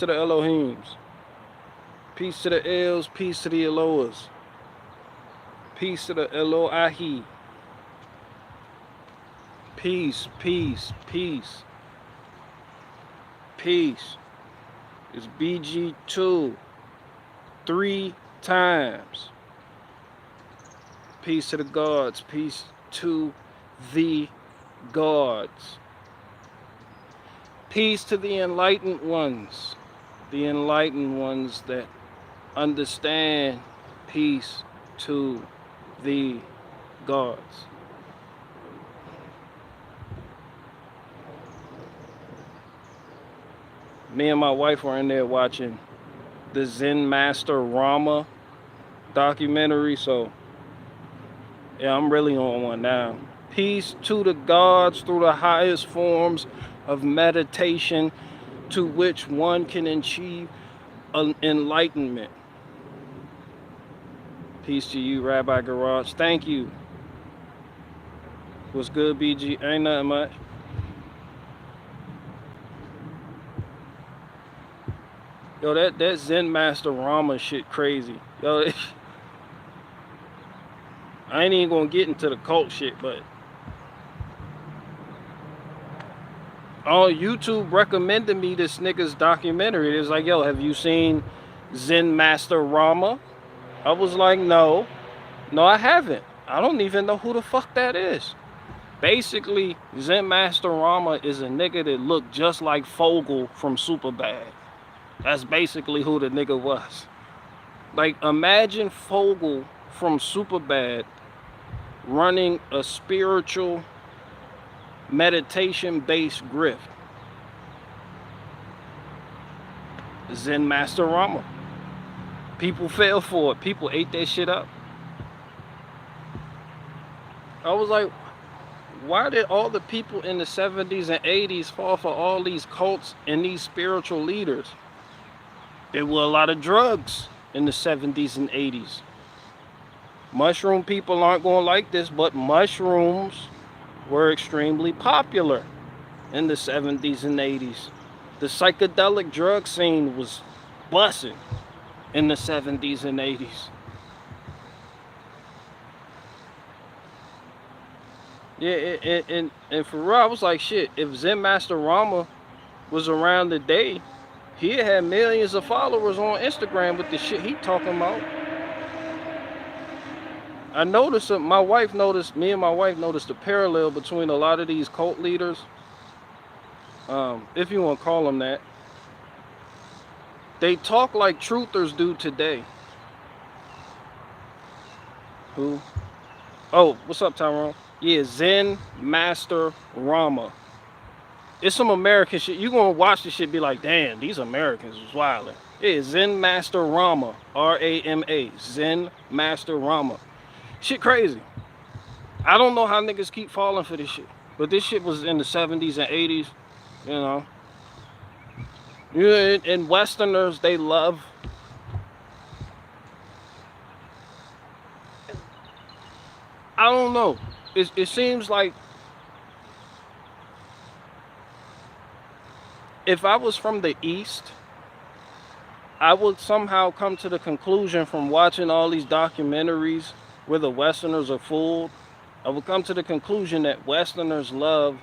to the Elohims. Peace to the Els, peace to the Elohas. Peace to the Eloahi. Peace, peace, peace. Peace. It's BG2. 3 times. Peace to the gods. Peace to the gods. Peace to the enlightened ones. The enlightened ones that understand. Peace to the gods. Me and my wife were in there watching the Zen Master Rama documentary, so yeah, I'm really on one now. Peace to the gods through the highest forms of meditation to which one can achieve enlightenment. Peace to you, Rabbi Garage. Thank you. What's good, BG? Ain't nothing much. Yo, that Zen Master Rama shit crazy. Yo, I ain't even gonna get into the cult shit, but YouTube recommended me this nigga's documentary. It's like, yo, have you seen Zen Master Rama? I was like, no, I haven't. I don't even know who the fuck that is. Basically, Zen Master Rama is a nigga that looked just like Fogel from Superbad. That's basically who the nigga was. Like, imagine Fogel from Superbad running a spiritual meditation-based grift. Zen Master Rama. People fell for it. People ate that shit up. I was like, why did all the people in the 70s and 80s fall for all these cults and these spiritual leaders? There were a lot of drugs in the 70s and 80s. Mushroom people aren't going to like this, but mushrooms were extremely popular in the 70s and 80s. The psychedelic drug scene was busting in the 70s and 80s. Yeah, and for real, I was like, shit, if Zen Master Rama was around today, he had millions of followers on Instagram with the shit he talking about. I noticed, me and my wife noticed the parallel between a lot of these cult leaders, if you want to call them that. They talk like truthers do today. Who? Oh, what's up, Tyrone? Yeah, Zen Master Rama. It's some American shit. You gonna watch this shit, be like, damn, these Americans was wildin'. Yeah, Zen Master Rama, R-A-M-A, Zen Master Rama. Shit crazy. I don't know how niggas keep falling for this shit, but this shit was in the 70s and 80s, you know. Yeah, and Westerners, they love. I don't know. It seems like if I was from the East, I would somehow come to the conclusion from watching all these documentaries where the Westerners are fooled. I would come to the conclusion that Westerners love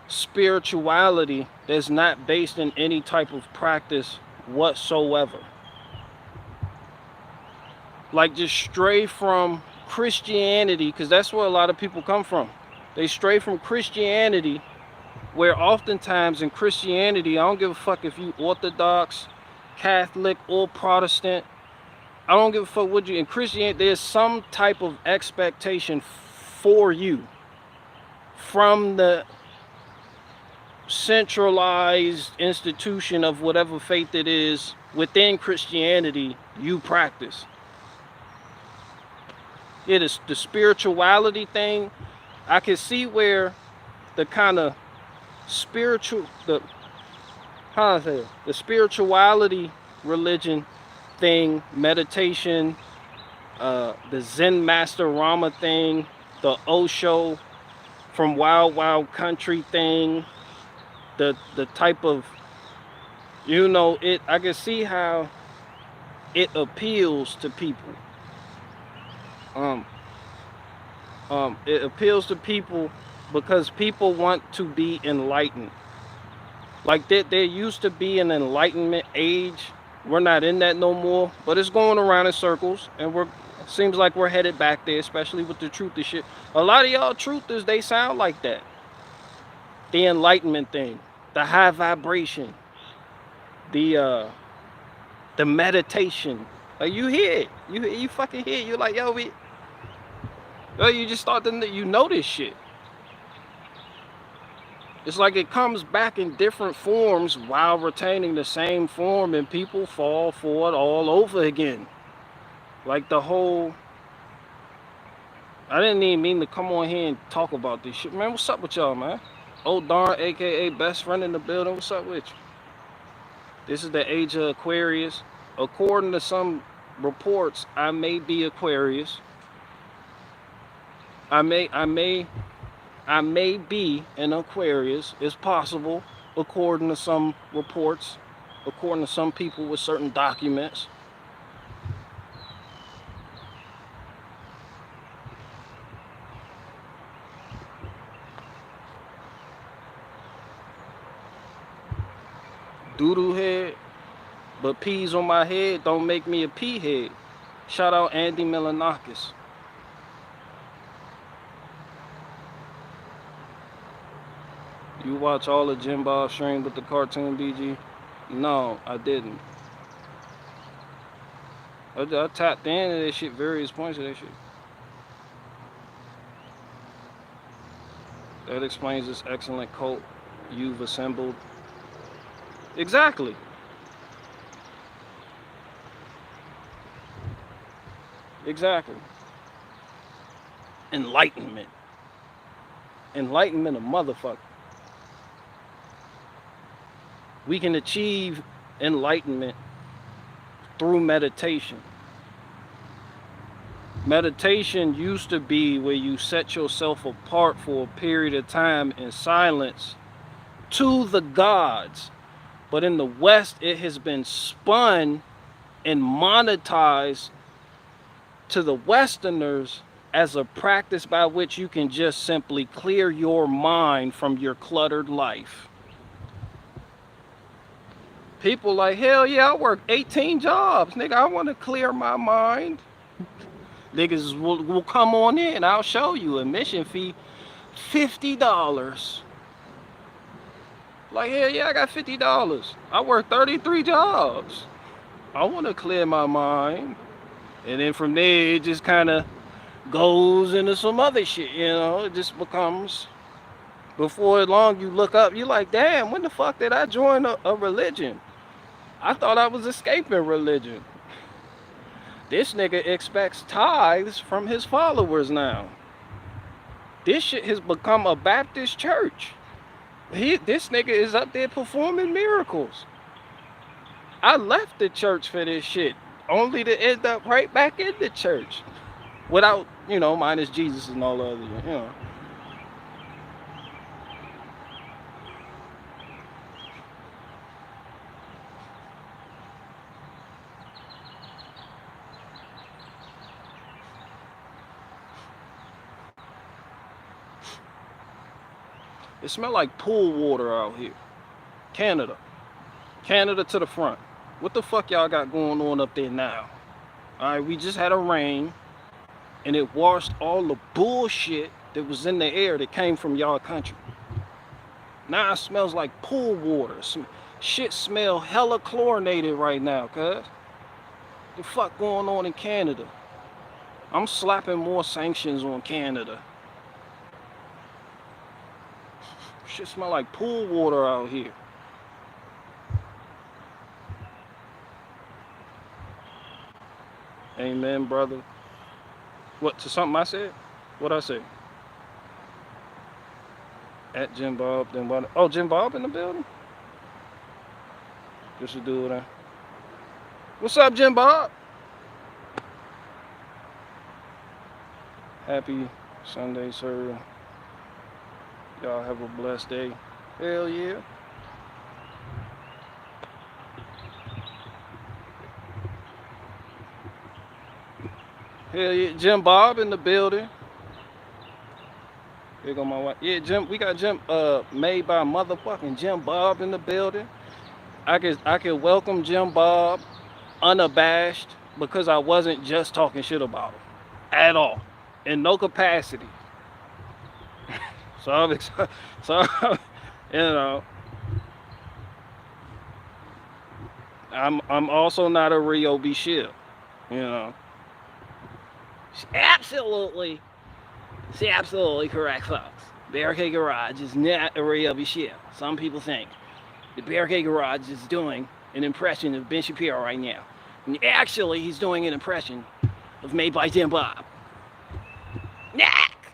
spirituality that's not based in any type of practice whatsoever. Like, just stray from Christianity, because that's where a lot of people come from. They stray from Christianity, where oftentimes in Christianity, I don't give a fuck if you Orthodox, Catholic, or Protestant. I don't give a fuck what you, in Christianity, there's some type of expectation for you from the centralized institution of whatever faith it is within Christianity you practice. Yeah, the spirituality thing, I can see where the kind of spiritual, the spirituality religion thing, meditation, the Zen Master Rama thing, the Osho from Wild Wild Country thing, the type of, You know, I can see how it appeals to people. Um, it appeals to people because people want to be enlightened. Like there used to be an enlightenment age. We're not in that no more, but it's going around in circles, and seems like we're headed back there, especially with the truth and shit. A lot of y'all truthers, they sound like that. The enlightenment thing, the high vibration, the meditation. Like you hear it, you fucking hear it. You're like, yo, you just start to you know this shit. It's like it comes back in different forms while retaining the same form, and people fall for it all over again. Like the whole, I didn't even mean to come on here and talk about this shit. Man, what's up with y'all, man? Old Darn, aka best friend in the building, what's up with you? This is the age of Aquarius. According to some reports, I may be Aquarius. I may be an Aquarius. It's possible, according to some reports, according to some people with certain documents. DuDu head, but peas on my head don't make me a pea head. Shout out Andy Milanakis. You watch all the Jim Bob stream with the cartoon BG? No, I didn't. I tapped into that shit, various points of that shit. That explains this excellent cult you've assembled. Exactly. Exactly. Enlightenment. Enlightenment a motherfucker. We can achieve enlightenment through meditation. Meditation used to be where you set yourself apart for a period of time in silence to the gods. But in the West, it has been spun and monetized to the Westerners as a practice by which you can just simply clear your mind from your cluttered life. People like, hell yeah, I work 18 jobs. Nigga, I want to clear my mind. Niggas will come on in. I'll show you. Admission fee, $50. Like, hell yeah, I got $50. I work 33 jobs. I want to clear my mind. And then from there, it just kind of goes into some other shit, you know? It just becomes, before long you look up, you're like, damn, when the fuck did I join a religion? I thought I was escaping religion. This nigga expects tithes from his followers now. This shit has become a Baptist church. This nigga is up there performing miracles. I left the church for this shit, only to end up right back in the church. Without, you know, minus Jesus and all the other, you know. It smell like pool water out here. Canada. Canada to the front. What the fuck y'all got going on up there now? Alright, we just had a rain, and it washed all the bullshit that was in the air that came from y'all country. Now it smells like pool water. Shit smell hella chlorinated right now, cuz. The fuck going on in Canada? I'm slapping more sanctions on Canada. Shit smell like pool water out here. Amen, brother. What, to something I said? What I say? At Jim Bob, then what? Oh, Jim Bob in the building? Just a dude there. What's up, Jim Bob? Happy Sunday, sir. Y'all have a blessed day. Hell yeah. Hell yeah, Jim Bob in the building. Here go my wife. Yeah, Jim. We got Jim. Made by motherfucking Jim Bob in the building. I could welcome Jim Bob unabashed because I wasn't just talking shit about him at all, in no capacity. So I'm excited. So you know, I'm also not a Ryobi ship. You know, absolutely, see, absolutely correct, folks. Barricade Garage is not a Ryobi ship. Some people think the Barricade Garage is doing an impression of Ben Shapiro right now. And actually, he's doing an impression of Made by Jim Bob. Knack!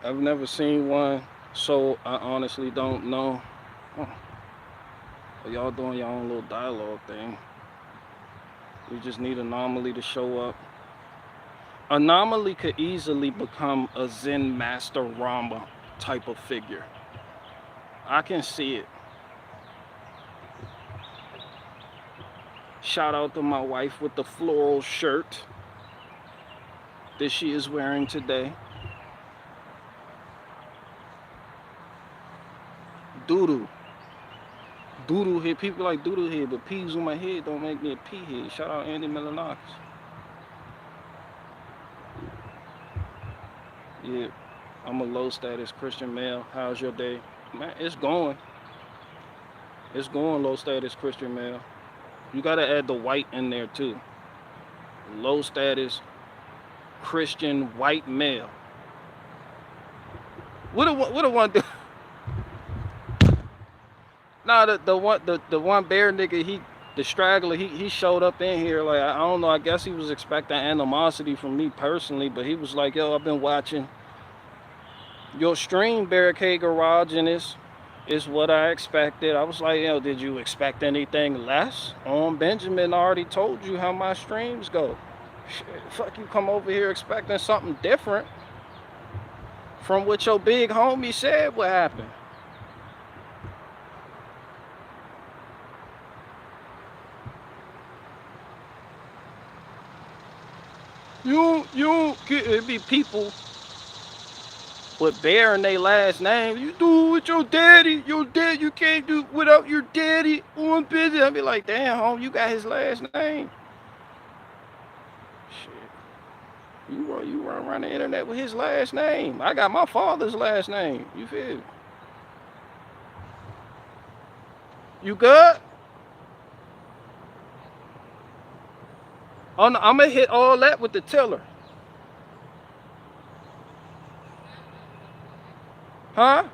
I've never seen one, so I honestly don't know. Oh, y'all doing your own little dialogue thing. We just need Anomaly to show up. Anomaly could easily become a Zen Master Rama type of figure. I can see it. Shout out to my wife with the floral shirt that she is wearing today. DuDu. DuDu head. People like DuDu head, but peas on my head don't make me a pea head. Shout out Andy Mellanox. Yeah, I'm a low status Christian male. How's your day? Man, it's going. It's going low status Christian male. You gotta add the white in there too. Low status Christian white male. What a one do? Nah, the one bear nigga, the straggler, he showed up in here like, I don't know, I guess he was expecting animosity from me personally, but he was like, yo, I've been watching your stream, Barricade Garage, and it's what I expected. I was like, yo, did you expect anything less? Benjamin already told you how my streams go. Shit, fuck, you come over here expecting something different from what your big homie said would happen. You don't get it. Be people with bear in their last name. You do with your daddy. Your dad, you can't do without your daddy on business. I'd be like, damn, home, you got his last name. Shit. You run around the internet with his last name. I got my father's last name. You feel me? You good? Oh, no, I'm gonna hit all that with the tiller. Huh?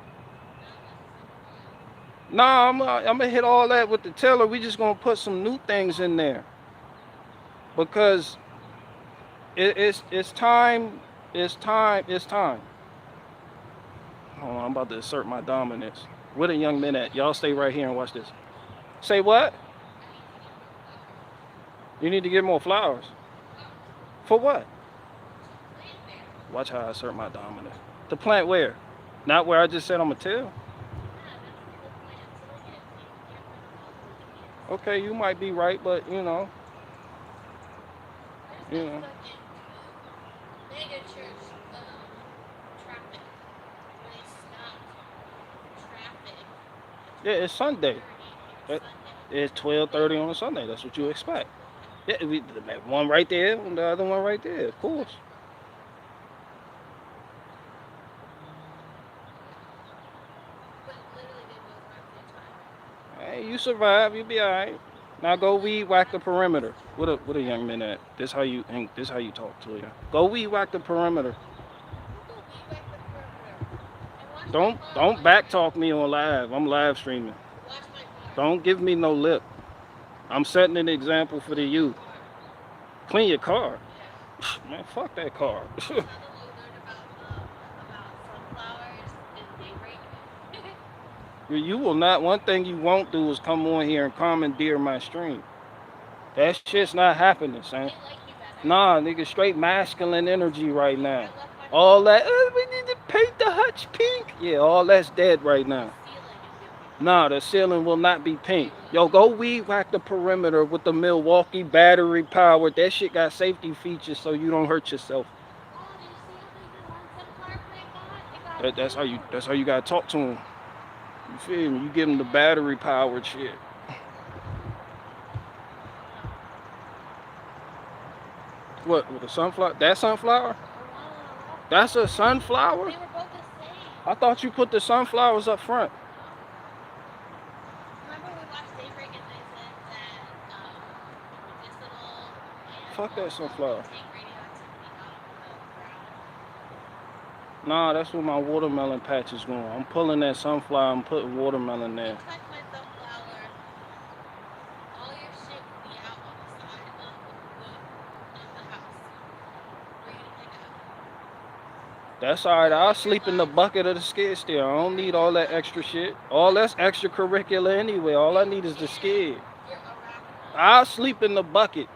Nah, I'm gonna hit all that with the tiller. We just gonna put some new things in there because it's time. It's time. It's time. Hold on, I'm about to assert my dominance. Where the young men at? Y'all stay right here and watch this. Say what? You need to get more flowers. For what? Watch how I assert my dominance. To plant where? Not where I just said I'm gonna tell. Okay, you might be right, but you know. Yeah, it's Sunday. It's 12:30 on a Sunday. That's what you expect. Yeah, one right there, and the other one right there, of course. Hey, you survive, you'll be all right. Now go weed whack the perimeter. What a young man at? This how you talk to you. Go weed whack the perimeter. Don't back talk me on live. I'm live streaming. Don't give me no lip. I'm setting an example for the youth. Clean your car. Man, fuck that car. You will not, one thing you won't do is come on here and commandeer my stream. That shit's not happening, son. Nah, nigga, straight masculine energy right now. All that, we need to paint the hutch pink. Yeah, all that's dead right now. Nah, the ceiling will not be pink. Yo, go weed whack the perimeter with the Milwaukee battery powered. That shit got safety features so you don't hurt yourself. That's how you gotta talk to him. You feel me? You give him the battery powered shit. What the sunflower? That sunflower? That's a sunflower? I thought you put the sunflowers up front. Fuck that sunflower. Nah, that's where my watermelon patch is going. I'm pulling that sunflower and putting watermelon there. That's alright. I'll sleep in the bucket of the skid steer. I don't need all that extra shit. All that's extracurricular anyway. All I need is the skid. I'll sleep in the bucket.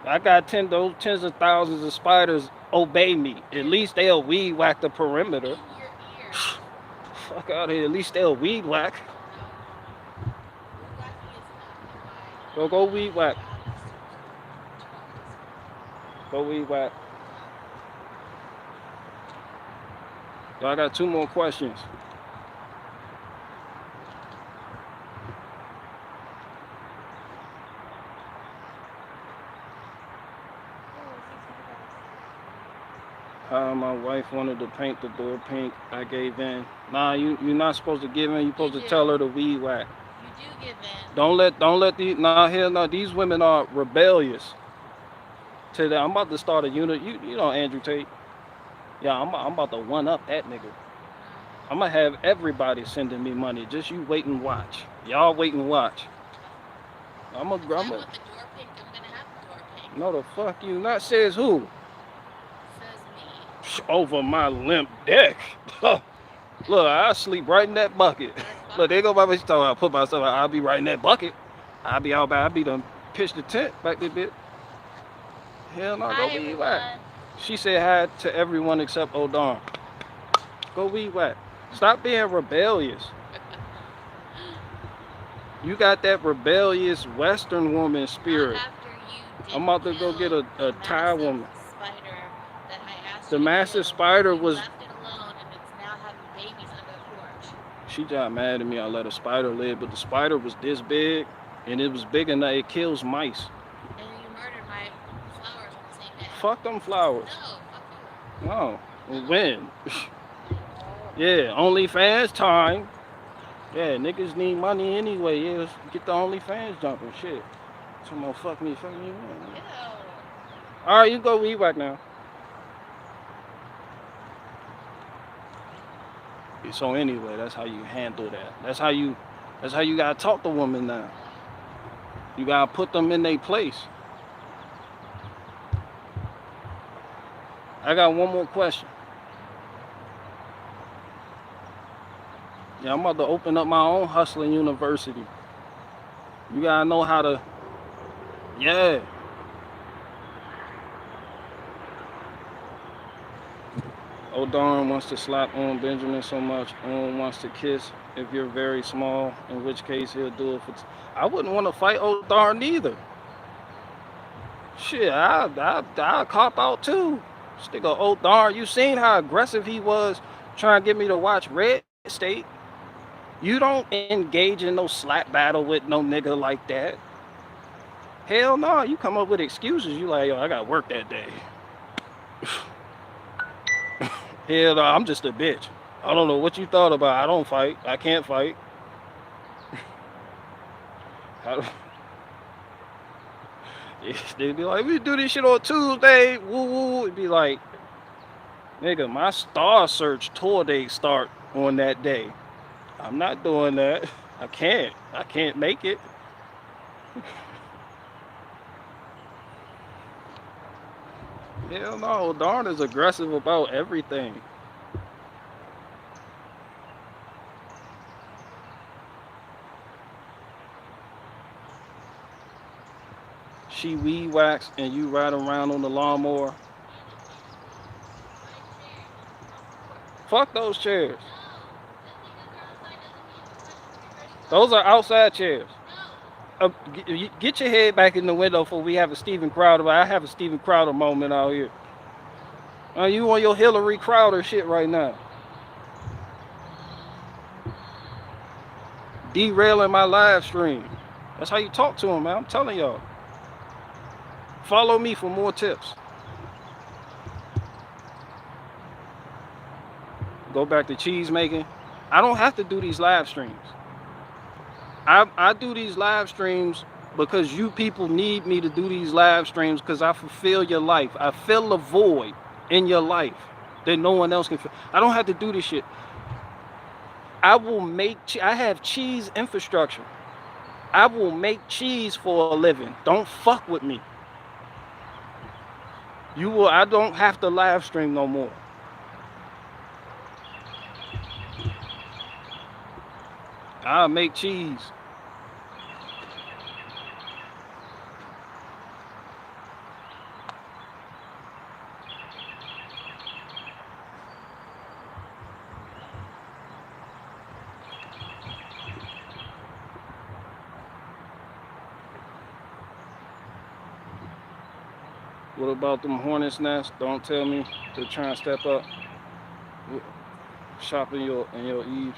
I got those tens of thousands of spiders obey me. At least they'll weed whack the perimeter. Fuck out here. At least they'll weed whack. Go weed whack. Go weed whack. So I got 2 more questions. How my wife wanted to paint the door pink, I gave in. Nah, you're not supposed to give in. You're supposed to tell her to weed whack. You do give in. Don't let these. Nah, hell no. These women are rebellious. Today, I'm about to start a unit. You know Andrew Tate. Yeah, I'm about to one up that nigga. I'm gonna have everybody sending me money. Just you wait and watch. Y'all wait and watch. I want the door pink. I'm gonna have the door pink. No, the fuck you not. Says who? Says me. Over my limp deck. Look, I sleep right in that bucket. Look, they go by me talking. I put myself. I'll be right in that bucket. I'll be done pitch the tent back there bit. Hell no, go weed whack. She said hi to everyone except O'Darn. Go weed whack. Stop being rebellious. You got that rebellious Western woman spirit. I'm about to go get a Thai woman. The master spider was. She got mad at me. I let a spider live, but the spider was this big, and it was big enough it kills mice. And you murdered my flowers on the same day. Fuck them flowers. No, fuck you. No. When? Yeah, OnlyFans time. Yeah, niggas need money anyway. Yeah, let's get the OnlyFans jumping. Shit. Someone fuck me. Ew. Alright, you go weed whack now. So anyway, that's how you handle that. That's how you gotta talk to women now. You gotta put them in their place. I got one more question. Yeah, I'm about to open up my own hustling university. You gotta know how to, yeah. O'Darn wants to slap on Benjamin so much. On wants to kiss if you're very small, in which case he'll do it for. I wouldn't want to fight O'Darn either. Shit, I'll cop out too. Stick a O'Darn. You seen how aggressive he was trying to get me to watch Red State? You don't engage in no slap battle with no nigga like that. Hell no, you come up with excuses. You like, yo, I got work that day. Hell no, I'm just a bitch. I don't know what you thought about. I don't fight. I can't fight. They'd be like, we do this shit on Tuesday. Woo woo. It'd be like, nigga, my Star Search tour date start on that day. I'm not doing that. I can't make it. Hell no, Darn is aggressive about everything. She weed whacks and you ride around on the lawnmower. Fuck those chairs. Those are outside chairs. No. Get your head back in the window before we have a Steven Crowder. I have a Steven Crowder moment out here. You on your Hillary Crowder shit right now. Derailing my live stream. That's how you talk to him, man. I'm telling y'all. Follow me for more tips. Go back to cheese making. I don't have to do these live streams. I do these live streams because you people need me to do these live streams because I fulfill your life. I fill a void in your life that no one else can fill. I don't have to do this shit. I will make, I have cheese infrastructure. I will make cheese for a living. Don't fuck with me. I don't have to live stream no more. I'll make cheese. What about them hornets' nests? Don't tell me they're trying to step up. Shop in your Eve.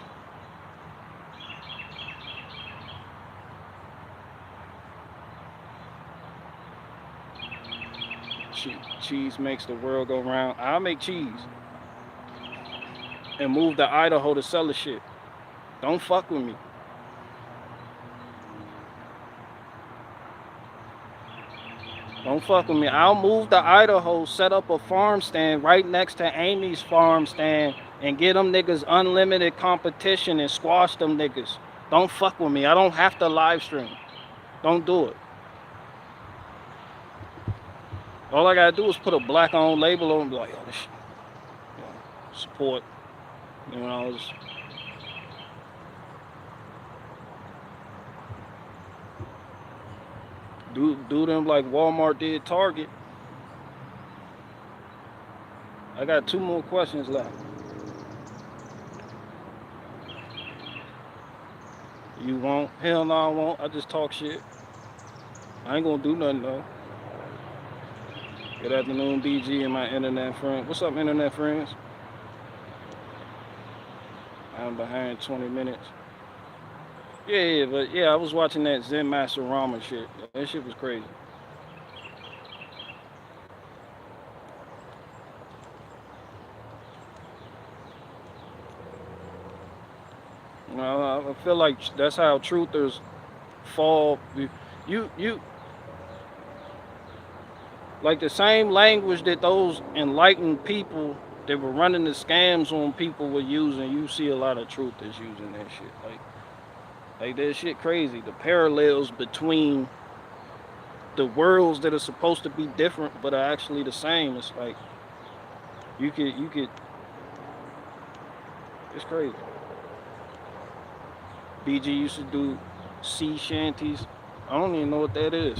Cheese makes the world go round. I'll make cheese and move to Idaho to sell the shit. Don't fuck with me. Don't fuck with me. I'll move to Idaho, set up a farm stand right next to Amy's farm stand and get them niggas unlimited competition and squash them niggas. Don't fuck with me. I don't have to live stream. Don't do it. All I gotta do is put a black on label on, like, oh, this shit, support, just, do them like Walmart did Target. I got 2 more questions left. You won't? Hell no, I won't. I just talk shit. I ain't gonna do nothing though. Good afternoon, BG and my internet friend. What's up, internet friends? I'm behind 20 minutes. Yeah, but yeah, I was watching that Zen Master Rama shit. That shit was crazy. I feel like that's how truthers fall. You like the same language that those enlightened people that were running the scams on people were using. You see a lot of truthers using that shit. Like that shit crazy. The parallels between the worlds that are supposed to be different but are actually the same. It's like you could. It's crazy. BG used to do sea shanties. I don't even know what that is.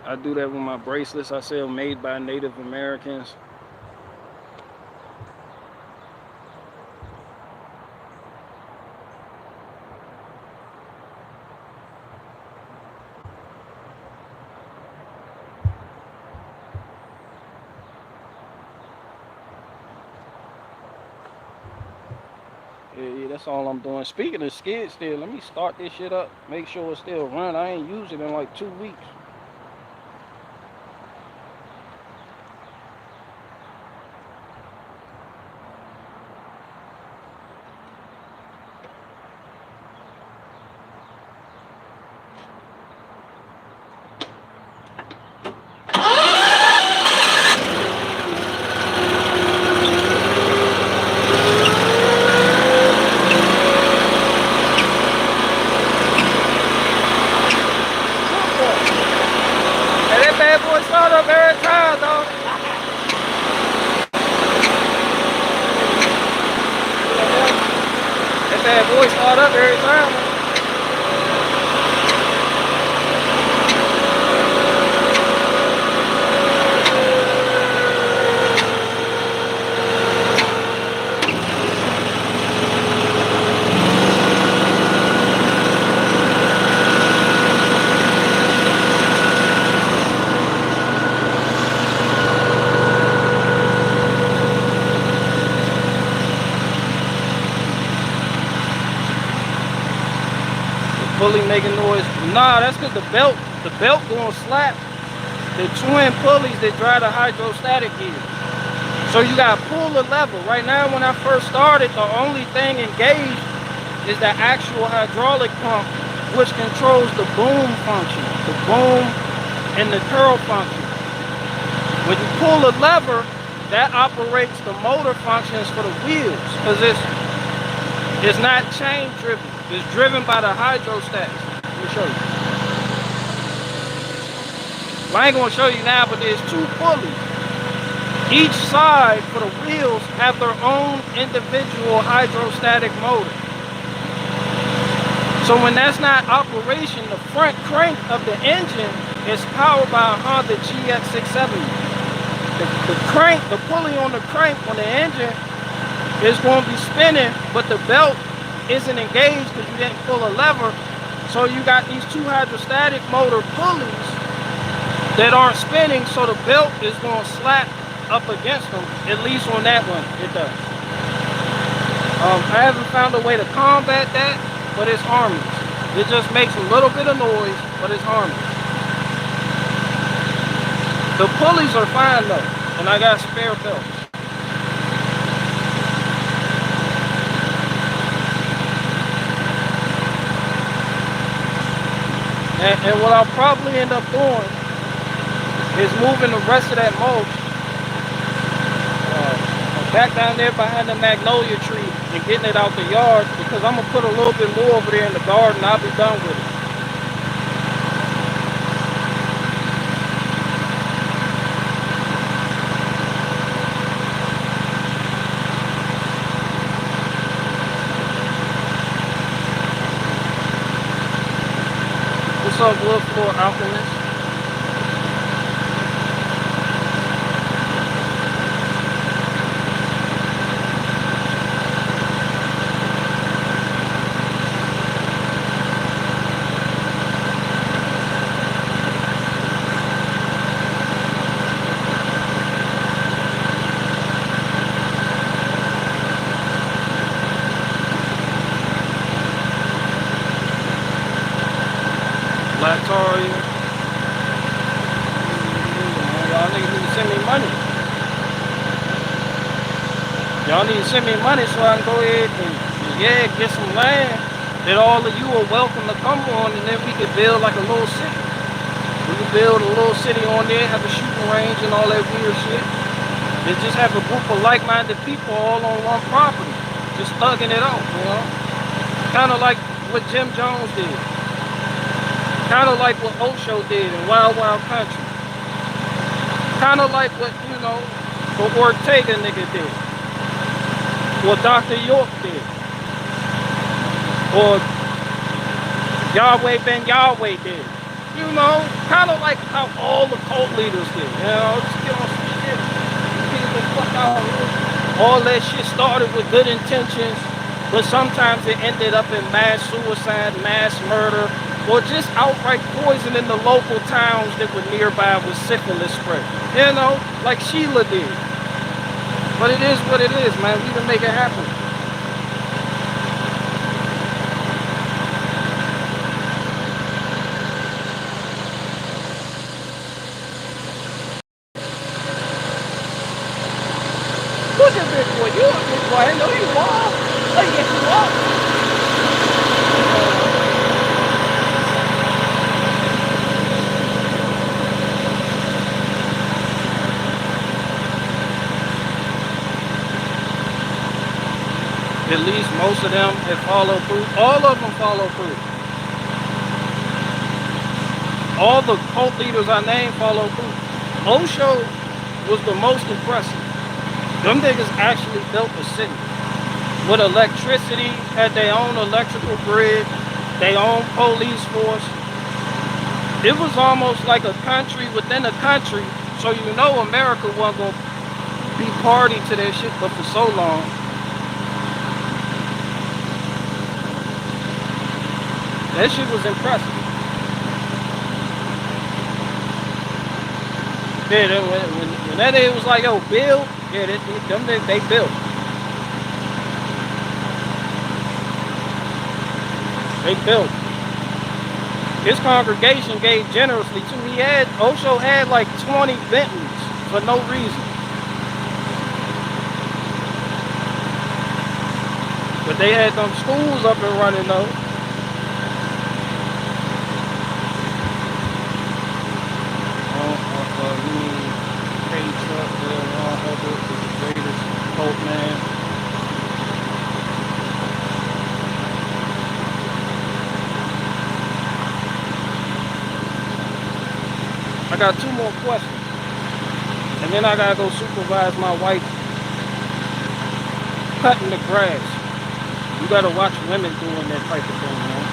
I do that with my bracelets I sell made by Native Americans. Yeah, that's all I'm doing. Speaking of skid steer, let me start this shit up. Make sure it still run. I ain't used it in like 2 weeks. Pulley making noise. Nah, that's because the belt going slap the twin pulleys that drive the hydrostatic gear. So you got to pull the lever. Right now, when I first started, the only thing engaged is the actual hydraulic pump, which controls the boom function, the boom and the curl function. When you pull the lever, that operates the motor functions for the wheels, because it's not chain driven. It's driven by the hydrostats. Let me show you. Well, I ain't gonna show you now, but there's two pulleys. Each side for the wheels have their own individual hydrostatic motor. So when that's not operation, the front crank of the engine is powered by a Honda GX670. The crank, the pulley on the crank on the engine is going to be spinning, but the belt isn't engaged because you didn't pull a lever. So you got these two hydrostatic motor pulleys that aren't spinning, so the belt is going to slap up against them. At least on that one, it does. I haven't found a way to combat that, but it's harmless. It just makes a little bit of noise, but it's harmless. The pulleys are fine though, and I got spare belts. And what I'll probably end up doing is moving the rest of that mulch back down there behind the magnolia tree and getting it out the yard, because I'm gonna put a little bit more over there in the garden. I'll be done with it. What's up, wood floor alchemist? Y'all niggas need to send me money. Y'all need to send me money so I can go ahead and get some land that all of you are welcome to come on, and then we can build like a little city. We can build a little city on there, have a shooting range and all that weird shit. And just have a group of like-minded people all on one property, just thugging it out, you know? Kind of like what Jim Jones did. Kind of like what Osho did in Wild Wild Country. Kind of like what, you know, the Ortega nigga did. Or Dr. York did. Or Yahweh Ben Yahweh did. You know, kind of like how all the cult leaders did. You know, just get on some shit. Get the fuck out. All that shit started with good intentions, but sometimes it ended up in mass suicide, mass murder, or just outright poisoning the local towns that were nearby with syphilis spread. You know, like Sheila did. But it is what it is, man. We can make it happen. Look at big boy. You a big boy. I know you are. Oh, yes, you are. At least most of them have followed through. All of them follow through. All the cult leaders I named follow through. Osho was the most impressive. Them niggas actually built a city with electricity, had their own electrical grid, their own police force. It was almost like a country within a country. So you know America wasn't going to be party to that shit but for so long. That shit was impressive. Yeah, when that day was like, yo, build, yeah, they built. They built. His congregation gave generously too. Osho had like 20 Bentleys for no reason. But they had them schools up and running though. The greatest cult man. I got 2 more questions. And then I gotta go supervise my wife cutting the grass. You gotta watch women doing that type of thing, man.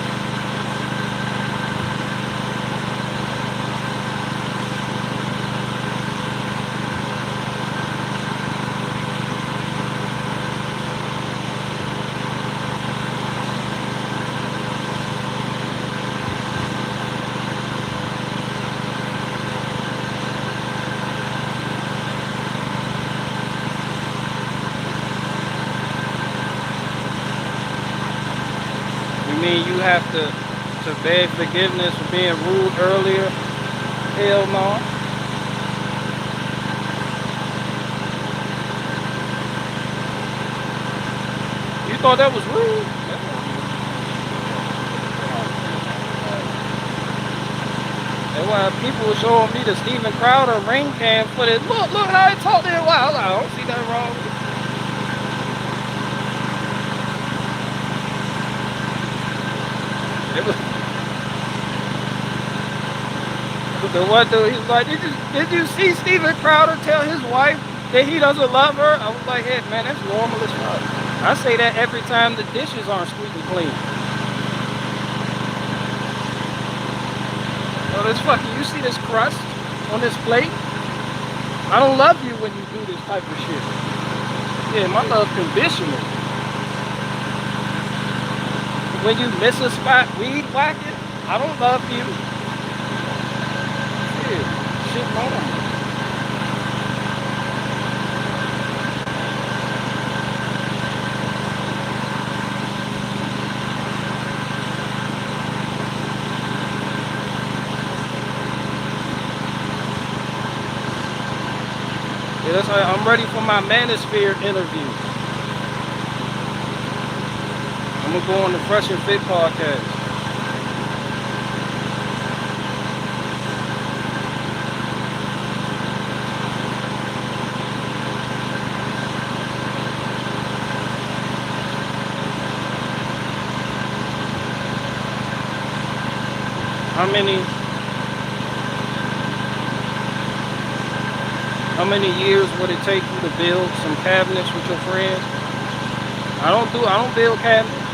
You have to beg forgiveness for being rude earlier? Hell no. You thought that was rude? That's why people were showing me the Steven Crowder ring cam footage. Look how he talked there. Wow, I don't see nothing wrong with it. The one dude, he was like, did you see Steven Crowder tell his wife that he doesn't love her? I was like, hey man, that's normal as fuck. I say that every time the dishes aren't squeaky clean. Oh, this fucking, you see this crust on this plate? I don't love you when you do this type of shit. Yeah, my love conditional. When you miss a spot weed whacking, I don't love you. Shit wrong. Yeah, that's why I'm ready for my Manosphere interview. I'm gonna go on the Fresh and Fit podcast. How many years would it take you to build some cabinets with your friends? I don't build cabinets.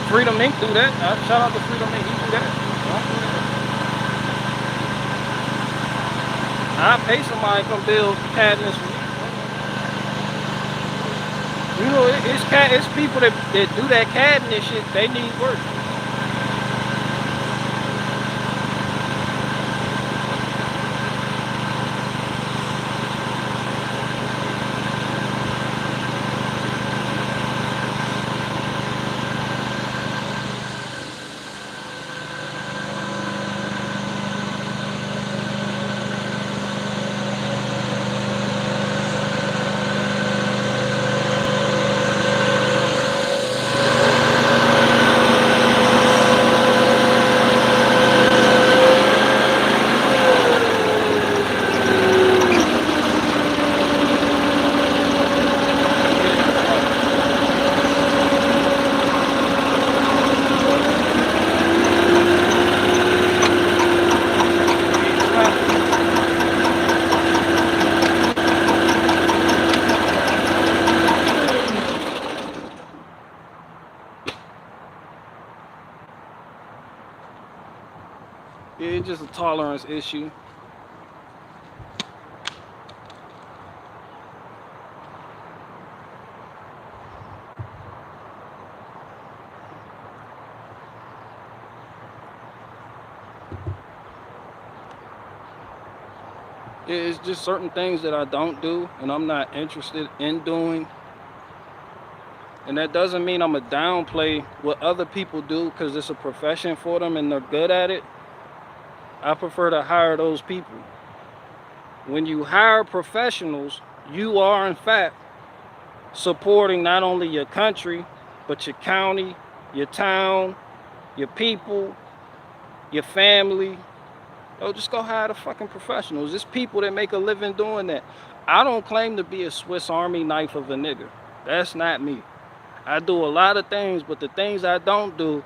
Freedom Inc. do that. Shout out to Freedom Inc. He do that. I don't do that. I pay somebody to come build cabinets for me. You know, it's people that do that cabinet shit. They need work. Yeah, it's just a tolerance issue. It's just certain things that I don't do and I'm not interested in doing. And that doesn't mean I'm going to downplay what other people do because it's a profession for them and they're good at it. I prefer to hire those people. When you hire professionals, you are in fact supporting not only your country, but your county, your town, your people, your family. Oh, just go hire the fucking professionals. There's people that make a living doing that. I don't claim to be a Swiss Army knife of a nigga. That's not me. I do a lot of things, but the things I don't do,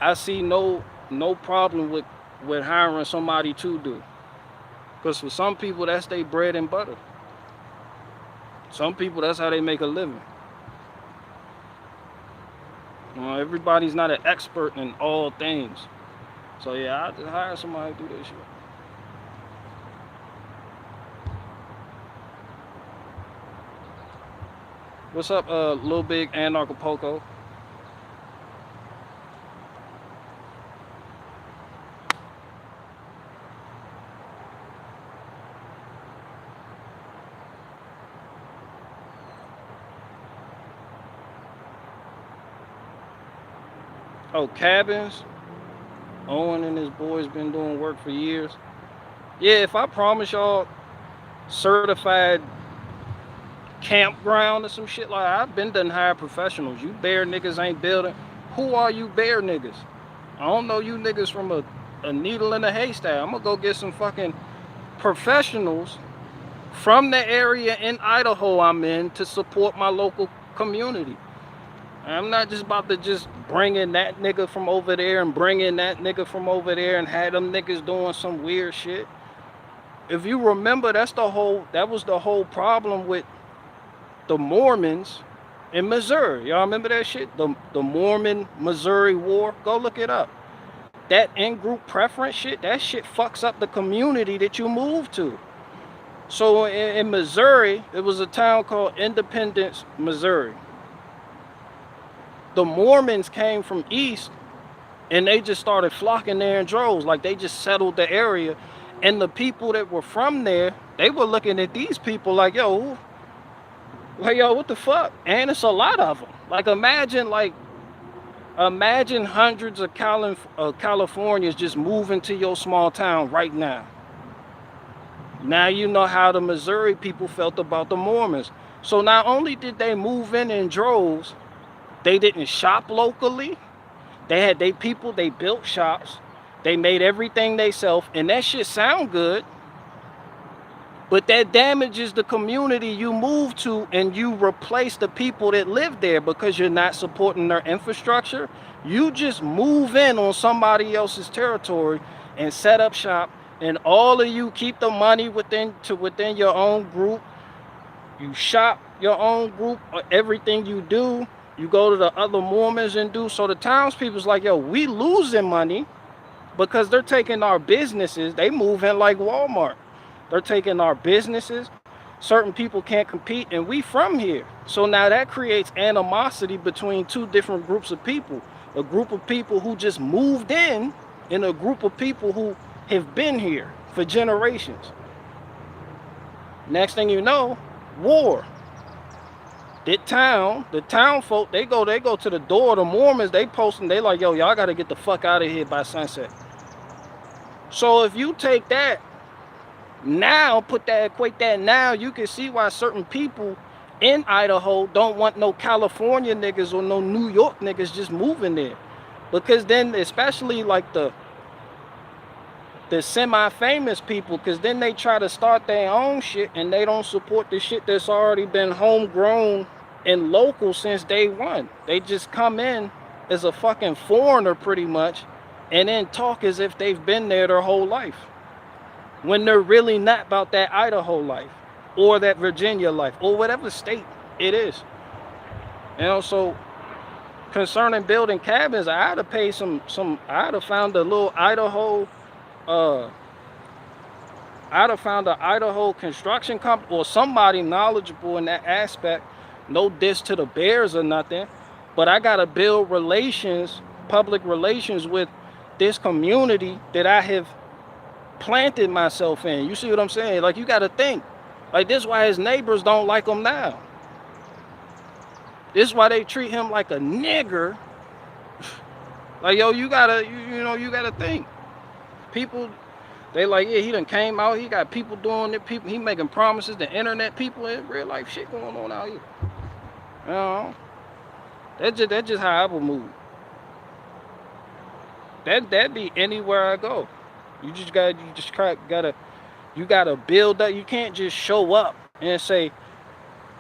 I see no problem with hiring somebody to do. Because for some people, that's their bread and butter. Some people, that's how they make a living. Everybody's not an expert in all things. So yeah, I just hire somebody to do this shit. What's up, Lil Big Anarchapulco? Oh, cabins. Owen and his boys been doing work for years. Yeah, if I promise y'all certified campground or some shit like that, I've been done hire professionals. You bear niggas ain't building. Who are you bear niggas? I don't know you niggas from a needle in a haystack. I'm gonna go get some fucking professionals from the area in Idaho I'm in to support my local community. I'm not just about to just bring in that nigga from over there and bring in that nigga from over there and have them niggas doing some weird shit. If you remember, that was the whole problem with the Mormons in Missouri. Y'all remember that shit? The Mormon Missouri war? Go look it up. That in-group preference shit, that shit fucks up the community that you move to. So in Missouri, it was a town called Independence, Missouri. The Mormons came from east and they just started flocking there in droves. Like they just settled the area. And the people that were from there, they were looking at these people like, yo, what the fuck? And it's a lot of them. Like imagine hundreds of Californians just moving to your small town right now. Now you know how the Missouri people felt about the Mormons. So not only did they move in droves, they didn't shop locally. They had they people, they built shops. They made everything they self, and that shit sound good. But that damages the community you move to, and you replace the people that live there because you're not supporting their infrastructure. You just move in on somebody else's territory and set up shop, and all of you keep the money within your own group. You shop your own group, everything you do. You go to the other Mormons and do. So the townspeople's like, yo, we losing money because they're taking our businesses. They move in like Walmart. They're taking our businesses. Certain people can't compete, and we from here. So now that creates animosity between two different groups of people. A group of people who just moved in and a group of people who have been here for generations. Next thing you know, war. The town folk, they go to the door. The Mormons, they posting, they like, yo, y'all got to get the fuck out of here by sunset. So if you take that, now equate that now, you can see why certain people in Idaho don't want no California niggas or no New York niggas just moving there. Because then, especially like the semi-famous people, because then they try to start their own shit and they don't support the shit that's already been homegrown and local since day one. They just come in as a fucking foreigner pretty much and then talk as if they've been there their whole life, when they're really not about that Idaho life or that Virginia life or whatever state it is. You know, so concerning building cabins, I had to pay I had to found a little Idaho I'd have found an Idaho construction company or somebody knowledgeable in that aspect. No diss to the Bears or nothing, but I gotta build relations, public relations with this community that I have planted myself in. You see what I'm saying? Like, you gotta think. Like, this is why his neighbors don't like him now. This is why they treat him like a nigger. Like, yo, you gotta, you gotta think. People, they like, yeah, he done came out. He got people doing it. People, he making promises to internet people and real life shit going on out here. You know, that's just how I would move. That be anywhere I go. You gotta build up. You can't just show up and say,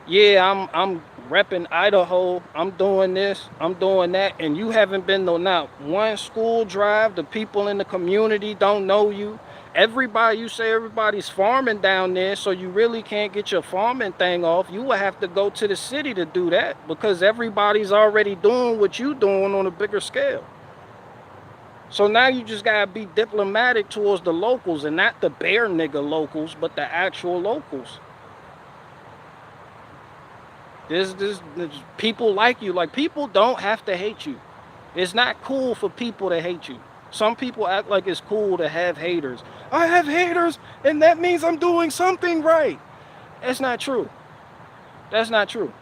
yeah, I'm repping Idaho. I'm doing this. I'm doing that, and you haven't been to not one school drive. The people in the community don't know you. Everybody, you say everybody's farming down there, so you really can't get your farming thing off. You will have to go to the city to do that because everybody's already doing what you doing on a bigger scale. So now you just gotta be diplomatic towards the locals, and not the bare nigga locals, but the actual locals. There's people like you. Like, people don't have to hate you. It's not cool for people to hate you. Some people act like it's cool to have haters. I have haters, and that means I'm doing something right. That's not true. That's not true.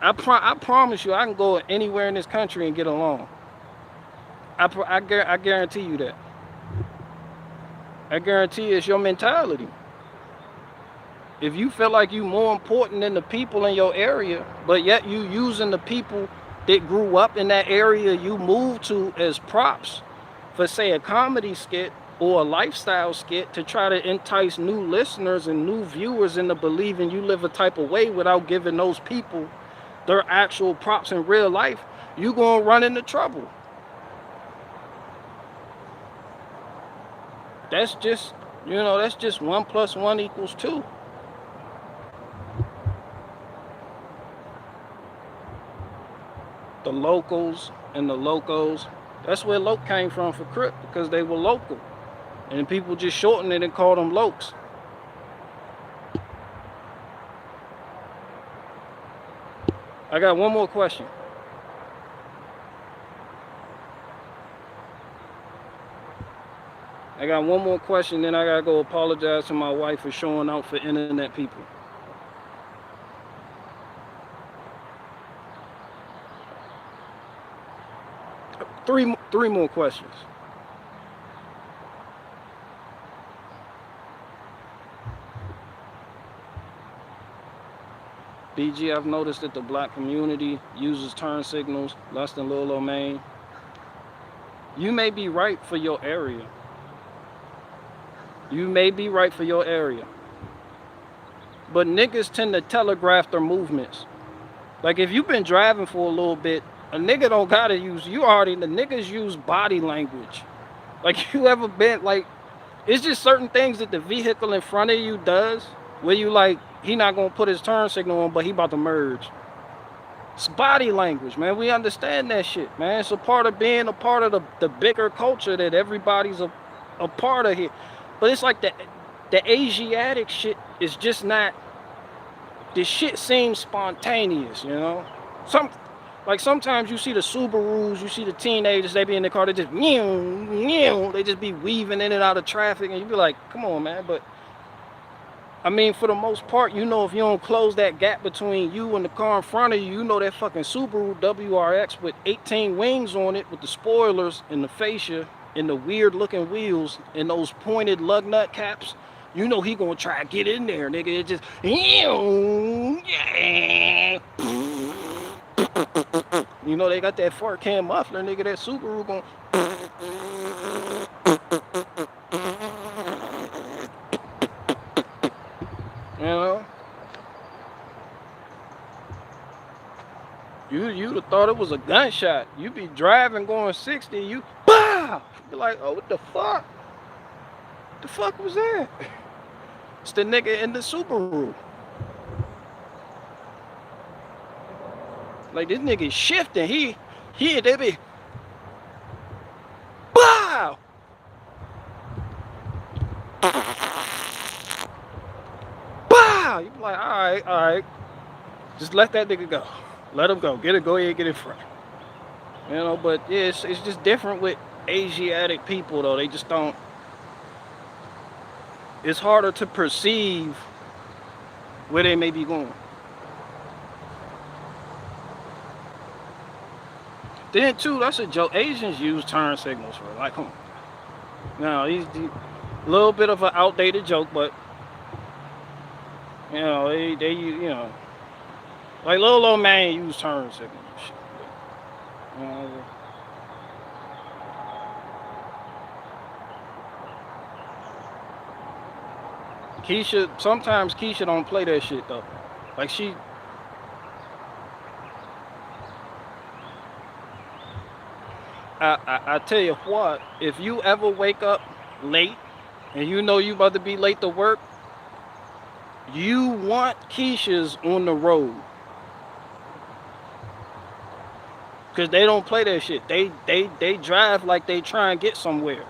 I promise you, I can go anywhere in this country and get along. I guarantee you that. I guarantee it's your mentality. If you feel like you more important than the people in your area, but yet you using the people that grew up in that area you moved to as props for, say, a comedy skit or a lifestyle skit to try to entice new listeners and new viewers into believing you live a type of way without giving those people their actual props in real life, you gonna run into trouble. That's just, that's just 1 + 1 = 2. The locals and the locos, that's where loc came from for Crip, because they were local. And people just shortened it and called them lokes. I got one more question. I got one more question, then I gotta go apologize to my wife for showing out for internet people. Three more questions. BG, I've noticed that the black community uses turn signals less than Lil O'Main. You may be right for your area. You may be right for your area. But niggas tend to telegraph their movements. Like, if you've been driving for a little bit, a nigga don't gotta use, the niggas use body language. Like, you ever been, like, it's just certain things that the vehicle in front of you does, where you like, he not gonna put his turn signal on, but he about to merge. It's body language, man. We understand that shit, man. It's a part of being a part of the bigger culture that everybody's a part of here. But it's like the Asiatic shit is just not, this shit seems spontaneous, Like, sometimes you see the Subarus, you see the teenagers, they be in the car, they just they just be weaving in and out of traffic, and you be like, come on, man. But I mean, for the most part, if you don't close that gap between you and the car in front of you, that fucking Subaru WRX with 18 wings on it, with the spoilers and the fascia and the weird looking wheels and those pointed lug nut caps, he gonna try to get in there, nigga. It just, they got that fart can muffler, nigga. That Subaru gon', You'd have thought it was a gunshot. You be driving going 60, you bah! Be like, oh, what the fuck? The fuck was that? It's the nigga in the Subaru. Like, this nigga shifting. They be, wow. Wow. You be like, all right. Just let that nigga go. Let him go. Go ahead, get in front. But yeah, it's just different with Asiatic people, though. They just don't. It's harder to perceive where they may be going. Then too, that's a joke. Asians use turn signals for it. Like, come on. Now, he's a little bit of an outdated joke, but you know, they you know, like little old man use turn signals and shit. You know, Keisha, sometimes Keisha don't play that shit though. Like I tell you what, if you ever wake up late and you know you about to be late to work, you want Keishas on the road. Cause they don't play that shit. They drive like they try and get somewhere.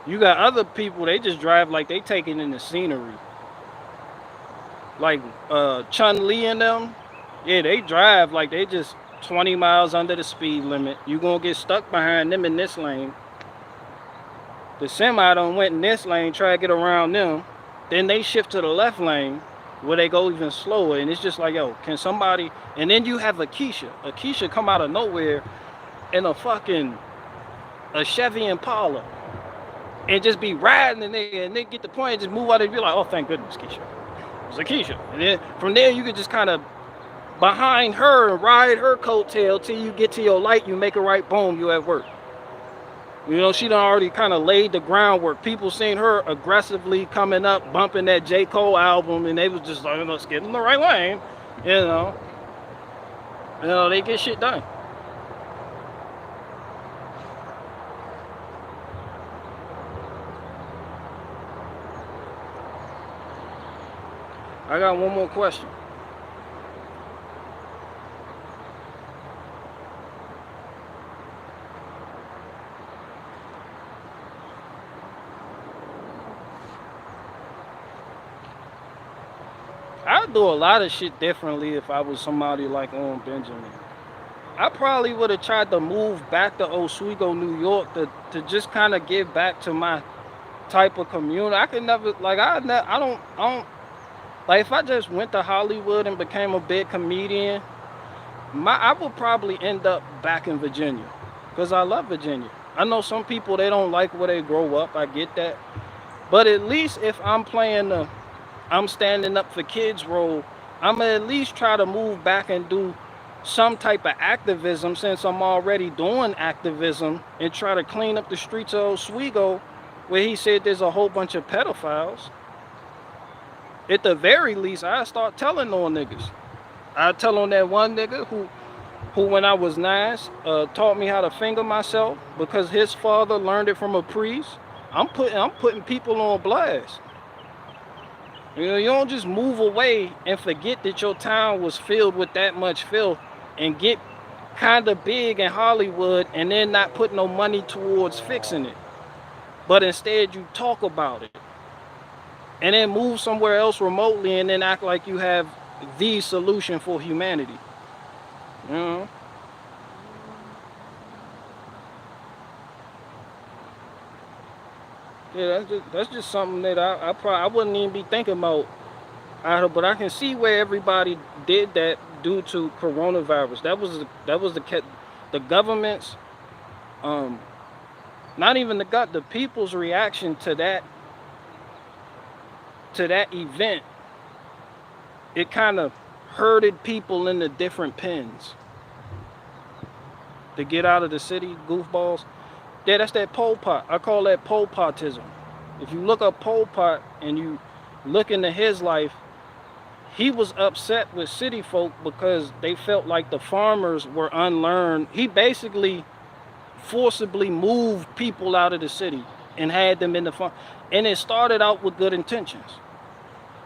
You got other people, they just drive like they taking in the scenery. Like Chun-Li and them, yeah, they drive like they just 20 miles under the speed limit. You gonna get stuck behind them in this lane. The semi done went in this lane, try to get around them. Then they shift to the left lane where they go even slower. And it's just like, yo, can somebody... And then you have a Keisha come out of nowhere in a Chevy Impala. And just be riding and they get the point and just move out and be like, oh, thank goodness, Keisha. It's a Keisha. And then from there, you can just kind of behind her and ride her coattail till you get to your light, you make a right, boom, you at work. You know, she done already kind of laid the groundwork. People seen her aggressively coming up, bumping that J. Cole album, and they was just like, let's get in the right lane. You know, they get shit done. I got one more question. I'd do a lot of shit differently if I was somebody like on Benjamin. I probably would have tried to move back to Oswego, New York to just kind of give back to my type of community. I could never, like, I don't, like, if I just went to Hollywood and became a big comedian, I would probably end up back in Virginia because I love Virginia. I know some people, they don't like where they grow up. I get that. But at least if I'm playing I'm standing up for kids role, I'm gonna at least try to move back and do some type of activism since I'm already doing activism and try to clean up the streets of Oswego where he said there's a whole bunch of pedophiles. At the very least, I start telling on niggas. I tell on that one nigga who when I was 9, taught me how to finger myself because his father learned it from a priest. I'm putting people on blast. You know, you don't just move away and forget that your town was filled with that much filth and get kind of big in Hollywood and then not put no money towards fixing it. But instead you talk about it. And then move somewhere else remotely and then act like you have the solution for humanity. You know? Yeah, that's just something that I wouldn't even be thinking about. But I can see where everybody did that due to coronavirus. That was the government's, not even the people's reaction to that event. It kind of herded people into different pens to get out of the city, goofballs. Yeah, that's that Pol Pot. I call that Pol Potism. If you look up Pol Pot and you look into his life, he was upset with city folk because they felt like the farmers were unlearned. He basically forcibly moved people out of the city and had them in the farm. And it started out with good intentions.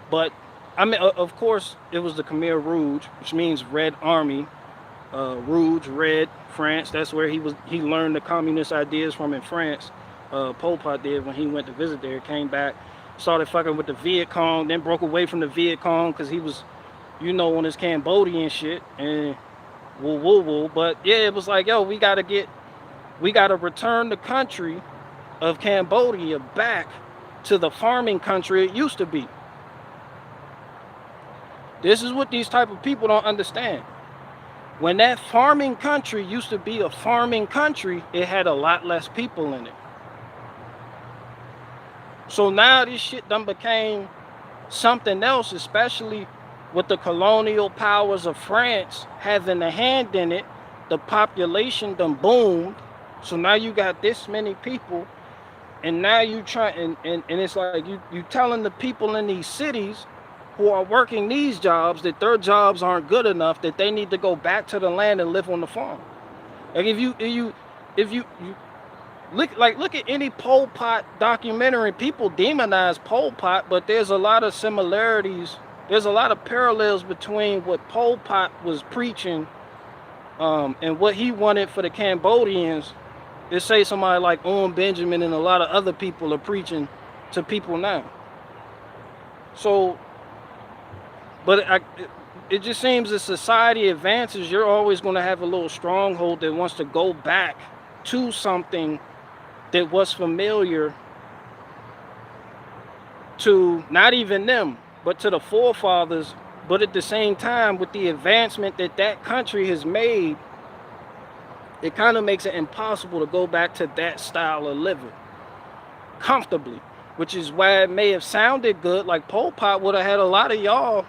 But, I mean, of course, it was the Khmer Rouge, which means Red Army. Rouge, Red, France. That's where he learned the communist ideas from in France. Pol Pot did when he went to visit there. Came back, started fucking with the Viet Cong, then broke away from the Viet Cong because he was, you know, on his Cambodian shit and woo woo woo. But yeah, it was like, yo, we gotta return the country of Cambodia back to the farming country it used to be. This is what these type of people don't understand. When that farming country used to be a farming country, it had a lot less people in it. So now this shit done became something else, especially with the colonial powers of France having a hand in it. The population done boomed. So now you got this many people, and now you try and it's like you telling the people in these cities who are working these jobs that their jobs aren't good enough, that they need to go back to the land and live on the farm. Like if you look at any Pol Pot documentary, people demonize Pol Pot, but there's a lot of similarities. There's a lot of parallels between what Pol Pot was preaching and what he wanted for the Cambodians. It say somebody like Benjamin and a lot of other people are preaching to people now. So, but it just seems as society advances, you're always going to have a little stronghold that wants to go back to something that was familiar to not even them, but to the forefathers. But at the same time, with the advancement that that country has made, it kind of makes it impossible to go back to that style of living comfortably, which is why it may have sounded good. Like Pol Pot would have had a lot of y'all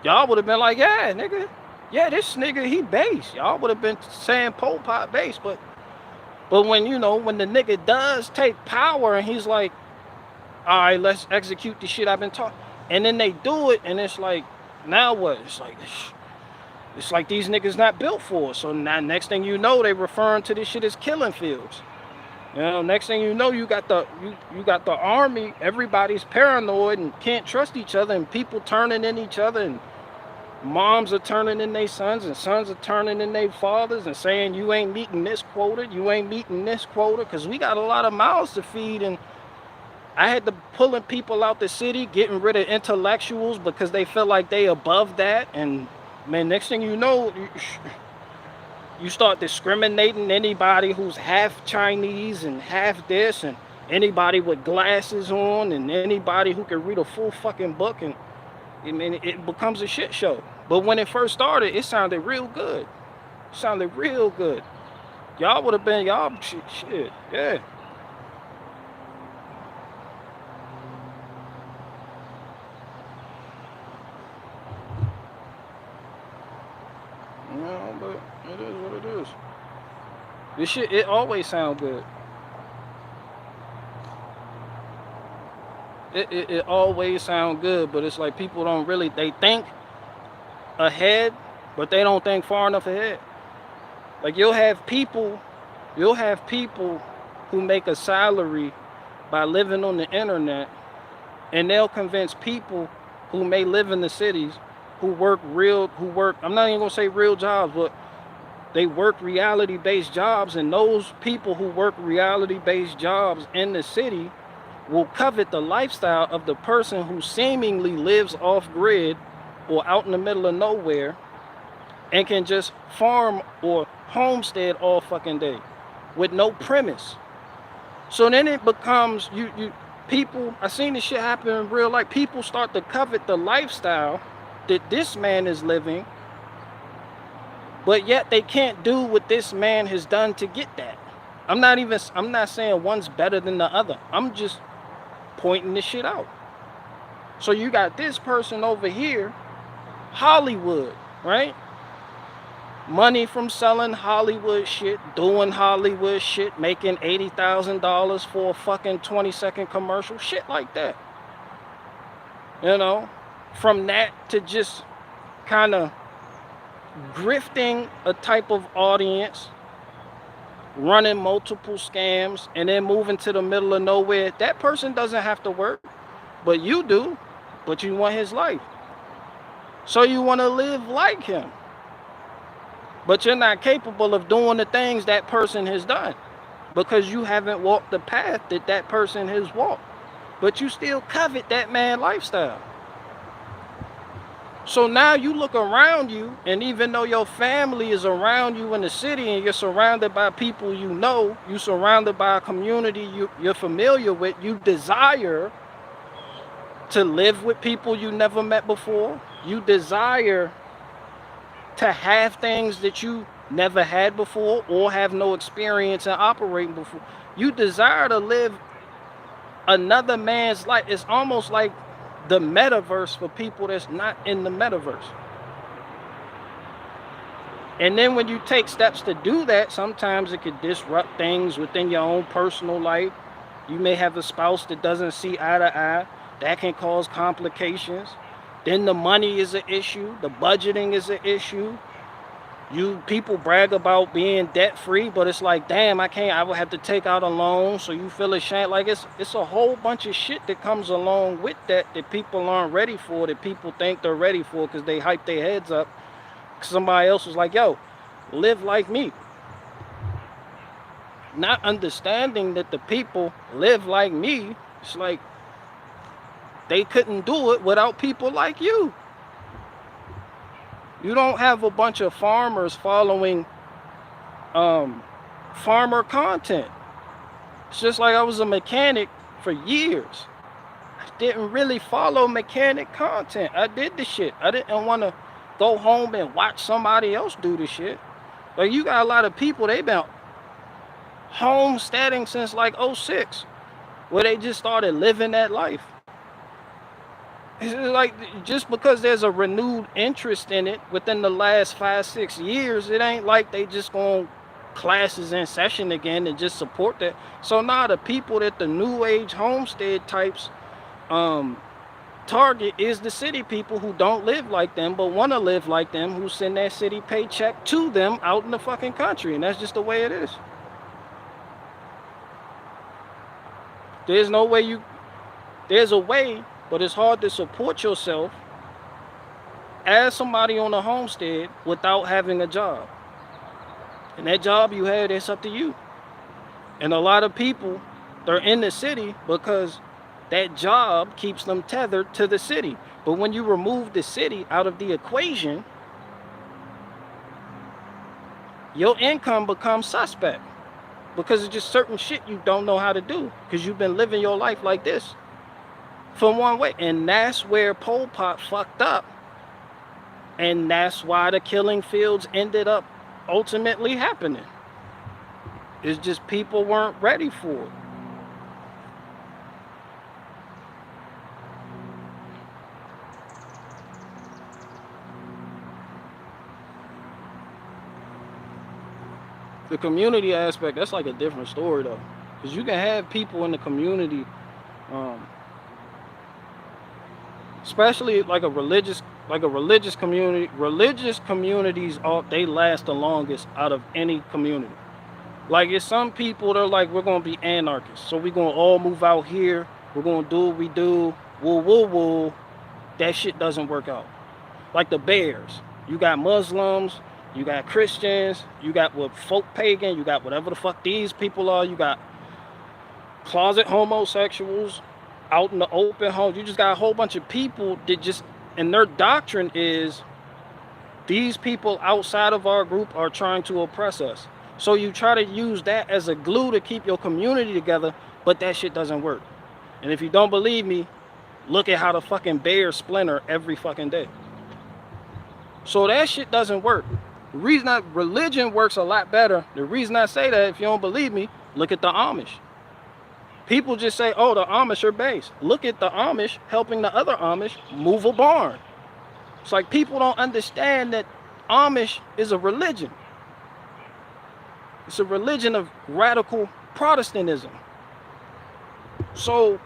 would have been like, yeah, nigga, yeah, this nigga, he base. Y'all would have been saying Pol Pot base, but when, you know, when the nigga does take power and he's like, all right, let's execute the shit I've been taught, and then they do it, and it's like, now what? It's like these niggas not built for it. So now next thing you know, they referring to this shit as killing fields. You know, next thing you know, you got the army, everybody's paranoid and can't trust each other, and people turning in each other, and moms are turning in their sons, and sons are turning in their fathers and saying, you ain't meeting this quota, you ain't meeting this quota, because we got a lot of mouths to feed. And I had to pulling people out the city, getting rid of intellectuals because they feel like they above that. And man, next thing you know, you start discriminating anybody who's half Chinese and half this, and anybody with glasses on, and anybody who can read a full fucking book, and I mean, it becomes a shit show. But when it first started, it sounded real good. It sounded real good. Y'all would have been, y'all, shit, yeah. No, but it is what it is. This shit, it always sound good. It always sound good, but it's like people don't really, they think ahead, but they don't think far enough ahead. Like you'll have people who make a salary by living on the internet, and they'll convince people who may live in the cities who work, I'm not even gonna say real jobs, but they work reality-based jobs, and those people who work reality-based jobs in the city will covet the lifestyle of the person who seemingly lives off-grid or out in the middle of nowhere and can just farm or homestead all fucking day with no premise. So then it becomes, people, I seen this shit happen in real life. People start to covet the lifestyle that this man is living, but yet they can't do what this man has done to get that. I'm not saying one's better than the other. I'm just pointing this shit out. So you got this person over here, Hollywood, right? Money from selling Hollywood shit, doing Hollywood shit, making $80,000 for a fucking 20-second commercial, shit like that. You know, from that to just kind of grifting a type of audience, running multiple scams, and then moving to the middle of nowhere. That person doesn't have to work, but you do, but you want his life. So you want to live like him, but you're not capable of doing the things that person has done because you haven't walked the path that that person has walked, but you still covet that man lifestyle. So now you look around you, and even though your family is around you in the city and you're surrounded by people you know, you're surrounded by a community you're familiar with, you desire to live with people you never met before. You desire to have things that you never had before or have no experience in operating before. You desire to live another man's life. It's almost like the metaverse for people that's not in the metaverse. And then when you take steps to do that, sometimes it could disrupt things within your own personal life. You may have a spouse that doesn't see eye to eye. That can cause complications. Then the money is an issue. The budgeting is an issue. People brag about being debt free, but it's like, damn, I would have to take out a loan, so you feel ashamed. Like it's a whole bunch of shit that comes along with that people aren't ready for, that people think they're ready for because they hype their heads up. Somebody else was like, yo, live like me. Not understanding that the people live like me. It's like they couldn't do it without people like you. You don't have a bunch of farmers following farmer content. It's just like I was a mechanic for years. I didn't really follow mechanic content. I did the shit. I didn't want to go home and watch somebody else do the shit. Like, you got a lot of people, they've been homesteading since like 06, where they just started living that life. It's like, just because there's a renewed interest in it within the last 5-6 years, it ain't like they just going classes in session again and just support that. So now the people that the new age homestead types target is the city people who don't live like them but want to live like them, who send that city paycheck to them out in the fucking country, and that's just the way it is. There's no way there's a way, but it's hard to support yourself as somebody on a homestead without having a job. And that job you had, it's up to you. And a lot of people, they're in the city because that job keeps them tethered to the city. But when you remove the city out of the equation, your income becomes suspect, because it's just certain shit you don't know how to do because you've been living your life like this from one way. And that's where Pol Pot fucked up. And that's why the killing fields ended up ultimately happening. It's just people weren't ready for it. The community aspect, that's like a different story though, because you can have people in the community, especially like a religious community. Religious communities, they last the longest out of any community. Like, it's some people, they're like, we're gonna be anarchists, so we're gonna all move out here, we're gonna do what we do, woo woo woo. That shit doesn't work out. Like the Bears, you got Muslims, you got Christians, you got folk pagan, you got whatever the fuck these people are, you got closet homosexuals out in the open homes. You just got a whole bunch of people that just, and their doctrine is, these people outside of our group are trying to oppress us. So you try to use that as a glue to keep your community together, but that shit doesn't work. And if you don't believe me, look at how the fucking Bears splinter every fucking day. So that shit doesn't work. The reason religion works a lot better, the reason I say that, if you don't believe me, look at the Amish. People just say, oh, the Amish are base. Look at the Amish helping the other Amish move a barn. It's like, people don't understand that Amish is a religion. It's a religion of radical Protestantism. So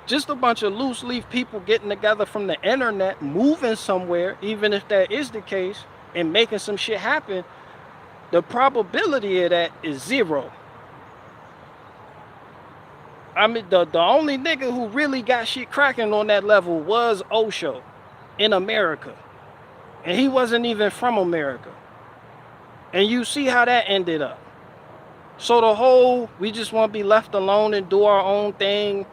just a bunch of loose leaf people getting together from the internet, moving somewhere, even if that is the case, and making some shit happen, the probability of that is zero. I mean, the only nigga who really got shit cracking on that level was Osho in America. And he wasn't even from America. And you see how that ended up. So the whole, we just want to be left alone and do our own thing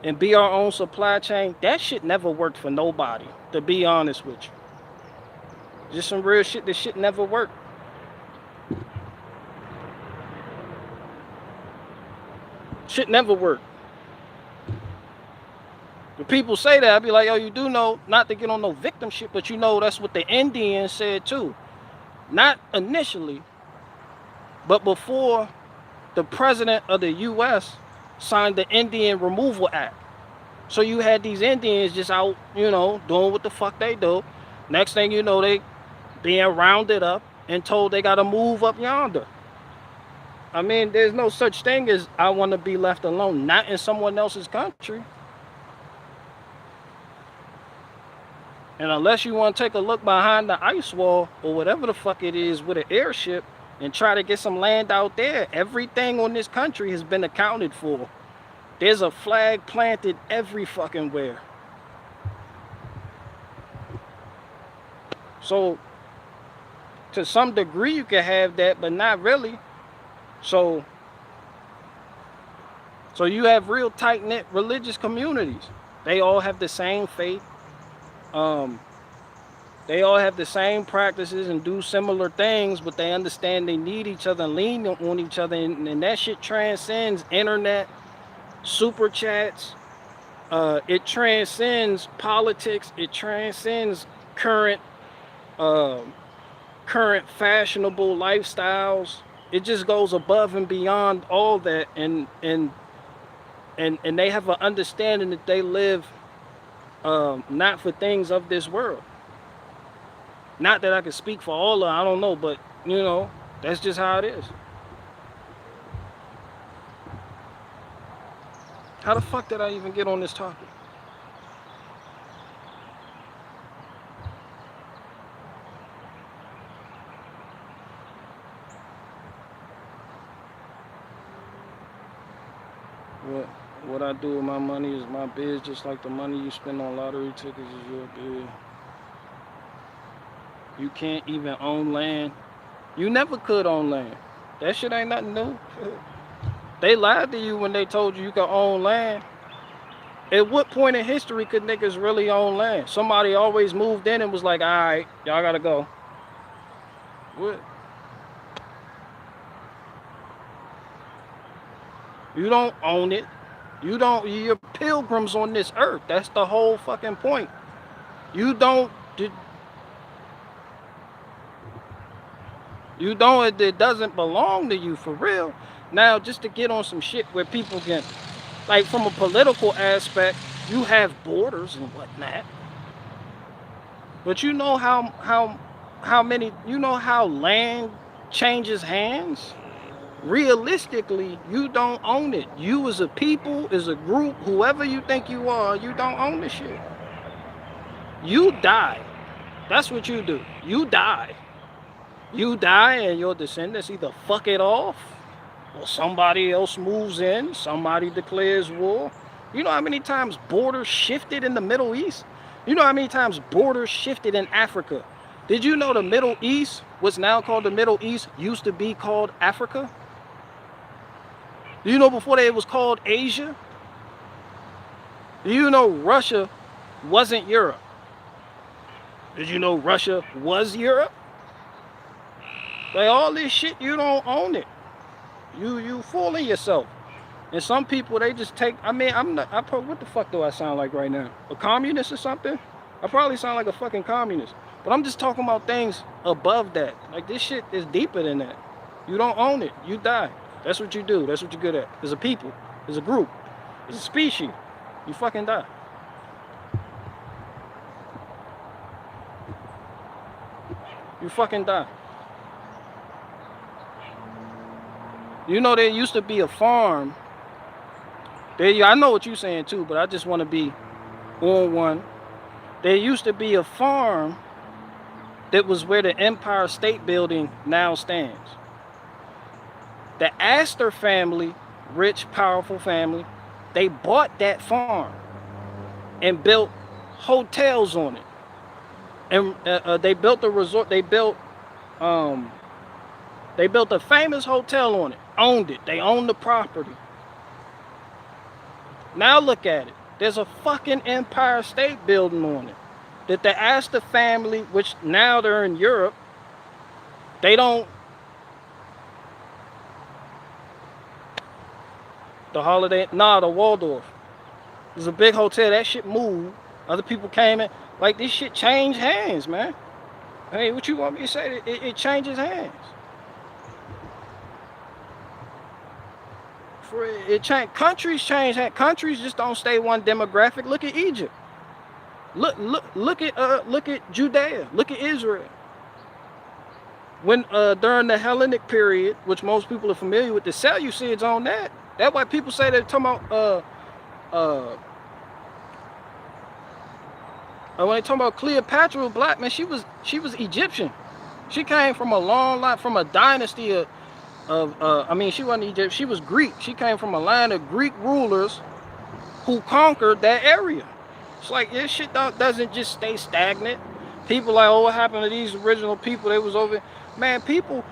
and be our own supply chain, that shit never worked for nobody, to be honest with you. Just some real shit, that shit never worked. Shit never worked. When people say that, I'd be like, yo, you do know, not to get on no victim shit, but you know that's what the Indians said too. Not initially, but before the president of the U.S. signed the Indian Removal Act. So you had these Indians just out, doing what the fuck they do. Next thing you know, they being rounded up and told they got to move up yonder. I mean, there's no such thing as I want to be left alone, not in someone else's country. And unless you want to take a look behind the ice wall or whatever the fuck it is with an airship and try to get some land out there, everything on this country has been accounted for. There's a flag planted every fucking where. So, to some degree, you can have that, but not really. So you have real tight-knit religious communities. They all have the same faith. They all have the same practices and do similar things, but they understand they need each other and lean on each other. And that shit transcends internet, super chats. It transcends politics. It transcends current fashionable lifestyles. It just goes above and beyond all that, and they have an understanding that they live not for things of this world. Not that I can speak for all of them, I don't know, but that's just how it is. How the fuck did I even get on this topic? What I do with my money is my biz, just like the money you spend on lottery tickets is your biz. You can't even own land. You never could own land. That shit ain't nothing new. They lied to you when they told you could own land. At what point in history could niggas really own land? Somebody always moved in and was like, all right, y'all gotta go. What? You don't own it. You're pilgrims on this earth. That's the whole fucking point. It doesn't belong to you for real. Now, just to get on some shit where people can, like from a political aspect, you have borders and whatnot. But you know how land changes hands? Realistically, you don't own it. You as a people, as a group, whoever you think you are, you don't own the shit. You die. That's what you do. You die. You die and your descendants either fuck it off or somebody else moves in, somebody declares war. You know how many times borders shifted in the Middle East? You know how many times borders shifted in Africa? Did you know the Middle East, what's now called the Middle East, used to be called Africa? Do you know before that it was called Asia? Do you know Russia wasn't Europe? Did you know Russia was Europe? Like all this shit, you don't own it. You fooling yourself. And some people, they just take, what the fuck do I sound like right now? A communist or something? I probably sound like a fucking communist. But I'm just talking about things above that. Like this shit is deeper than that. You don't own it. You die. That's what you do. That's what you're good at. As a people, as a group, as a species, you fucking die. You fucking die. You know there used to be a farm. I know what you're saying too, but I just want to be on one. There used to be a farm that was where the Empire State Building now stands. The Astor family, rich, powerful family, they bought that farm and built hotels on it. And they built a resort. They built a famous hotel on it. Owned it. They owned the property. Now look at it. There's a fucking Empire State Building on it. That the Astor family, which now they're in Europe, they don't. The Waldorf. It was a big hotel. That shit moved. Other people came in. Like, this shit changed hands, man. Hey, what you want me to say? It changes hands. Countries change hands. Countries just don't stay one demographic. Look at Egypt. Look at Judea. Look at Israel. When during the Hellenic period, which most people are familiar with, the Seleucids on that. That's why people say they're talking about when they talking about Cleopatra black, man, she was Egyptian. She came from a long line, from a dynasty of I mean, she wasn't Egypt, she was Greek. She came from a line of Greek rulers who conquered that area. It's like this shit doesn't just stay stagnant. People like, oh, what happened to these original people? They was over. Man, people,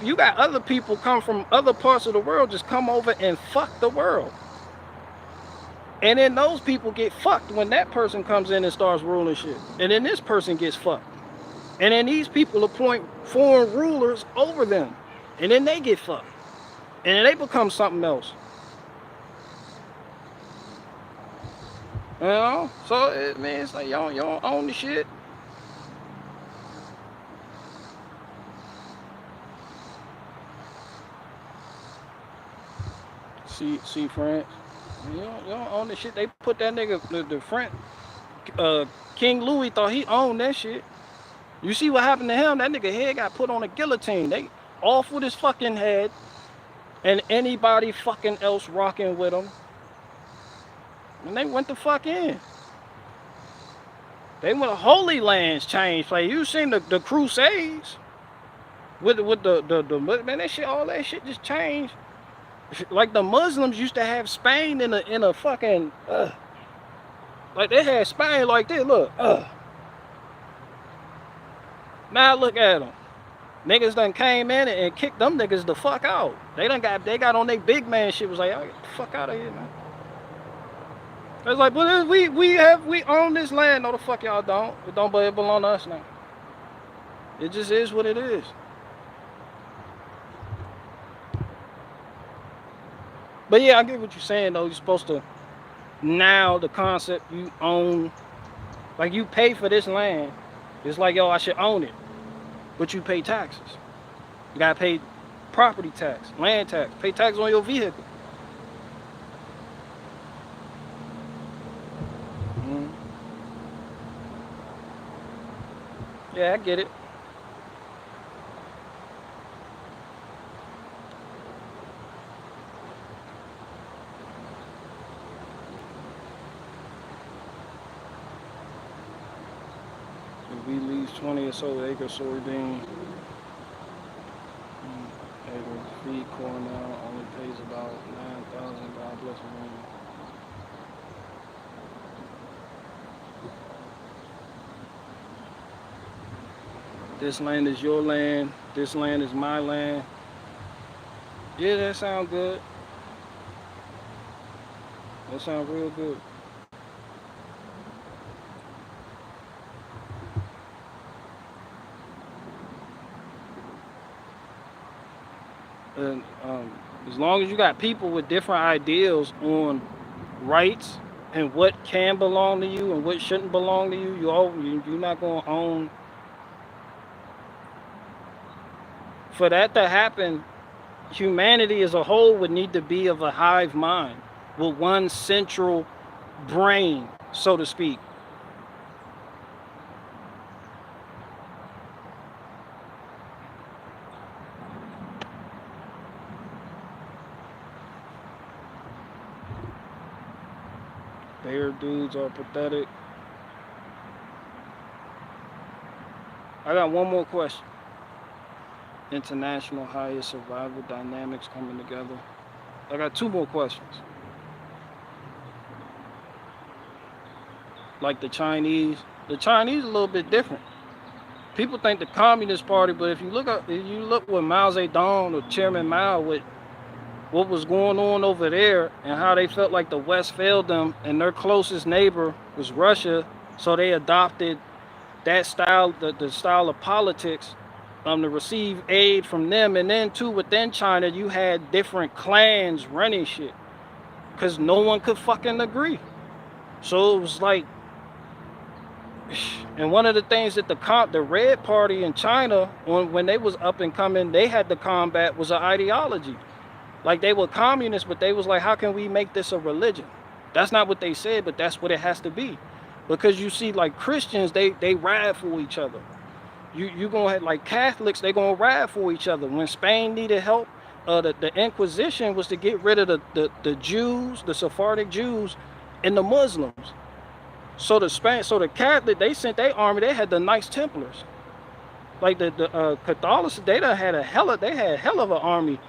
you got other people come from other parts of the world, just come over and fuck the world. And then those people get fucked when that person comes in and starts ruling shit. And then this person gets fucked. And then these people appoint foreign rulers over them. And then they get fucked. And then they become something else. You know? So, man, it's like, y'all don't own the shit. See, France? You don't own the shit. They put that nigga, the French, King Louis thought he owned that shit. You see what happened to him? That nigga head got put on a guillotine. They off with his fucking head. And anybody fucking else rocking with him. And they went the fuck in. They went to Holy Lands change place. You seen the Crusades? With the man, that shit, all that shit just changed. Like the Muslims used to have Spain in a fucking like they had Spain like this. Look, now look at them. Niggas done came in and kicked them niggas the fuck out. They got on their big man shit. Was like, oh, get the fuck out of here, man. It's like, but we own this land. No, the fuck y'all don't. It belong to us now. It just is what it is. But yeah, I get what you're saying though. You're supposed to, now the concept you own, like you pay for this land. It's like, yo, I should own it. But you pay taxes. You gotta pay property tax, land tax, pay tax on your vehicle. Yeah, I get it. If we lease 20 or so acres soybean, acre feed corn now only pays about 9,000. God bless America. This land is your land. This land is my land. Yeah, that sounds good. That sounds real good. And as long as you got people with different ideals on rights and what can belong to you and what shouldn't belong to you, you're not going to own. For that to happen, humanity as a whole would need to be of a hive mind with one central brain, so to speak. Bear dudes are pathetic. I got one more question. International highest survival dynamics coming together. I got two more questions. Like the Chinese a little bit different. People think the Communist Party, but if you look with Mao Zedong or Chairman Mao, with what was going on over there and how they felt like the West failed them and their closest neighbor was Russia, so they adopted that style, the style of politics to receive aid from them. And then too, within China, you had different clans running shit because no one could fucking agree. So it was like, and one of the things that the Red Party in China, when they was up and coming, they had to combat was an ideology. Like they were communists, but they was like, how can we make this a religion? That's not what they said, but that's what it has to be. Because you see, like Christians, they ride for each other. You gonna have like Catholics, they gonna ride for each other. When Spain needed help, the Inquisition was to get rid of the Jews, the Sephardic Jews, and the Muslims. So the Catholic, they sent their army. They had the Knights Templars. Like the Catholics, they had hell of an army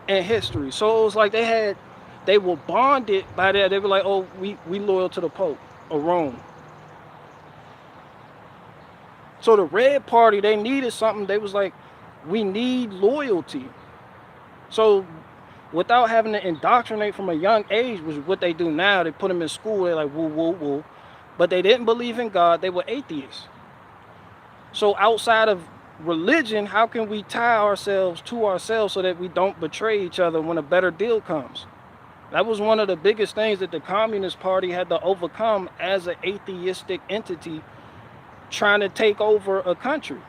in history. So it was like they were bonded by that. They were like, oh, we loyal to the Pope or Rome. So the Red Party, they needed something. They was like, we need loyalty. So without having to indoctrinate from a young age, which is what they do now, they put them in school. They're like, woo, woo, woo. But they didn't believe in God. They were atheists. So outside of religion, how can we tie ourselves to ourselves so that we don't betray each other when a better deal comes? That was one of the biggest things that the Communist Party had to overcome as an atheistic entity trying to take over a country.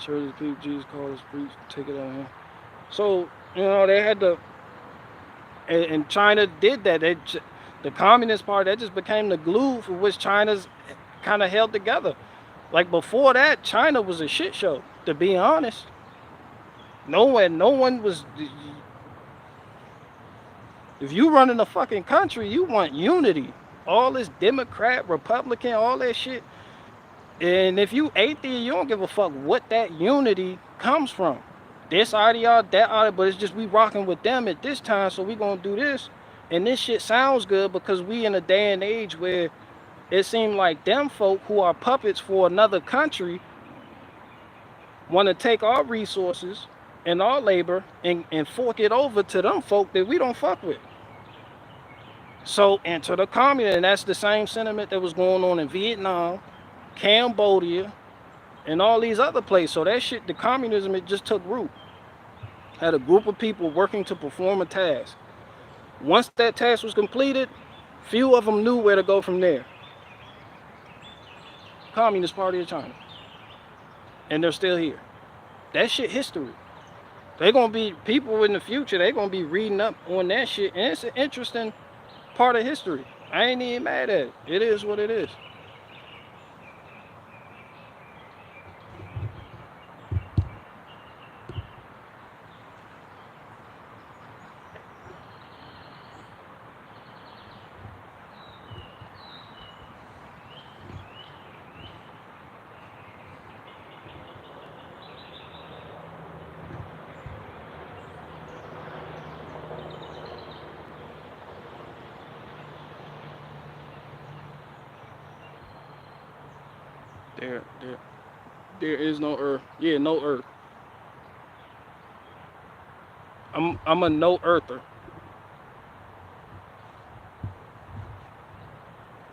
Church of people, Jesus called us, preach, take it out here. So, they had to, and China did that. The Communist Party, that just became the glue for which China's kind of held together. Like before that, China was a shit show, to be honest. No one was. If you run in a fucking country, you want unity. All this Democrat, Republican, all that shit. And if you atheist, you don't give a fuck what that unity comes from. This ideology, that ideology, but it's just we rocking with them at this time, so we gonna do this. And this shit sounds good because we in a day and age where it seemed like them folk who are puppets for another country want to take our resources and our labor and fork it over to them folk that we don't fuck with. So enter the communist, and that's the same sentiment that was going on in Vietnam, Cambodia, and all these other places. So that shit, the communism, it just took root. Had a group of people working to perform a task. Once that task was completed, few of them knew where to go from there. Communist Party of China. And they're still here. That shit history. They're gonna be people in the future, they're gonna be reading up on that shit. And it's an interesting part of history. I ain't even mad at it. It is what it is. There is no earth. Yeah, no earth. I'm a no earther.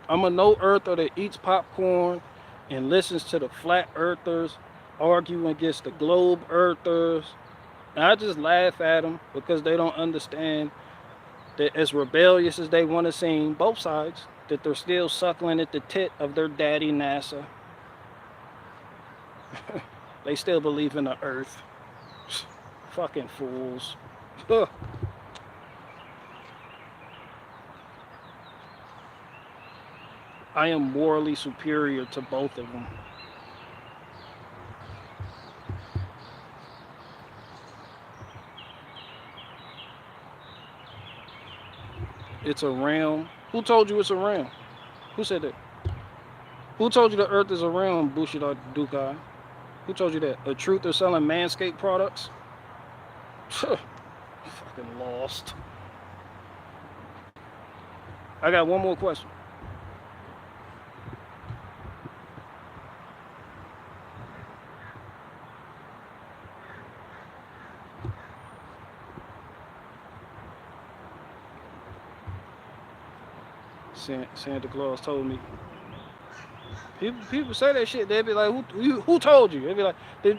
I'm a no earther that eats popcorn and listens to the flat earthers arguing against the globe earthers. And I just laugh at them because they don't understand that as rebellious as they want to seem, both sides, that they're still suckling at the tit of their daddy NASA. They still believe in the earth. Fucking fools. I am morally superior to both of them. It's a realm. Who told you it's a realm? Who said that? Who told you the earth is a realm, Bushido Dukai? Who told you that? A truth of selling Manscaped products? Fucking lost. I got one more question. Santa Claus told me. People say that shit. They be like, who told you? They be like,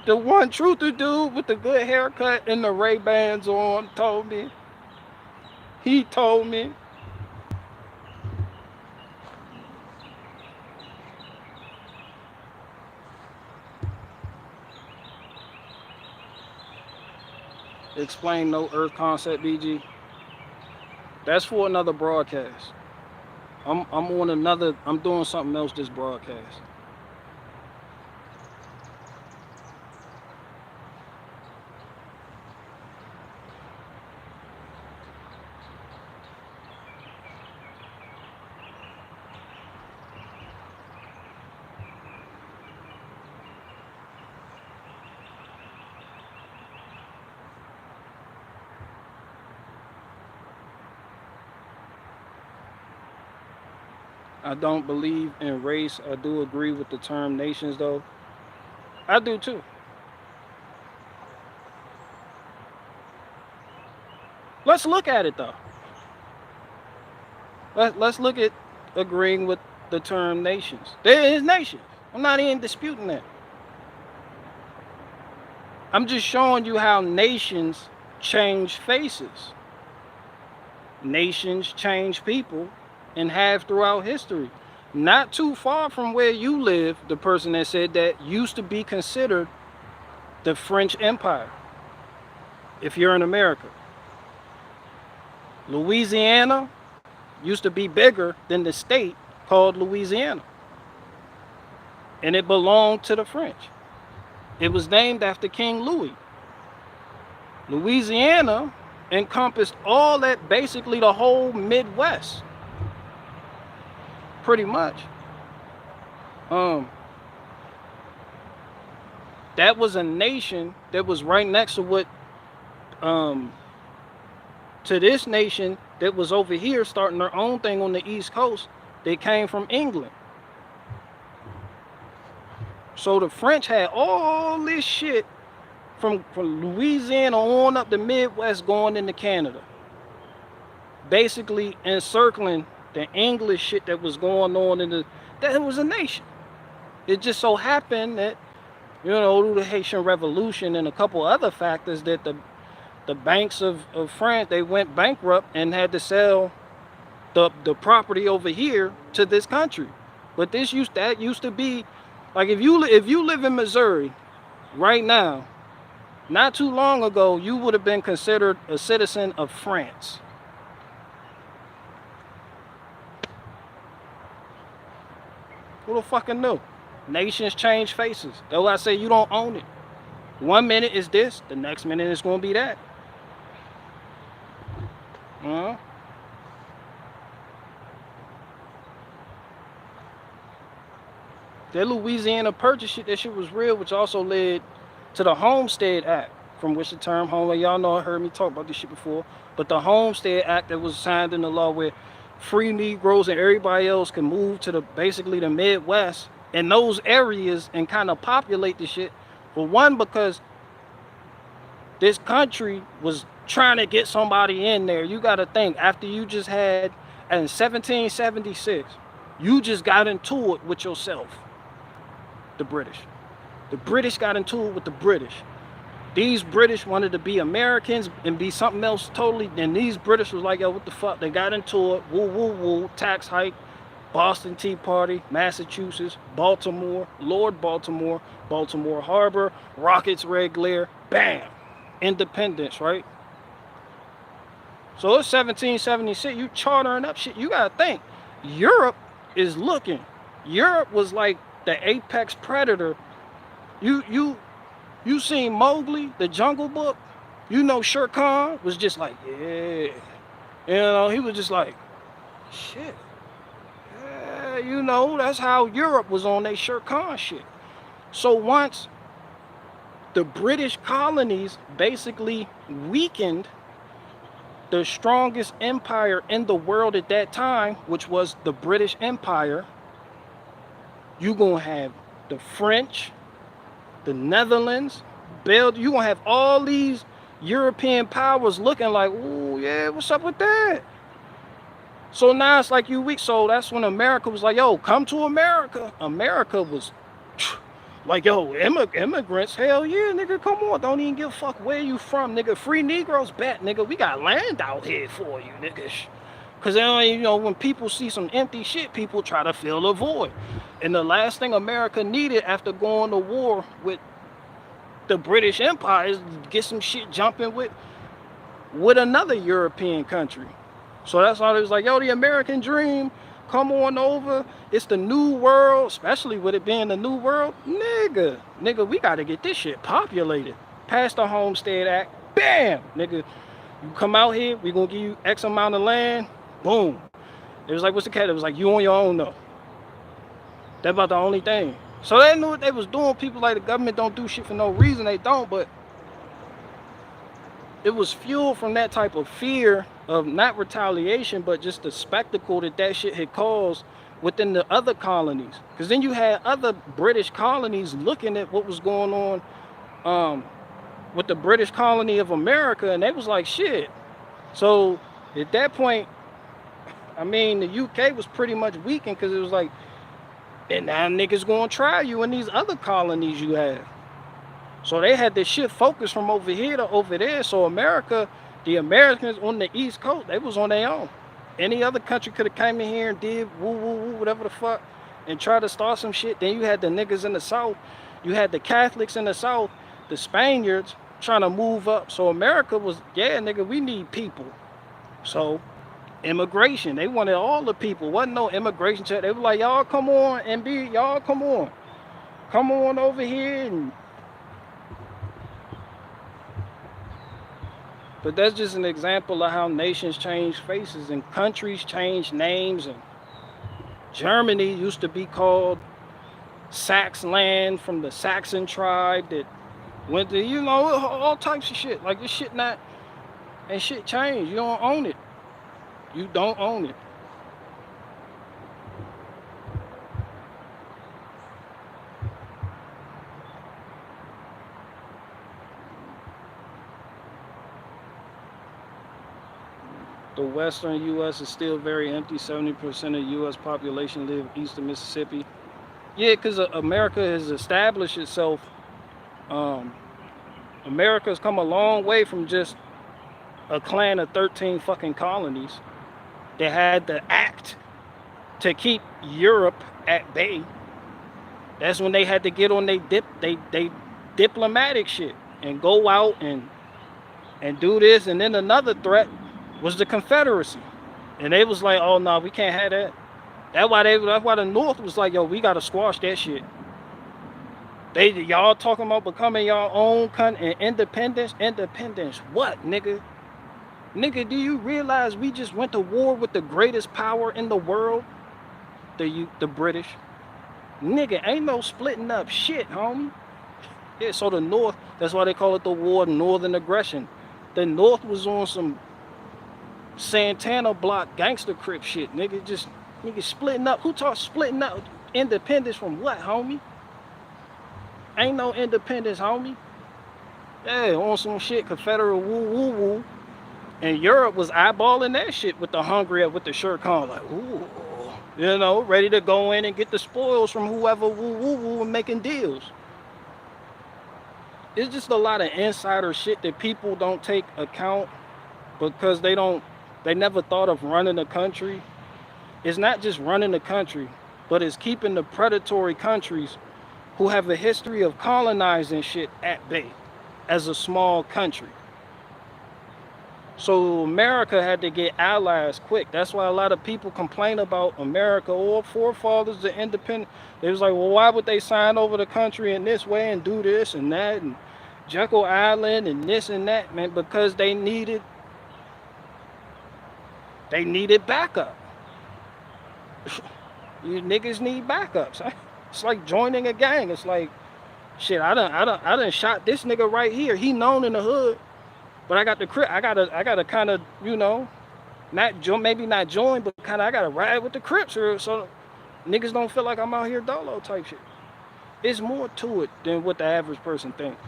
the one truther dude with the good haircut and the Ray-Bans on told me. He told me. Explain no earth concept, BG. That's for another broadcast. I'm on another, I'm doing something else this broadcast. I don't believe in race. I do agree with the term nations, though. I do too. Let's look at it, though. Let's look at agreeing with the term nations. There is nations. I'm not even disputing that. I'm just showing you how nations change faces. Nations change people and have throughout history. Not too far from where you live, the person that said that used to be considered the French Empire, if you're in America. Louisiana used to be bigger than the state called Louisiana, and it belonged to the French. It was named after King Louis. Louisiana encompassed all that, basically the whole Midwest, pretty much. That was a nation that was right next to what, to this nation that was over here starting their own thing on the East Coast. They came from England. So the French had all this shit from Louisiana on up the Midwest going into Canada, basically encircling the English shit that was going on in the, that was a nation. It just so happened that, you know, through the Haitian Revolution and a couple other factors, that the banks of France, they went bankrupt and had to sell the property over here to this country. But that used to be, like, if you live in Missouri right now, not too long ago, you would have been considered a citizen of France. Who the fucking knew? Nations change faces. That's why I say you don't own it. One minute is this, the next minute it's going to be that. That Louisiana Purchase shit, that shit was real, which also led to the Homestead Act, from which the term home, y'all know I heard me talk about this shit before, but the Homestead Act that was signed into law, where free Negroes and everybody else can move to basically the Midwest and those areas and kind of populate the shit. For one, because this country was trying to get somebody in there. You got to think, after you just had, in 1776, you just got into it with yourself, the British. The British got into it with the British. These British wanted to be Americans and be something else totally. And these British was like, yo, what the fuck? They got into it. Woo, woo, woo. Tax hike. Boston Tea Party. Massachusetts. Baltimore. Lord Baltimore. Baltimore Harbor. Rockets, red glare. Bam. Independence, right? So it's 1776. You chartering up shit. You got to think. Europe is looking. Europe was like the apex predator. You seen Mowgli, the Jungle Book? You know Shere Khan was just like, yeah. You know, he was just like, shit. Yeah, you know, that's how Europe was on their Shere Khan shit. So once the British colonies basically weakened the strongest empire in the world at that time, which was the British Empire, you gonna have the French, the Netherlands, Belgium. You gonna have all these European powers looking like, oh yeah, what's up with that? So now it's like you weak. So that's when America was like, yo, come to America. America was Like, yo, immigrants, hell yeah, nigga, come on. Don't even give a fuck where you from, nigga. Free Negroes, bet, nigga. We got land out here for you, nigga. Because, you know, when people see some empty shit, people try to fill a void. And the last thing America needed after going to war with the British Empire is get some shit jumping with another European country. So that's why it was like, yo, the American dream, come on over. It's the new world, especially with it being the new world. Nigga, we got to get this shit populated. Pass the Homestead Act, bam, nigga. You come out here, we going to give you X amount of land, boom. It was like, what's the cat? It was like, you on your own, though. That's about the only thing. So they knew what they was doing. People like the government don't do shit for no reason. They don't, but it was fueled from that type of fear of not retaliation, but just the spectacle that shit had caused within the other colonies. Because then you had other British colonies looking at what was going on with the British colony of America, and they was like, shit. So at that point, I mean, the UK was pretty much weakened because it was like, and now niggas gonna try you in these other colonies you have. So they had this shit focused from over here to over there. So America, the Americans on the East Coast, they was on their own. Any other country could have came in here and did woo woo woo, whatever the fuck, and tried to start some shit. Then you had the niggas in the South, you had the Catholics in the South, the Spaniards trying to move up. So America was, yeah, nigga, we need people. So immigration, they wanted all the people. Wasn't no immigration check. They were like, y'all come on and y'all come on over here and. But that's just an example of how nations change faces and countries change names. And Germany used to be called Saxland from the Saxon tribe that went to, you know, all types of shit. Like this shit not, and shit changed. You don't own it. You don't own it. The western U.S. is still very empty. 70% of U.S. population live east of Mississippi. Yeah, because America has established itself. America has come a long way from just a clan of 13 fucking colonies. They had to act to keep Europe at bay. That's when they had to get on they diplomatic shit and go out and do this. And then another threat was the Confederacy. And they was like, oh no, we can't have that. That's why the North was like, yo, we gotta squash that shit. Y'all talking about becoming your own country and independence? Independence what, nigga? Nigga, do you realize we just went to war with the greatest power in the world? The British. Nigga, ain't no splitting up shit, homie. Yeah, so the North, that's why they call it the war of Northern Aggression. The North was on some Santana block gangster crip shit, nigga. Just nigga splitting up. Who talks splitting up? Independence from what, homie? Ain't no independence, homie. Yeah, on some shit, Confederate woo woo woo. And Europe was eyeballing that shit with the hungry with the shirt on, like, ooh, you know, ready to go in and get the spoils from whoever woo woo woo and making deals. It's just a lot of insider shit that people don't take account because they never thought of running a country. It's not just running the country, but it's keeping the predatory countries who have a history of colonizing shit at bay as a small country. So America had to get allies quick. That's why a lot of people complain about America or forefathers, the independent. They was like, well, why would they sign over the country in this way and do this and that and Jekyll Island and this and that, man? Because they needed backup. You niggas need backups. It's like joining a gang. It's like, shit, I done shot this nigga right here. He known in the hood, but I got the Crip. I gotta kind of, you know, maybe not join, but kind of I gotta ride with the Crips so niggas don't feel like I'm out here dolo type shit. It's more to it than what the average person thinks.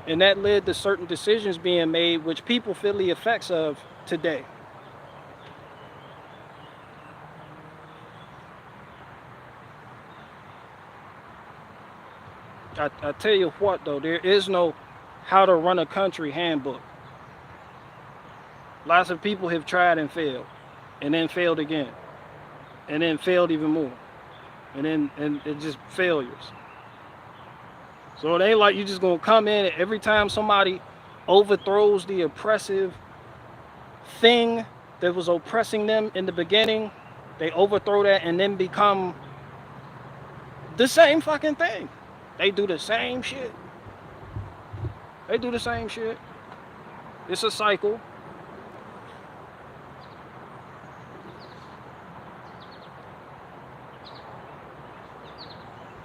And that led to certain decisions being made, which people feel the effects of today. I tell you what though, there is no how to run a country handbook. Lots of people have tried and failed, and then failed again, and then failed even more, and it's just failures. So it ain't like you just gonna come in and every time somebody overthrows the oppressive thing that was oppressing them in the beginning, they overthrow that and then become the same fucking thing. They do the same shit. They do the same shit. It's a cycle.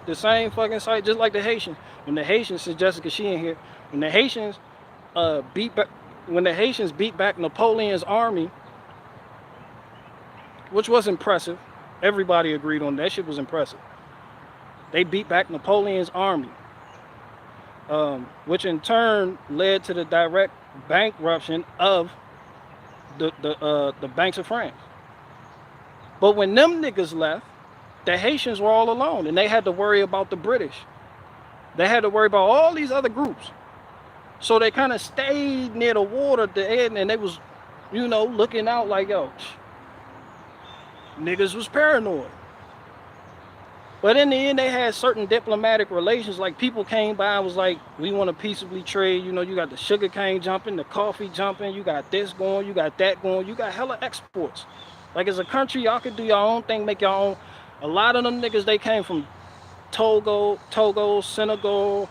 The same fucking cycle, just like the Haitians. When the Haitians, since Jessica she in here, when the Haitians when the Haitians beat back Napoleon's army, which was impressive. Everybody agreed on that shit was impressive. They beat back Napoleon's army, which in turn led to the direct bankruption of the banks of France. But when them niggas left, the Haitians were all alone, and they had to worry about the British. They had to worry about all these other groups. So they kind of stayed near the water at the end, and they was, you know, looking out like, yo, niggas was paranoid. But in the end, they had certain diplomatic relations. Like, people came by and was like, we want to peaceably trade. You know, you got the sugar cane jumping, the coffee jumping, you got this going, you got that going, you got hella exports. Like, as a country, y'all could do your own thing, make your own. A lot of them niggas, they came from Togo, Senegal,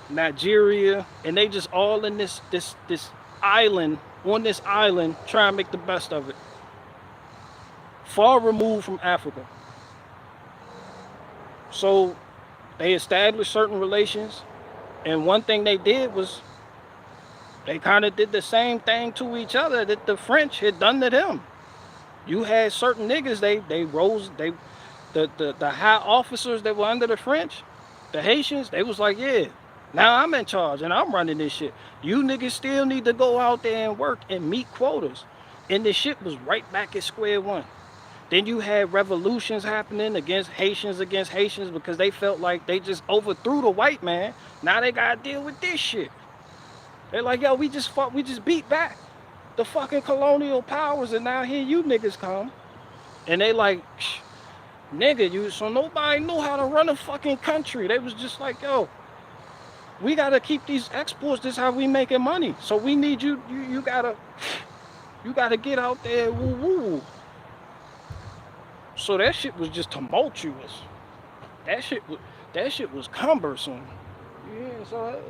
Nigeria, and they just all in this island, on this island, trying to make the best of it. Far removed from Africa. So they established certain relations, and one thing they did was they kind of did the same thing to each other that the French had done to them. You had certain niggas, the high officers that were under the French, the Haitians, they was like, yeah, now I'm in charge and I'm running this shit. You niggas still need to go out there and work and meet quotas. And the shit was right back at square one. Then you had revolutions happening against Haitians because they felt like they just overthrew the white man. Now they gotta deal with this shit. They're like, yo, we just beat back the fucking colonial powers, and now here you niggas come. And they like, nigga, so nobody knew how to run a fucking country. They was just like, yo, we gotta keep these exports, this is how we making money. So we need you gotta get out there, woo woo. So that shit was just tumultuous. That shit was cumbersome. Yeah, so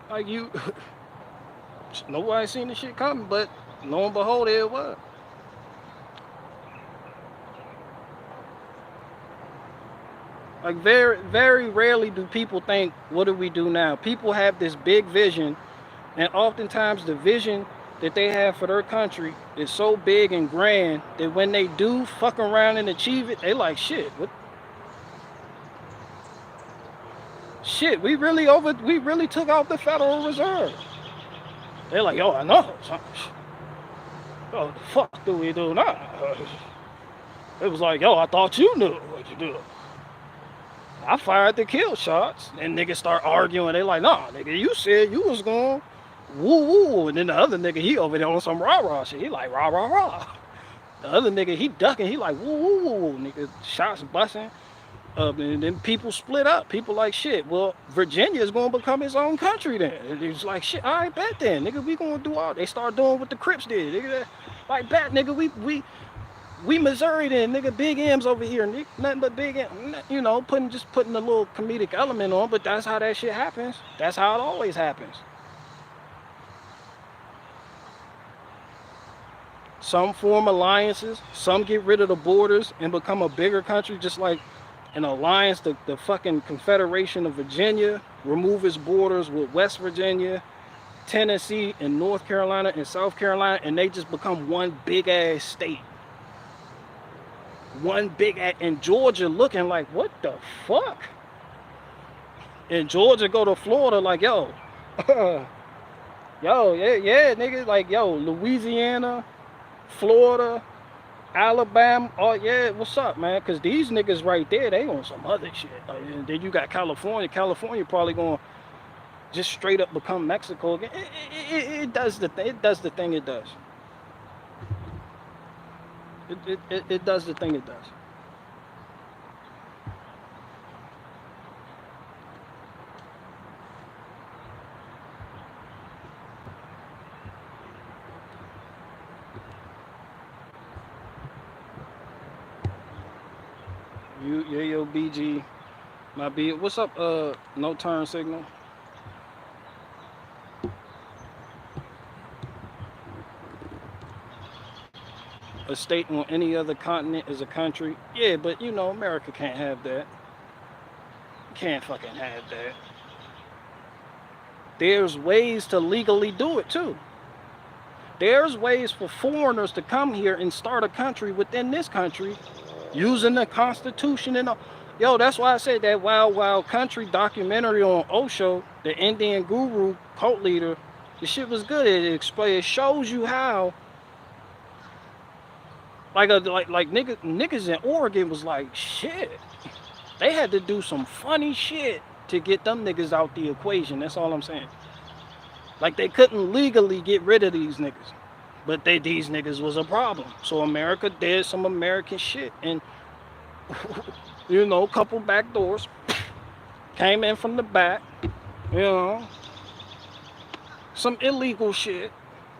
like you, nobody seen the shit coming, but lo and behold, there it was. Like very, very rarely do people think, what do we do now? People have this big vision, and oftentimes the vision that they have for their country is so big and grand that when they do fuck around and achieve it, they like, shit, what? Shit, we really took out the Federal Reserve. They're like, yo, I know. What the fuck do we do now? It was like, yo, I thought you knew what you do. I fired the kill shots, and niggas start arguing. They like, nah, nigga, you said you was going woo woo, and then the other nigga, he over there on some rah rah shit. He like rah rah rah. The other nigga, he ducking. He like woo woo woo. Nigga, shots busting. And then people split up. People like, shit, well, Virginia is going to become its own country then. And it's like, shit, all right, bet then, nigga, we going to do all. They start doing what the Crips did. Nigga, like, bet, nigga, we Missouri then, nigga, Big M's over here. Nigga, nothing but Big M, you know, putting a little comedic element on, but that's how that shit happens. That's how it always happens. Some form alliances, some get rid of the borders and become a bigger country, just like an alliance, the fucking Confederation of Virginia, remove its borders with West Virginia, Tennessee, and North Carolina, and South Carolina, and they just become one big ass state. One big ass, and Georgia looking like, what the fuck? And Georgia go to Florida like, yo, yo, yeah, nigga, like, yo, Louisiana, Florida, Alabama, oh yeah, what's up, man? Because these niggas right there, they on some other shit. And then you got California. California probably going to just straight up become Mexico again. It does the thing. It does the thing it does. It does the thing it does. Yeah, yo, BG, my B. What's up? No turn signal. A state on any other continent is a country. Yeah, but you know, America can't have that. Can't fucking have that. There's ways to legally do it too. There's ways for foreigners to come here and start a country within this country using the Constitution and all. Yo, that's why I said that Wild Wild Country documentary on Osho, the Indian guru cult leader. The shit was good. It shows you how, like niggas in Oregon was like, shit. They had to do some funny shit to get them niggas out the equation. That's all I'm saying. Like they couldn't legally get rid of these niggas, but these niggas was a problem. So America did some American shit, and you know, a couple back doors came in from the back. You know, some illegal shit.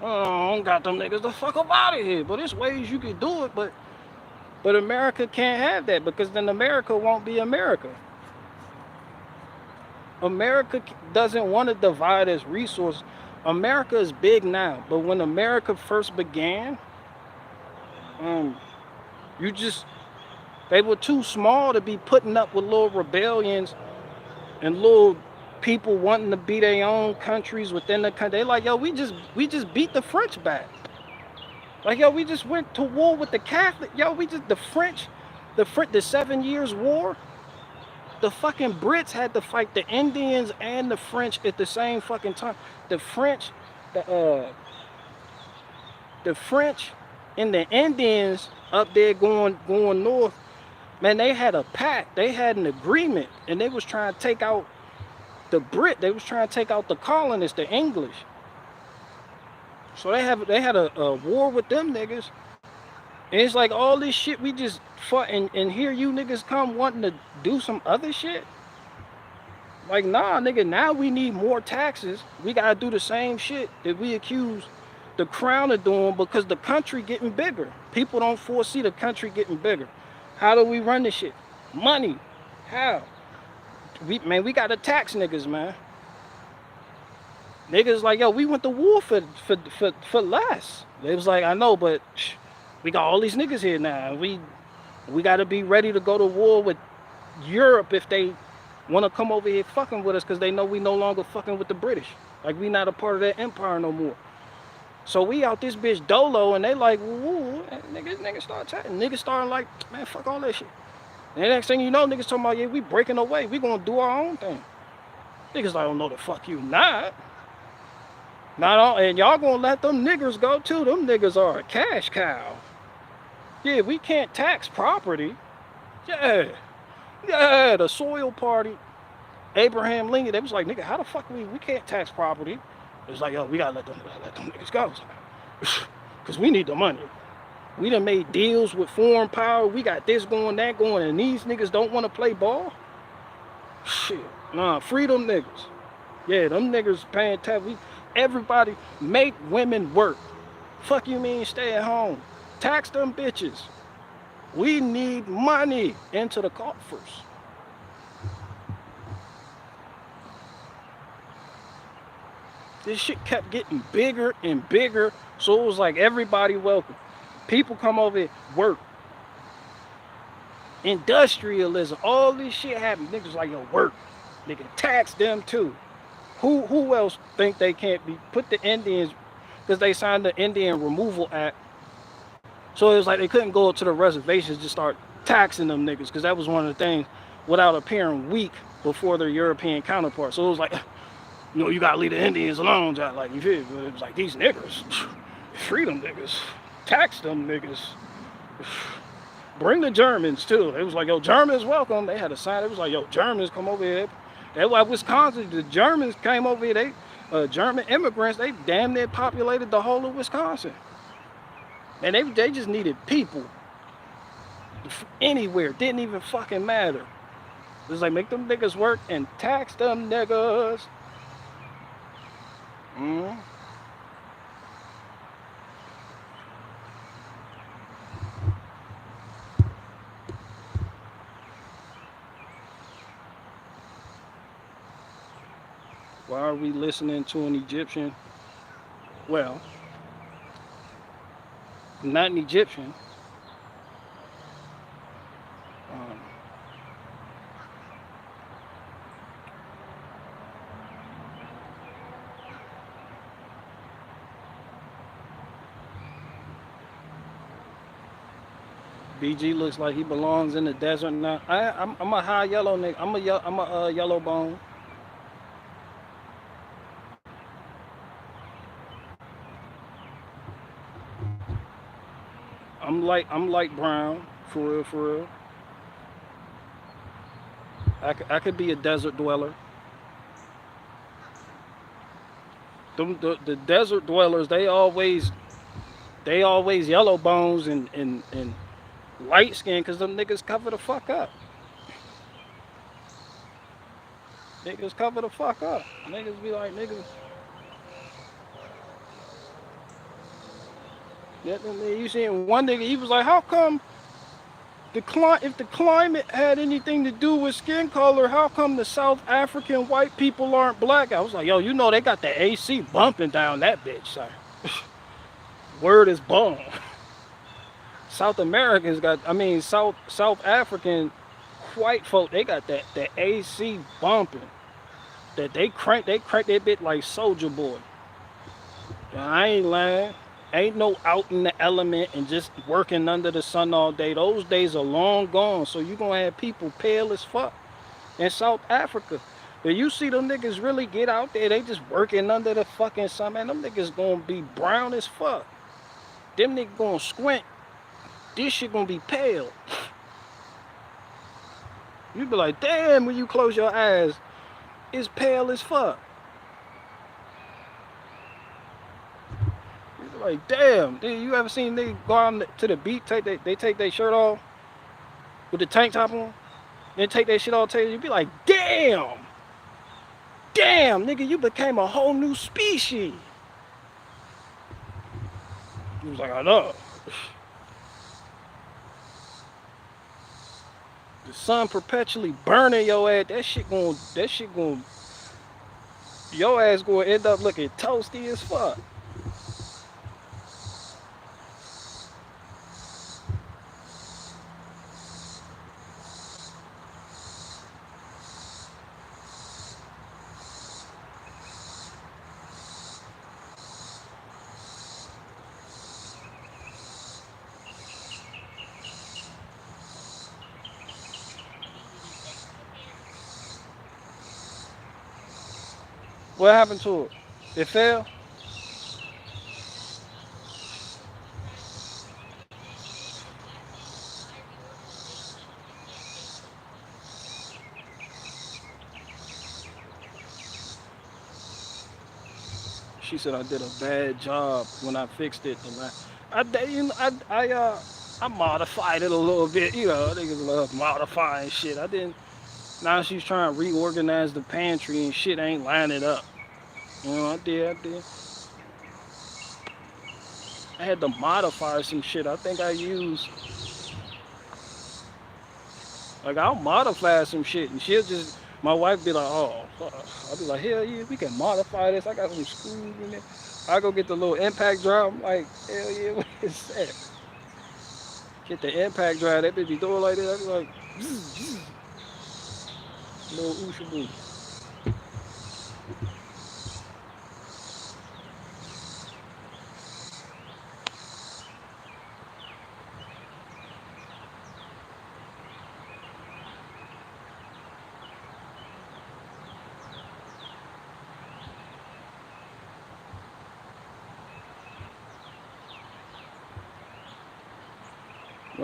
Got them niggas the fuck up out of here. But there's ways you can do it, but America can't have that because then America won't be America. America doesn't want to divide its resources. America is big now, but when America first began, they were too small to be putting up with little rebellions and little people wanting to be their own countries within the country. They like, yo, we just beat the French back. Like, yo, we just went to war with the Catholic. Yo, the 7 Years War. The fucking Brits had to fight the Indians and the French at the same fucking time. The French and the Indians up there going north, man, they had a pact. They had an agreement, and they was trying to take out the Brit. They was trying to take out the colonists, the English. So they had a war with them niggas. And it's like all this shit we just fought, and here you niggas come wanting to do some other shit. Like, nah, nigga, now we need more taxes. We gotta do the same shit that we accuse the crown of doing because the country getting bigger. People don't foresee the country getting bigger. How do we run this shit? Money. How? We gotta tax niggas, man. Niggas like, yo, we went to war for less. They was like, I know, but we got all these niggas here now. We got to be ready to go to war with Europe if they want to come over here fucking with us because they know we no longer fucking with the British. Like, we not a part of that empire no more. So we out this bitch dolo, and they like, woo, niggas start chatting. Niggas starting like, man, fuck all that shit. And the next thing you know, niggas talking about, yeah, we breaking away. We gonna do our own thing. Niggas like, don't know the fuck you not. Not all, and y'all gonna let them niggers go too. Them niggas are a cash cow. Yeah, we can't tax property. Yeah, the soil party. Abraham Lincoln, they was like, nigga, how the fuck we can't tax property? It was like, yo, we gotta let them niggas go. Cause we need the money. We done made deals with foreign power. We got this going, that going, and these niggas don't want to play ball. Shit, nah, free them niggas. Yeah, them niggas paying tax. Everybody make women work. Fuck you mean stay at home. Tax them bitches. We need money into the coffers. This shit kept getting bigger and bigger, so it was like everybody welcome. People come over here, work. Industrialism, all this shit happened. Niggas like, yo, work. Nigga, tax them too. Who else think they can't be? Put the Indians, because they signed the Indian Removal Act. So it was like they couldn't go to the reservations, just start taxing them niggas, because that was one of the things, without appearing weak before their European counterparts. So it was like, you know, you gotta leave the Indians alone, just like, you feel? But it was like, these niggas, free them niggas, tax them niggas. Bring the Germans too. It was like, yo, Germans welcome. They had a sign. It was like, yo, Germans come over here. That's why Wisconsin, the Germans came over here. They German immigrants, they damn near populated the whole of Wisconsin. And they just needed people anywhere. Didn't even fucking matter. It was like, make them niggas work and tax them niggas. Mm. Why are we listening to an Egyptian? Well, not an Egyptian. Um, BG looks like he belongs in the desert now. I'm a high yellow nigga. I'm a yellow bone. I'm light brown for real, for real. I could be a desert dweller. The desert dwellers, they always yellow bones and light skin, because them niggas cover the fuck up. Niggas cover the fuck up. Niggas be like, niggas. You seen one nigga, he was like, how come if the climate had anything to do with skin color, how come the South African white people aren't black? I was like, yo, you know they got the AC bumping down that bitch, sir. Word is bone. South Americans got, I mean, South African white folk, they got that AC bumping. That they crank that bit like Soldier Boy. I ain't lying. Ain't no out in the element and just working under the sun all day. Those days are long gone. So you gonna have people pale as fuck in South Africa. But you see them niggas really get out there, they just working under the fucking sun, man. Them niggas gonna be brown as fuck. Them niggas gonna squint. This shit gonna be pale. You be like, damn, when you close your eyes, it's pale as fuck. You be like, damn, dude, you ever seen niggas go out to the beach, they take their shirt off with the tank top on, then take their shit off, you be like, damn, nigga, you became a whole new species. He was like, I know. The sun perpetually burning your ass. That shit going, your ass gonna end up looking toasty as fuck. What happened to it? It fell? She said I did a bad job when I fixed it. I modified it a little bit. You know, niggas love modifying shit. I didn't. Now she's trying to reorganize the pantry and shit ain't lining up. You know, I did. I had to modify some shit. I think I used, like, I'll modify some shit and she'll just, my wife be like, oh, fuck. I'll be like, hell yeah, we can modify this. I got some screws in it. I go get the little impact drive. I'm like, hell yeah, what is that? Get the impact drive. That bitch be doing like that. I be like, zzz, little ooshaboo.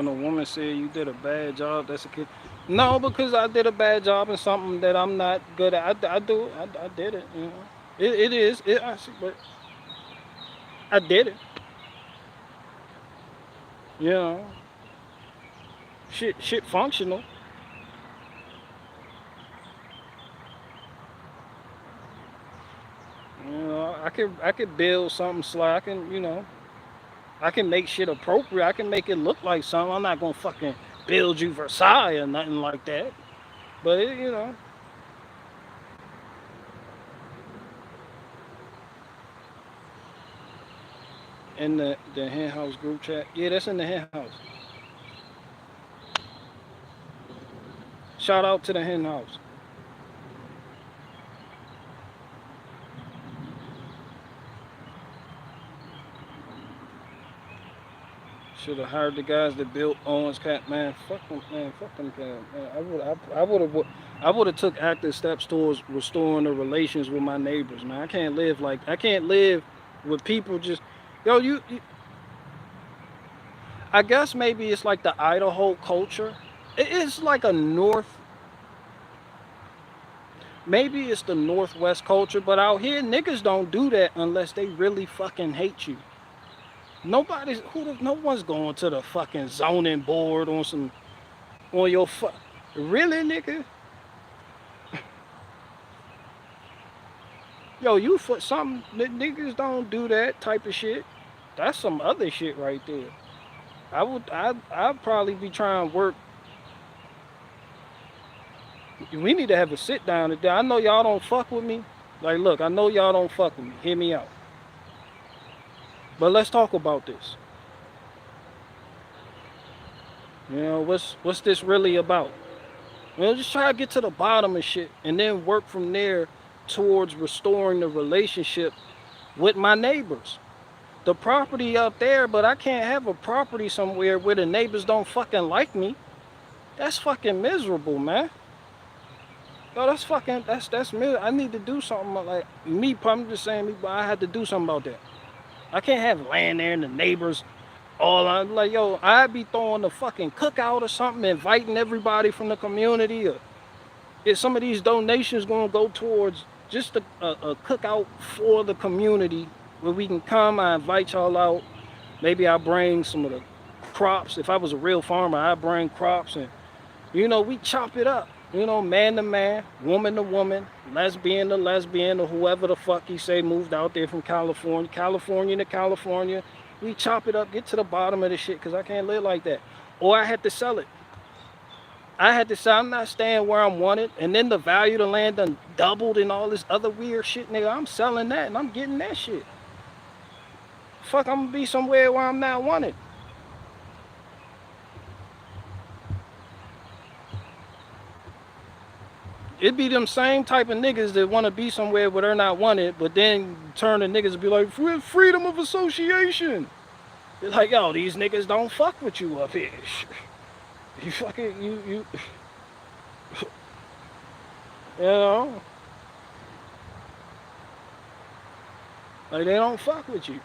when a woman said you did a bad job, that's a kid. No, because I did a bad job in something that I'm not good at. I did it. You know, it is. I see, but I did it. You know, shit functional. You know, I could build something sly. I can make shit appropriate. I can make it look like something. I'm not gonna fucking build you Versailles or nothing like that. But in the hen house group chat. Yeah, that's in the hen house. Shout out to the hen house. Should have hired the guys that built Owens Cat. Man, fuck them, man. Fuck them, cat. Man, I would have took active steps towards restoring the relations with my neighbors. Man, I can't live with people just. Yo, I guess maybe it's like the Idaho culture. It's like a north. Maybe it's the Northwest culture, but out here niggas don't do that unless they really fucking hate you. No one's going to the fucking zoning board on your really, nigga. Yo, you for something, niggas don't do that type of shit. That's some other shit right there. I'd probably be trying to work. We need to have a sit down today. I know y'all don't fuck with me. Like, look, I know y'all don't fuck with me. Hear me out. But let's talk about this. You know, what's this really about? You know, just try to get to the bottom of shit and then work from there towards restoring the relationship with my neighbors. The property up there, but I can't have a property somewhere where the neighbors don't fucking like me. That's fucking miserable, man. Yo, that's me. I need to do something like me. I'm just saying, me, but I had to do something about that. I can't have land there and the neighbors all on like, yo, I'd be throwing the fucking cookout or something, inviting everybody from the community. Or if some of these donations gonna go towards just a cookout for the community where we can come. I invite y'all out. Maybe I bring some of the crops. If I was a real farmer, I'd bring crops and we chop it up. Man to man, woman to woman, lesbian to lesbian, or whoever the fuck he say moved out there from California, California to California. We chop it up, get to the bottom of the shit, because I can't live like that. Or I had to sell it. I had to say, I'm not staying where I'm wanted, and then the value of the land done doubled and all this other weird shit, nigga. I'm selling that, and I'm getting that shit. Fuck, I'm gonna be somewhere where I'm not wanted. It'd be them same type of niggas that want to be somewhere where they're not wanted, but then turn the niggas and be like, freedom of association. They're like, yo, these niggas don't fuck with you up here. You fucking, you know? Like, they don't fuck with you.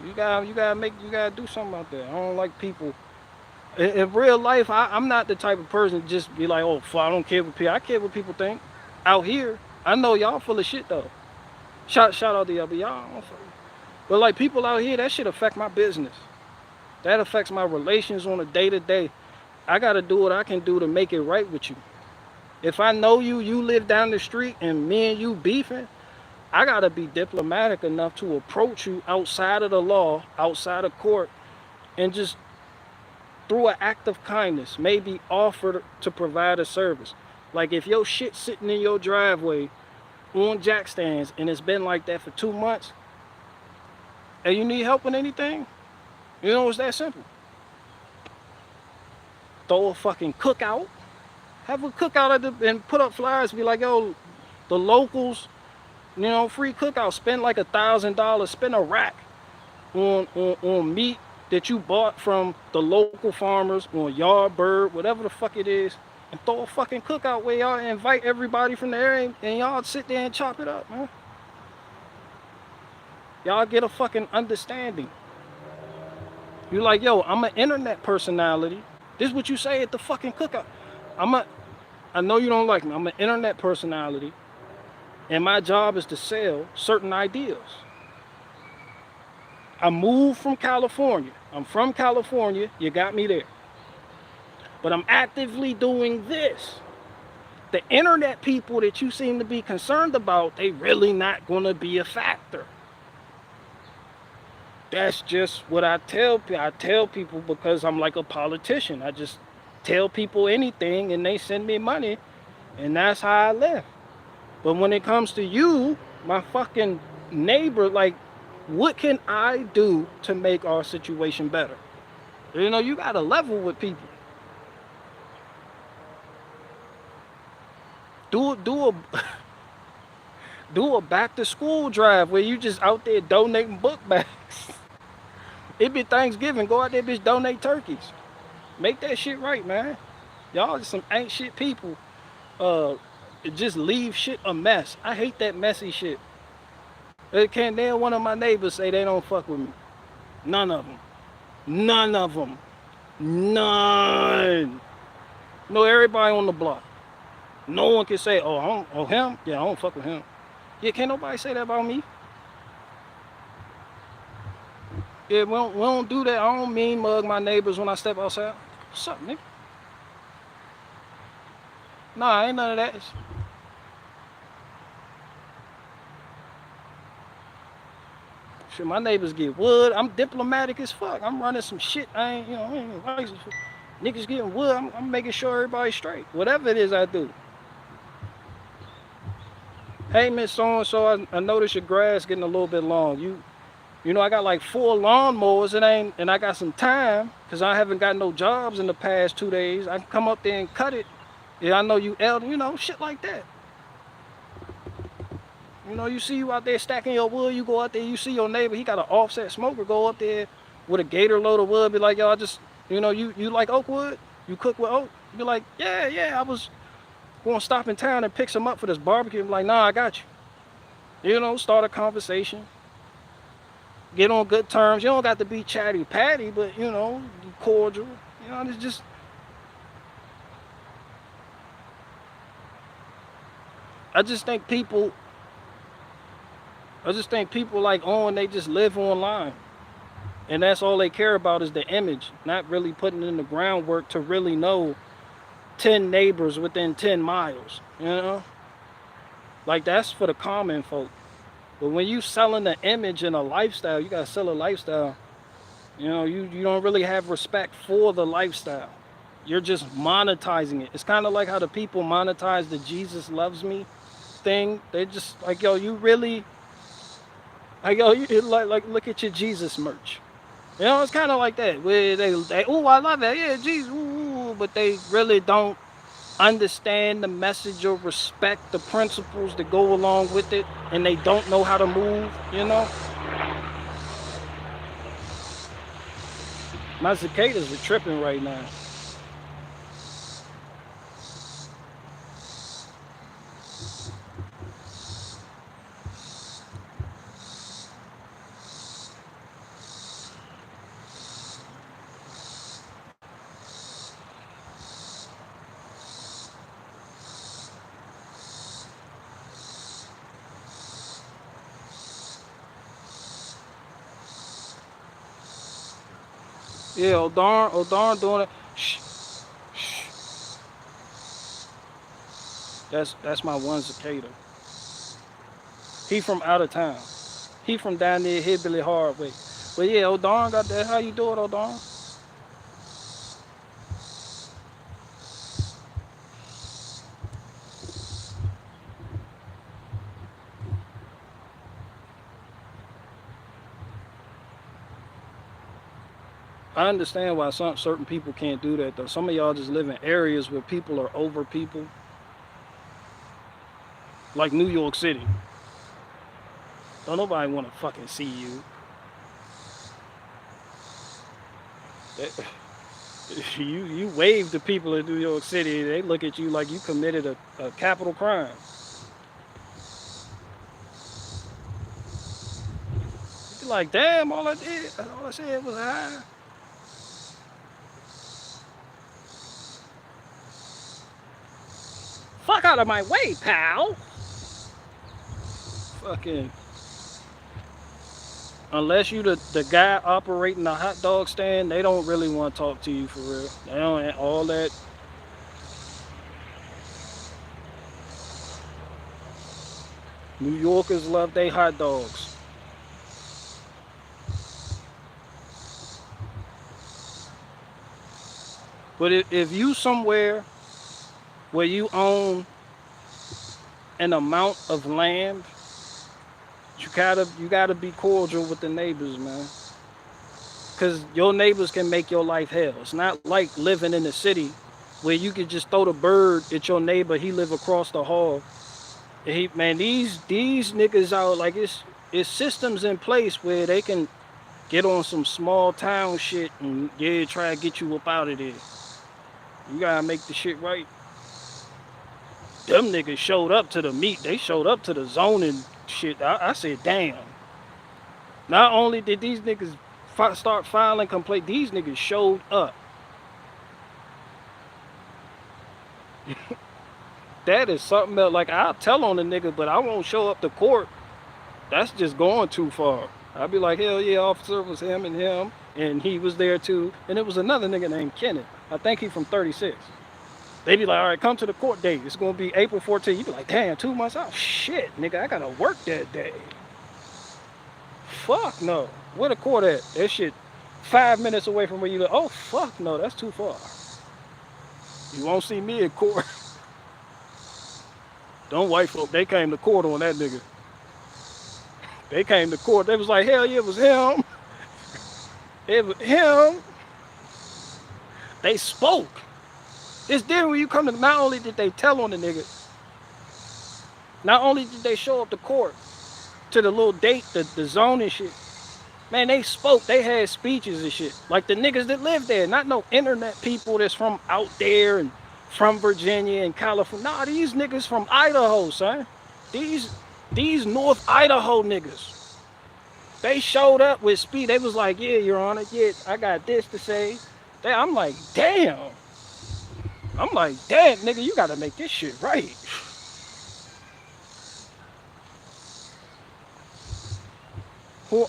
You gotta do something out there. I don't like people. In real life, I'm not the type of person to just be like, oh, I don't care what people. I care what people think. Out here, I know y'all full of shit though. Shout out to y'all, but y'all don't fuck. But like people out here, that shit affect my business. That affects my relations on a day-to-day. I gotta do what I can do to make it right with you. If I know you live down the street and me and you beefing, I gotta be diplomatic enough to approach you outside of the law, outside of court, and just through an act of kindness, maybe offer to provide a service. Like if your shit sitting in your driveway on jack stands and it's been like that for 2 months, and you need help with anything, it's that simple. Throw a fucking cookout. Have a cookout and put up flyers. Be like, yo, the locals, free cookout. Spend like $1,000. Spend a rack on meat that you bought from the local farmers, on yard bird, whatever the fuck it is, and throw a fucking cookout where y'all invite everybody from the area and y'all sit there and chop it up, man. Y'all get a fucking understanding. You like, yo, I'm an internet personality. This is what you say at the fucking cookout. I know you don't like me. I'm an internet personality, and my job is to sell certain ideas. I moved from California. I'm from California. You got me there. But I'm actively doing this. The internet people that you seem to be concerned about, they really not going to be a factor. That's just what I tell people. I tell people because I'm like a politician. I just tell people anything and they send me money, and that's how I live. But when it comes to you, my fucking neighbor, like, what can I do to make our situation better? You know, you got to level with people. Do a do a back to school drive where you just out there donating book bags. It be Thanksgiving, go out there, bitch, donate turkeys. Make that shit right, man. Y'all just some ain't shit people. Just leave shit a mess. I hate that messy shit. Can't damn one of my neighbors say they don't fuck with me. None of them. None of them. None. No, everybody on the block. No one can say, oh, him? Yeah, I don't fuck with him. Yeah, can't nobody say that about me. Yeah, we don't do that. I don't mean mug my neighbors when I step outside. What's up, nigga? Nah, ain't none of that. Shit, my neighbors get wood. I'm diplomatic as fuck. I'm running some shit. I ain't licensed. Niggas getting wood. I'm making sure everybody's straight. Whatever it is I do. Hey, Miss So-and-so, I noticed your grass getting a little bit long. You know, I got like 4 lawnmowers and I got some time because I haven't got no jobs in the past 2 days. I can come up there and cut it. Yeah, I know you elder, you know, shit like that. You know, you see you out there stacking your wood, you go out there, you see your neighbor, he got an offset smoker, go up there with a gator load of wood, be like, yo, I just, you know, you like oak wood? You cook with oak? Be like, yeah, I was going to stop in town and pick some up for this barbecue. I'm like, nah, I got you. You know, start a conversation. Get on good terms. You don't got to be chatty patty, but, you know, cordial. You know, it's just, I just think people like they just live online. And that's all they care about is the image, not really putting in the groundwork to really know 10 neighbors within 10 miles, you know? Like, that's for the common folk. But when you selling an image and a lifestyle, you gotta sell a lifestyle. You know, you don't really have respect for the lifestyle. You're just monetizing it. It's kind of like how the people monetize the Jesus loves me thing. They just like, yo, you really, like, yo, you like look at your Jesus merch. You know, it's kind of like that. Where they oh, I love it. Yeah, Jesus. Ooh, but they really don't understand the message or respect the principles that go along with it, and they don't know how to move, you know? My cicadas are tripping right now. Yeah, O'Darn doing it. Shh, shh. That's my one cicada. He from out of town. He from down there, Hillbilly Hardway. But yeah, O'Darn got that. How you doing, O'Darn? I understand why certain people can't do that though. Some of y'all just live in areas where people are over people, like New York City. Don't nobody want to fucking see you. You wave to people in New York City, they look at you like you committed a capital crime. You're like, damn, all I said was hi. fuck out of my way, pal. Fucking. Unless you the guy operating the hot dog stand, they don't really want to talk to you for real. They don't all that. New Yorkers love their hot dogs. But if you somewhere where you own an amount of land, you gotta be cordial with the neighbors, man. Cause your neighbors can make your life hell. It's not like living in the city where you could just throw the bird at your neighbor. He live across the hall. And man, these niggas out like it's systems in place where they can get on some small town shit and yeah, try to get you up out of there. You gotta make the shit right. Them niggas showed up to the meet. They showed up to the zoning shit. I said, damn. Not only did these niggas start filing complaint, these niggas showed up. That is something else. Like, I'll tell on the nigga, but I won't show up to court. That's just going too far. I'll be like, hell yeah, officer, was him, and he was there too. And it was another nigga named Kenneth. I think he from 36. They be like, all right, come to the court date. It's gonna be April 14th. You be like, damn, 2 months out. Shit, nigga, I gotta work that day. Fuck no. Where the court at? That shit 5 minutes away from where you live. Oh fuck no, that's too far. You won't see me in court. Don't white folk, they came to court on that nigga. They came to court. They was like, hell yeah, it was him. It was him. They spoke. It's different when you come to, not only did they tell on the nigga, not only did they show up to court to the little date, the zone and shit, man, they spoke. They had speeches and shit. Like the niggas that live there, not no internet people that's from out there and from Virginia and California. Nah, these niggas from Idaho, son. These North Idaho niggas. They showed up with speed. They was like, yeah, Your Honor, yeah, I got this to say. I'm like, damn. I'm like, damn, nigga, you gotta make this shit right. Who,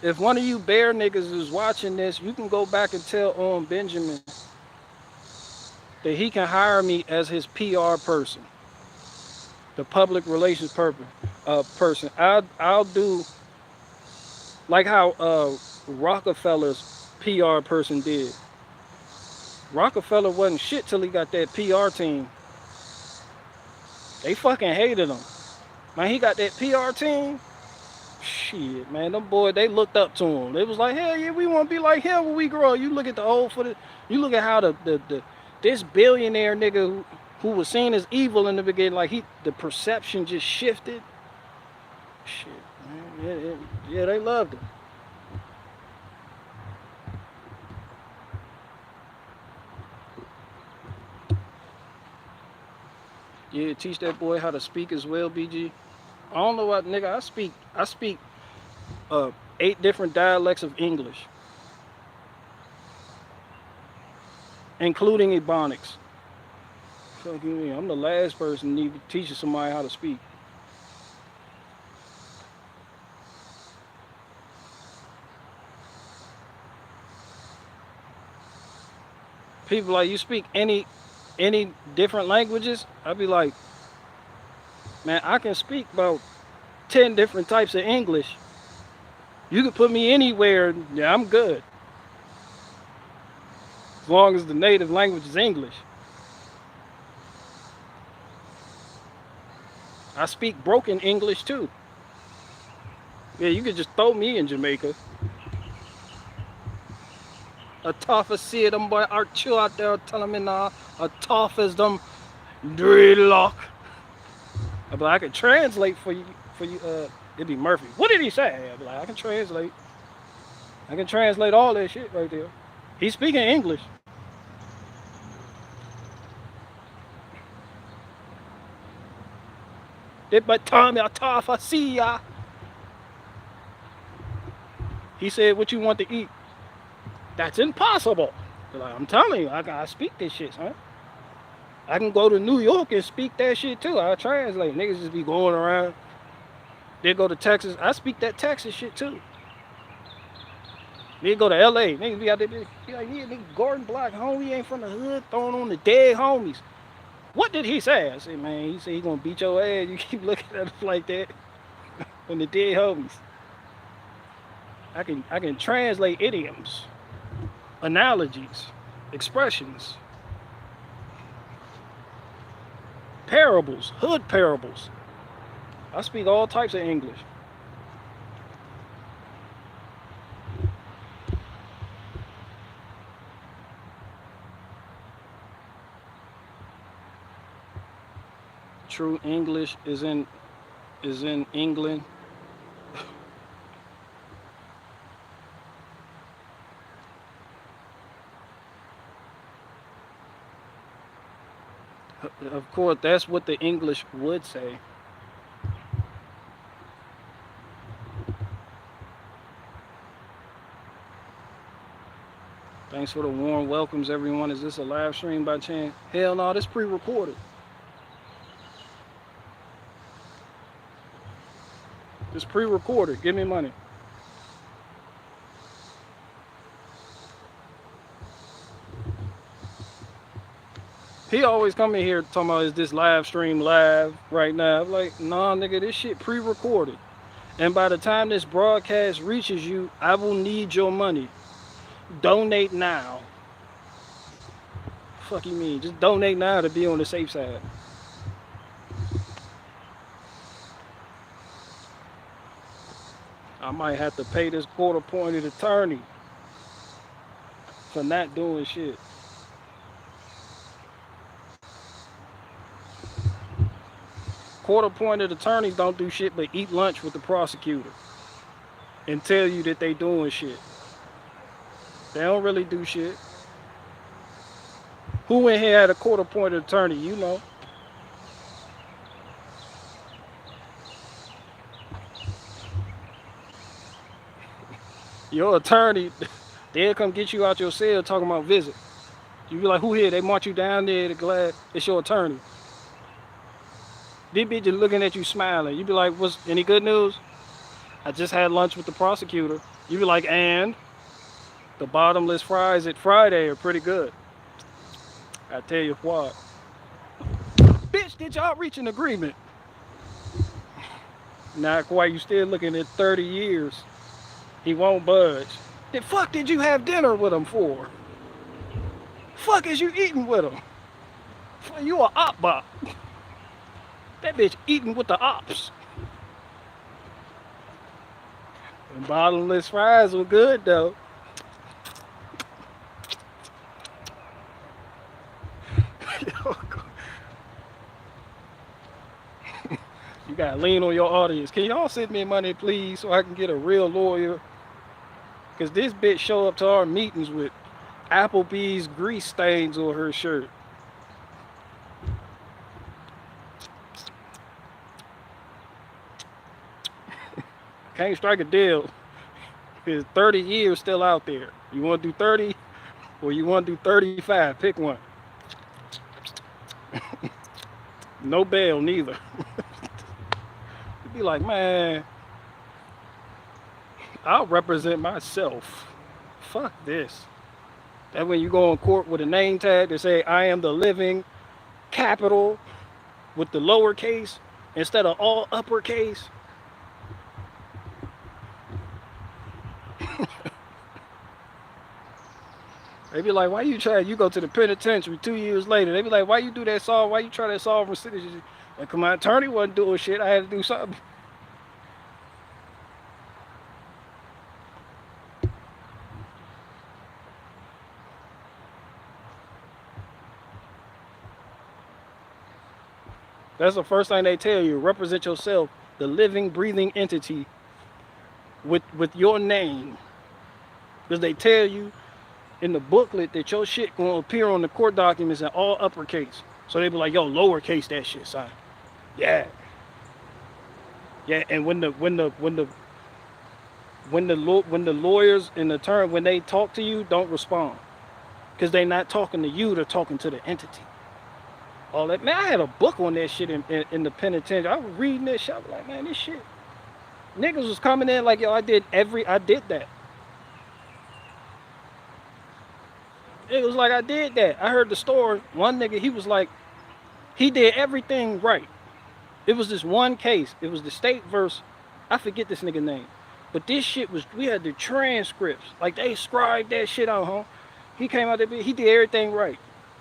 if one of you bear niggas is watching this, you can go back and tell Benjamin that he can hire me as his PR person, the public relations person. I'll do like how Rockefeller's PR person did. Rockefeller wasn't shit till he got that PR team. They fucking hated him. Man, he got that PR team. Shit, man, them boys, they looked up to him. They was like, hell yeah, we want to be like him when we grow up. You look at the old footage. You look at how this billionaire nigga who was seen as evil in the beginning, like the perception just shifted. Shit, man, yeah, they loved him. Yeah, teach that boy how to speak as well, BG. I don't know what, nigga. I speak 8 different dialects of English, including Ebonics. Fuck you, I'm the last person need to teach somebody how to speak. People like, you speak any different languages? I'd be like, man, I can speak about 10 different types of English. You could put me anywhere, yeah, I'm good. As long as the native language is English. I speak broken English too. Yeah, you could just throw me in Jamaica. A tough as see them boy Archer out there telling me now, a tough as them dreadlock. But I can translate for you, it'd be Murphy. What did he say? I'd be like, I can translate. I can translate all that shit right there. He's speaking English. But Tommy, a tough, I see ya. He said, what you want to eat? That's impossible. Like, I'm telling you, I speak this shit, son. I can go to New York and speak that shit too. I translate. Niggas just be going around. They go to Texas. I speak that Texas shit too. Nigga go to LA. Niggas be out there. Be like, yeah, nigga, Gordon Block, homie ain't from the hood, throwing on the dead homies. What did he say? I said, man, he said he gonna beat your ass. You keep looking at him like that. On the dead homies. I can translate idioms, analogies, expressions, parables, hood parables. I speak all types of English. True English is in England. Of course, that's what the English would say. Thanks for the warm welcomes, everyone. Is this a live stream by chance? Hell no, this pre-recorded. This pre-recorded. Give me money. He always come in here talking about, is this live stream live right now? I'm like, nah, nigga, this shit pre-recorded. And by the time this broadcast reaches you, I will need your money. Donate now. Fuck you mean? Just donate now to be on the safe side. I might have to pay this court-appointed attorney for not doing shit. Court-appointed attorneys don't do shit but eat lunch with the prosecutor and tell you that they doing shit. They don't really do shit. Who in here had a court-appointed attorney? You know. Your attorney, they'll come get you out your cell talking about visit. You be like, who here? They march you down there, they're glad it's your attorney. These bitches looking at you smiling. You be like, what's any good news? I just had lunch with the prosecutor. You be like, and the bottomless fries at Friday are pretty good. I tell you what. Bitch, did y'all reach an agreement? Not quite. You still looking at 30 years. He won't budge. The fuck did you have dinner with him for? Fuck is you eating with him? You a op bot. That bitch eating with the ops. And bottomless fries were good though. You gotta lean on your audience. Can y'all send me money, please, so I can get a real lawyer? Cause this bitch show up to our meetings with Applebee's grease stains on her shirt. Can't strike a deal. There's 30 years still out there. You want to do 30 or you want to do 35? Pick one. No bail, neither. You'd be like, man, I'll represent myself. Fuck this. That when you go in court with a name tag that say, I am the living capital with the lowercase instead of all uppercase. They be like, why you try? You go to the penitentiary 2 years later. They be like, why you do that solve? Why you try that solve recidivism? Like, my attorney wasn't doing shit. I had to do something. That's the first thing they tell you. Represent yourself, the living, breathing entity with your name. Because they tell you in the booklet that your shit gonna appear on the court documents in all uppercase. So they be like, yo, lowercase that shit, son. Yeah. Yeah, and when the lawyers and the attorney, when they talk to you, don't respond. Because they're not talking to you, they're talking to the entity. All that, man, I had a book on that shit in the penitentiary. I was reading that shit. I was like, man, this shit. Niggas was coming in like, yo, I did that. It was like I did that. I heard the story. One nigga, he was like, he did everything right. It was this one case. It was the state verse. I forget this nigga name. But this shit was, we had the transcripts. Like they scribed that shit out, huh? He came out there, he did everything right.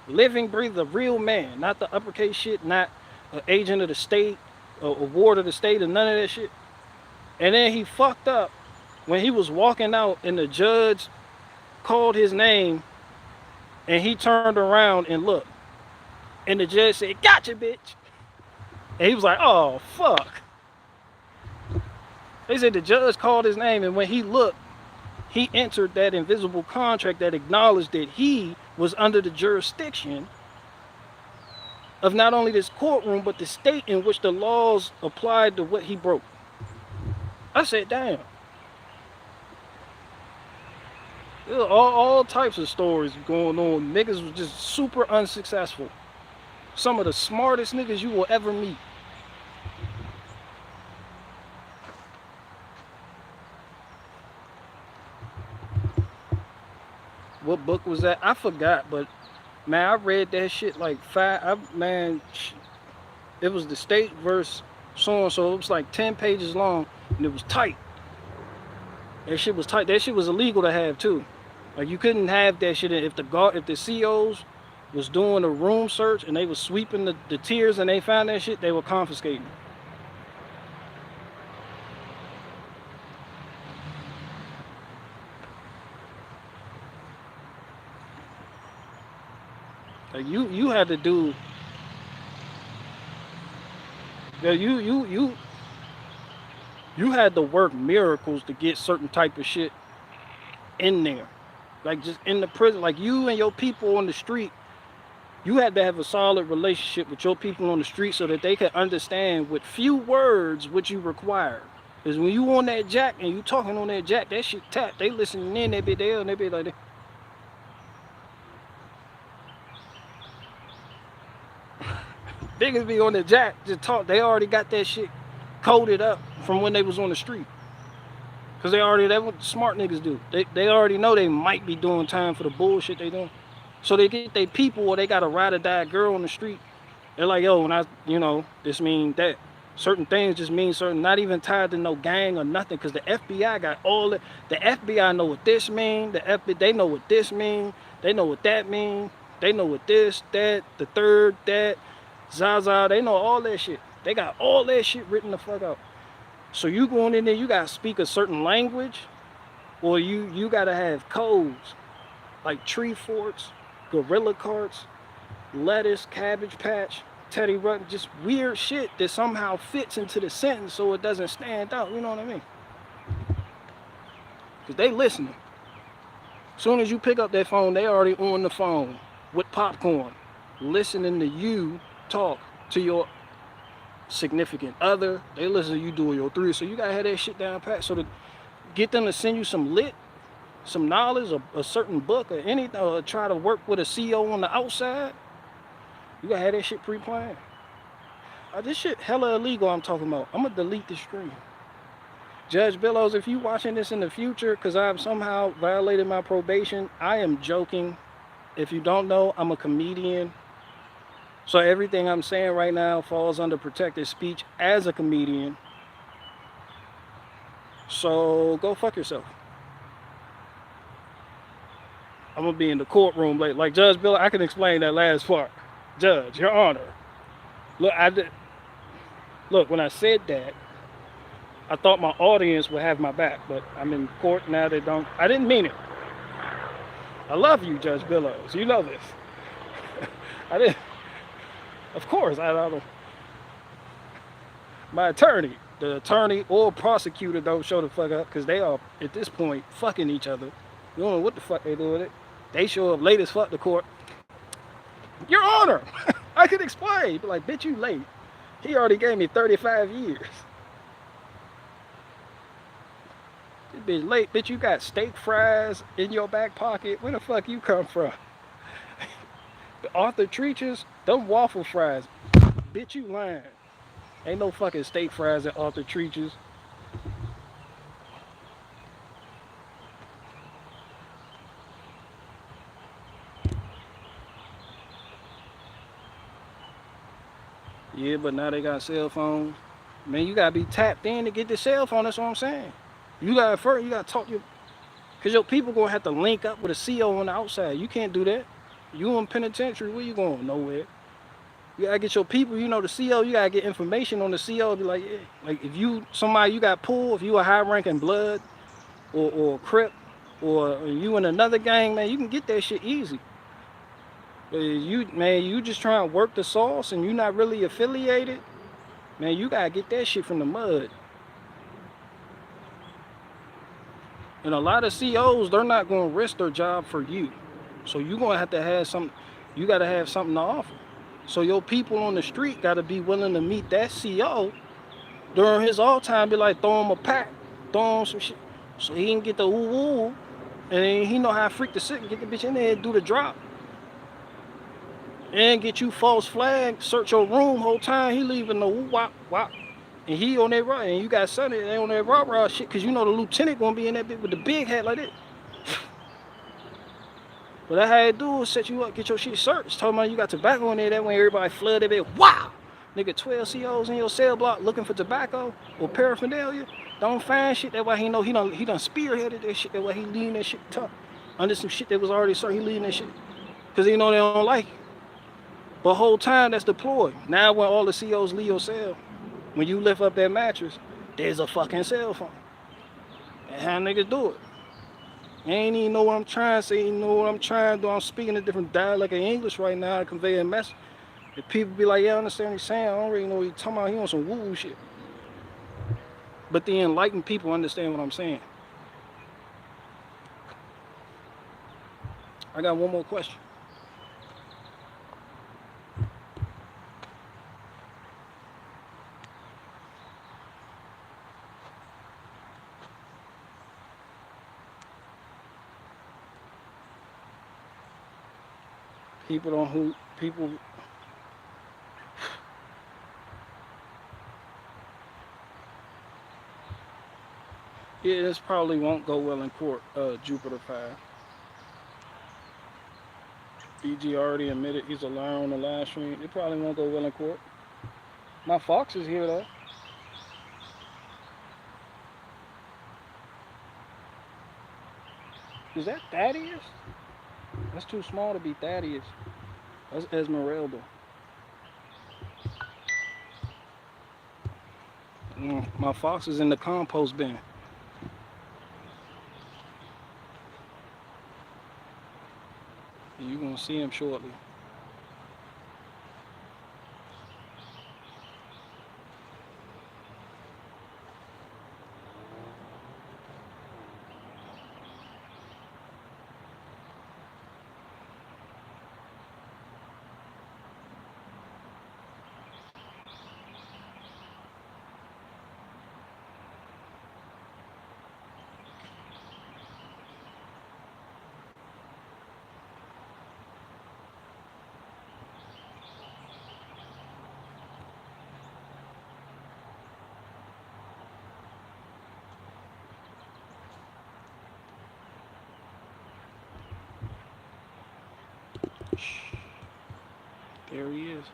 Living, breathe, a real man. Not the uppercase shit, not an agent of the state, a ward of the state, or none of that shit. And then he fucked up when he was walking out and the judge called his name and he turned around and looked. And the judge said, "Gotcha, bitch." And he was like, oh, fuck. They said the judge called his name, and when he looked, he entered that invisible contract that acknowledged that he was under the jurisdiction of not only this courtroom, but the state in which the laws applied to what he broke. I said, damn. There were all types of stories going on. Niggas was just super unsuccessful. Some of the smartest niggas you will ever meet. What book was that? I forgot, but man, I read that shit like it was the state verse so and so. It was like 10 pages long, and it was tight. That shit was tight. That shit was illegal to have too. Like you couldn't have that shit if the COs was doing a room search and they was sweeping the tiers and they found that shit, they were confiscating. Like you had to do. Yeah, you had to work miracles to get certain type of shit in there. Like just in the prison, like you and your people on the street, you had to have a solid relationship with your people on the street so that they could understand with few words what you require. Because when you on that jack and you talking on that jack, that shit tap. They listening in, they be there and they be like that. Niggas be on the jack, just talk. They already got that shit coded up from when they was on the street. Cause that's what smart niggas do. They already know they might be doing time for the bullshit they doing. So they get their people or they got a ride or die girl on the street. They're like, yo, when this mean that. Certain things just mean certain, not even tied to no gang or nothing. Cause the FBI got all the FBI know what this mean. The FBI, they know what this mean. They know what that mean. They know what this, that, the third, that, Zaza, they know all that shit. They got all that shit written the fuck out. So you going in there, you gotta speak a certain language, or you gotta have codes like tree forks, gorilla carts, lettuce, cabbage patch, Teddy Rutten, just weird shit that somehow fits into the sentence so it doesn't stand out. You know what I mean? Cause they listening. As soon as you pick up that phone, they already on the phone with popcorn, listening to you talk to your significant other. They listen to you doing your three. So you gotta have that shit down pat. So to get them to send you some knowledge, or a certain book or anything, or try to work with a CEO on the outside, you gotta have that shit pre-planned. This shit hella illegal I'm talking about. I'm gonna delete the stream. Judge Billows, if you watching this in the future, because I've somehow violated my probation, I am joking. If you don't know, I'm a comedian. So everything I'm saying right now falls under protected speech as a comedian. So go fuck yourself. I'm gonna be in the courtroom later. Like Judge Bill, I can explain that last part. Judge, Your Honor. Look, when I said that, I thought my audience would have my back, but I'm in court now. They don't. I didn't mean it. I love you, Judge Billows. You know this. I didn't. Of course, I don't. My attorney, the attorney or prosecutor don't show the fuck up because they are at this point fucking each other. You don't know what the fuck they do with it. They show up late as fuck to court. Your Honor, I can explain. But like, bitch, you late. He already gave me 35 years. This bitch late. Bitch, you got steak fries in your back pocket. Where the fuck you come from? Arthur Treacher's Them waffle fries, bitch, you lying. Ain't no fucking steak fries at Arthur Treacher's. Yeah, but now they got cell phones. Man, you gotta be tapped in to get the cell phone. That's what I'm saying. You gotta first, you gotta talk your, cause your people gonna have to link up with a CO on the outside. You can't do that. You in penitentiary, where you going? Nowhere. You gotta get your people. You know the CO. You gotta get information on the CO. Be like, yeah. Like if you somebody you got pulled, if you a high ranking blood or crip, or you in another gang, man, you can get that shit easy. But you man, you just trying to work the sauce and you not really affiliated. Man, you gotta get that shit from the mud. And a lot of COs, they're not gonna risk their job for you. So you gonna have to have some. You gotta have something to offer. So your people on the street gotta be willing to meet that CO during his off time. Be like, throw him a pack, throw him some shit, so he can get the woo woo, and then he know how to freak the sick and get the bitch in there and do the drop, and get you false flag, search your room whole time. He leaving the woo wop wop. And he on that ride, and you got Sonny they on that rah shit, cause you know the lieutenant gonna be in that bit with the big hat like that. What I had to do was set you up, get your shit searched. Told me you got tobacco in there, that way everybody flood that bit. Wow! Nigga, 12 COs in your cell block looking for tobacco or paraphernalia. Don't find shit. That way he know he done spearheaded that shit. That way he leading that shit tough. Under some shit that was already searched, he leading that shit. Cause he know they don't like it. But whole time that's deployed. Now when all the COs leave your cell, when you lift up that mattress, there's a fucking cell phone. And how niggas do it. You ain't even know what I'm trying to say, you know what I'm trying to do. I'm speaking a different dialect of English right now to convey a message. If people be like, yeah, I understand what he's saying, I don't really know what he's talking about. He on some woo-woo shit. But the enlightened people understand what I'm saying. I got one more question. People don't who people yeah, this probably won't go well in court, Jupiter 5. BG already admitted he's a liar on the live stream. It probably won't go well in court. My Fox is here though. Is that Thaddeus? That's too small to be Thaddeus. That's Esmeralda. My Fox is in the compost bin. You're gonna see him shortly. There he is.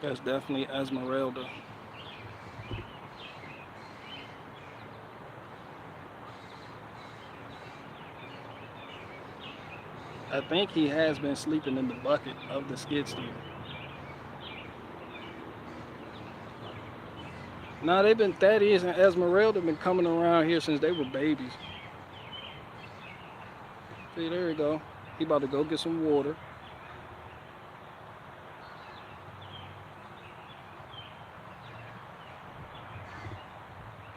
That's definitely Esmeralda. I think he has been sleeping in the bucket of the skid steer. Nah, they've been Thaddeus and Esmeralda been coming around here since they were babies. See, there you go. He about to go get some water.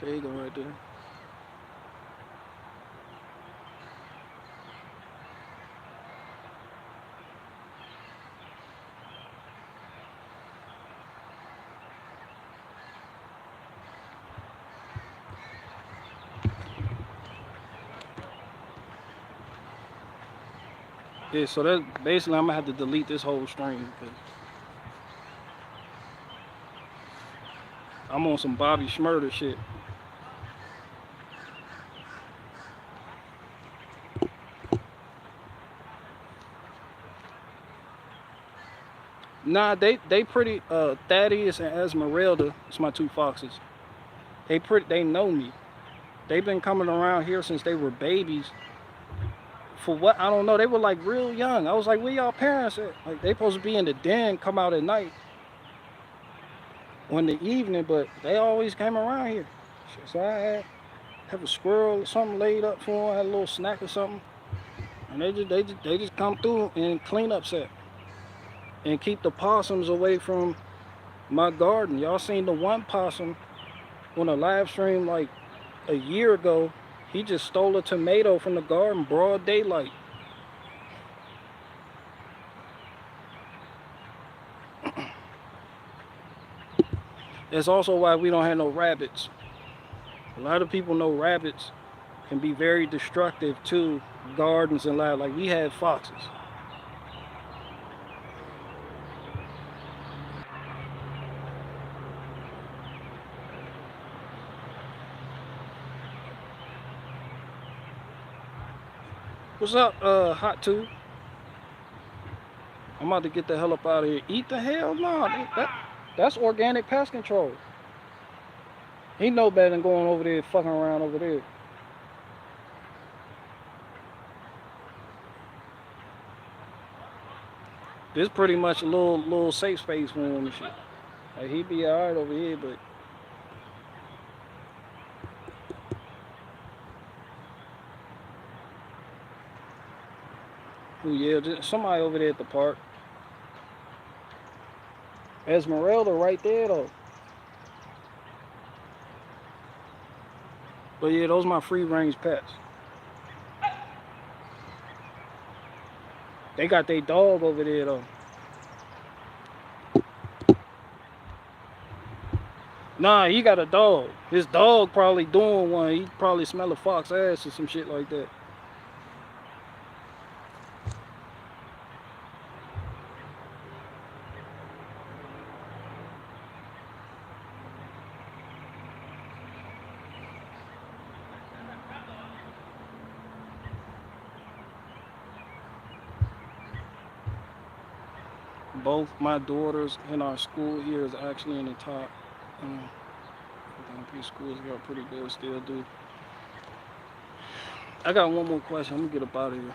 There you go, right there. Yeah, so that basically I'm gonna have to delete this whole stream because I'm on some Bobby Schmurder shit. Nah, they pretty Thaddeus and Esmeralda, it's my two foxes. They know me. They've been coming around here since they were babies. For what? I don't know. They were like real young. I was like, where y'all parents at? Like they supposed to be in the den, come out at night or in the evening, but they always came around here. So I have a squirrel or something laid up for them, had a little snack or something. And they just come through and clean up set. And keep the possums away from my garden. Y'all seen the one possum on a live stream like a year ago. He just stole a tomato from the garden, broad daylight. That's also why we don't have no rabbits. A lot of people know rabbits can be very destructive to gardens and life. Like we had foxes. What's up, Hot Tube? I'm about to get the hell up out of here. Eat the hell? No, that's organic pest control. He know better than going over there fucking around over there. This pretty much a little safe space for him and shit. Like he be alright over here, but oh yeah, just somebody over there at the park. Esmeralda right there though. But yeah, those are my free range pets. They got their dog over there though. Nah, he got a dog. His dog probably doing one. He probably smell a fox ass or some shit like that. Both my daughters in our school here is actually in the top. Schools got pretty good, still do. I got one more question. I'm gonna get up out of here.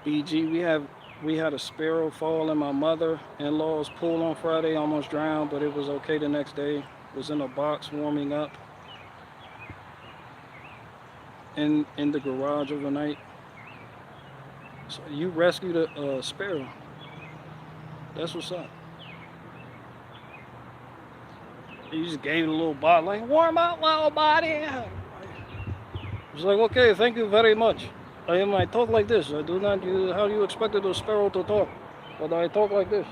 BG, we had a sparrow fall in my mother-in-law's pool on Friday, almost drowned, but it was okay the next day. Was in a box warming up in the garage overnight. So you rescued a sparrow. That's what's up. You just gave it a little bottle, like warm up, little body. It was like, okay, thank you very much. I talk like this. I do not. How do you expect a sparrow to talk? But I talk like this.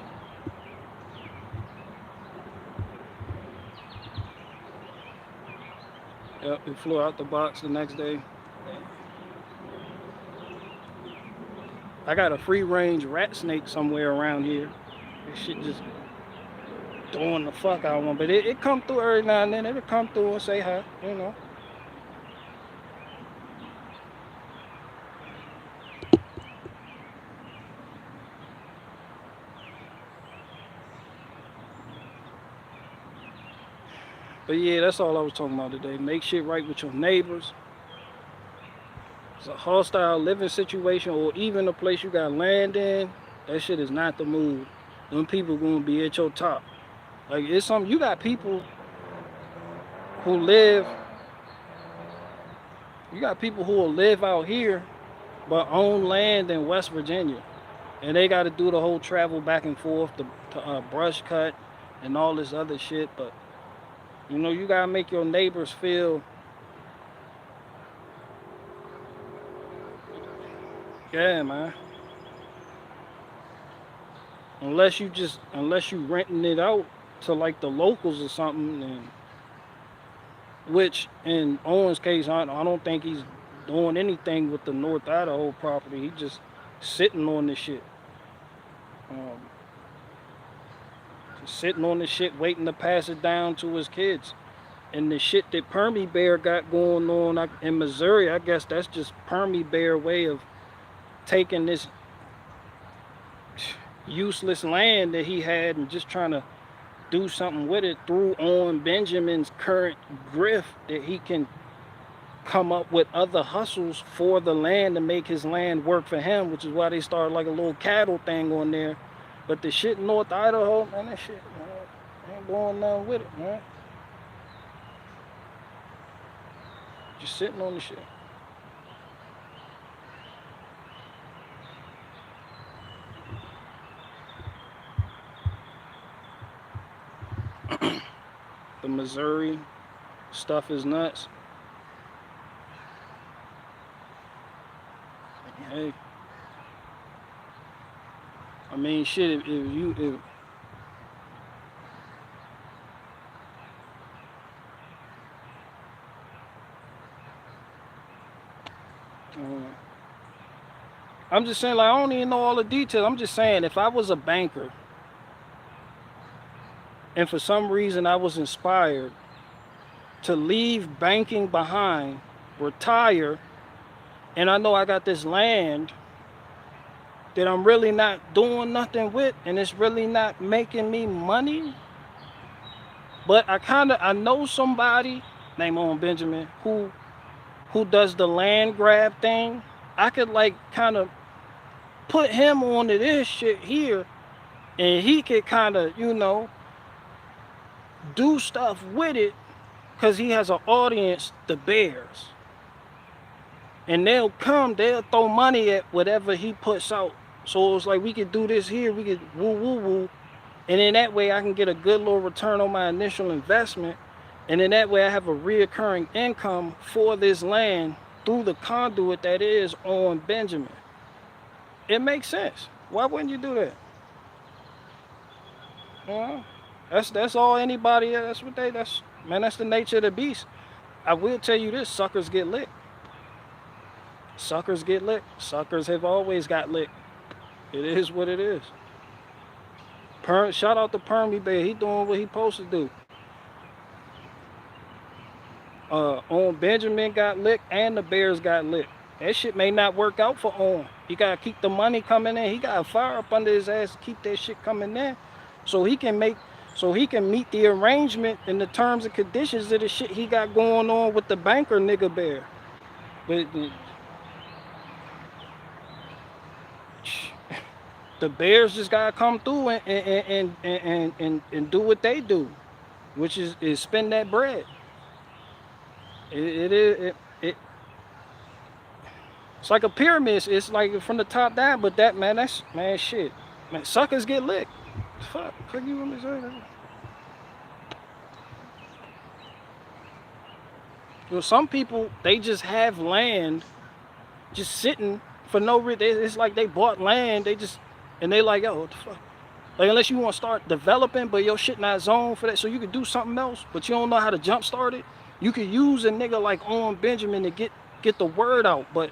Yep, it flew out the box the next day. I got a free range rat snake somewhere around here. This shit just doing the fuck out of one, but it come through every now and then. It'll come through and say hi, you know. But yeah, that's all I was talking about today. Make shit right with your neighbors. It's a hostile living situation, or even a place you got land in, that shit is not the move. Them people gonna be at your top. Like, it's something, you got people who live, you got people who will live out here but own land in West Virginia. And they got to do the whole travel back and forth to brush cut and all this other shit. But, you know, you got to make your neighbors feel, yeah, man. Unless you renting it out to like the locals or something, and which in Owen's case, I don't think he's doing anything with the North Idaho property. He just sitting on this shit. Um, Sitting on this shit, waiting to pass it down to his kids. And the shit that Permy Bear got going on in Missouri, I guess that's just Permy Bear way of taking this useless land that he had and just trying to do something with it through on Benjamin's current grift, that he can come up with other hustles for the land to make his land work for him, which is why they started like a little cattle thing on there. But the shit in North Idaho, man, that shit, man, ain't going none with it, man. Just sitting on the shit. The Missouri stuff is nuts. Hey, I mean, shit, if I'm just saying, like, I don't even know all the details. I'm just saying, if I was a banker and for some reason I was inspired to leave banking behind, retire, and I know I got this land that I'm really not doing nothing with, and it's really not making me money, but I know somebody named Owen Benjamin who does the land grab thing. I could like kind of put him onto this shit here, and he could kind of, you know, do stuff with it, because he has an audience, the Bears. And they'll throw money at whatever he puts out. So it's like, we could do this here, we could woo. And in that way, I can get a good little return on my initial investment. And in that way, I have a reoccurring income for this land through the conduit that is on Benjamin. It makes sense. Why wouldn't you do that? You know? That's all anybody, that's the nature of the beast. I will tell you this, suckers get licked. Suckers get licked. Suckers have always got licked. It is what it is. Shout out to Permy Bear. He doing what he supposed to do. On Benjamin got licked and the Bears got licked. That shit may not work out for On. He gotta keep the money coming in. He got a fire up under his ass to keep that shit coming in, so he can meet the arrangement and the terms and conditions of the shit he got going on with the banker nigga Bear. But the Bears just gotta come through and do what they do, which is spend that bread. It's like a pyramid. It's like from the top down, but that's shit. Man, suckers get licked. Fuck you want me to say that? You know, some people, they just have land just sitting for no reason. It's like they bought land, and they like, yo, what the fuck? Like, unless you want to start developing, but your shit not zoned for that, so you could do something else, but you don't know how to jumpstart it. You could use a nigga like Owen Benjamin to get the word out, but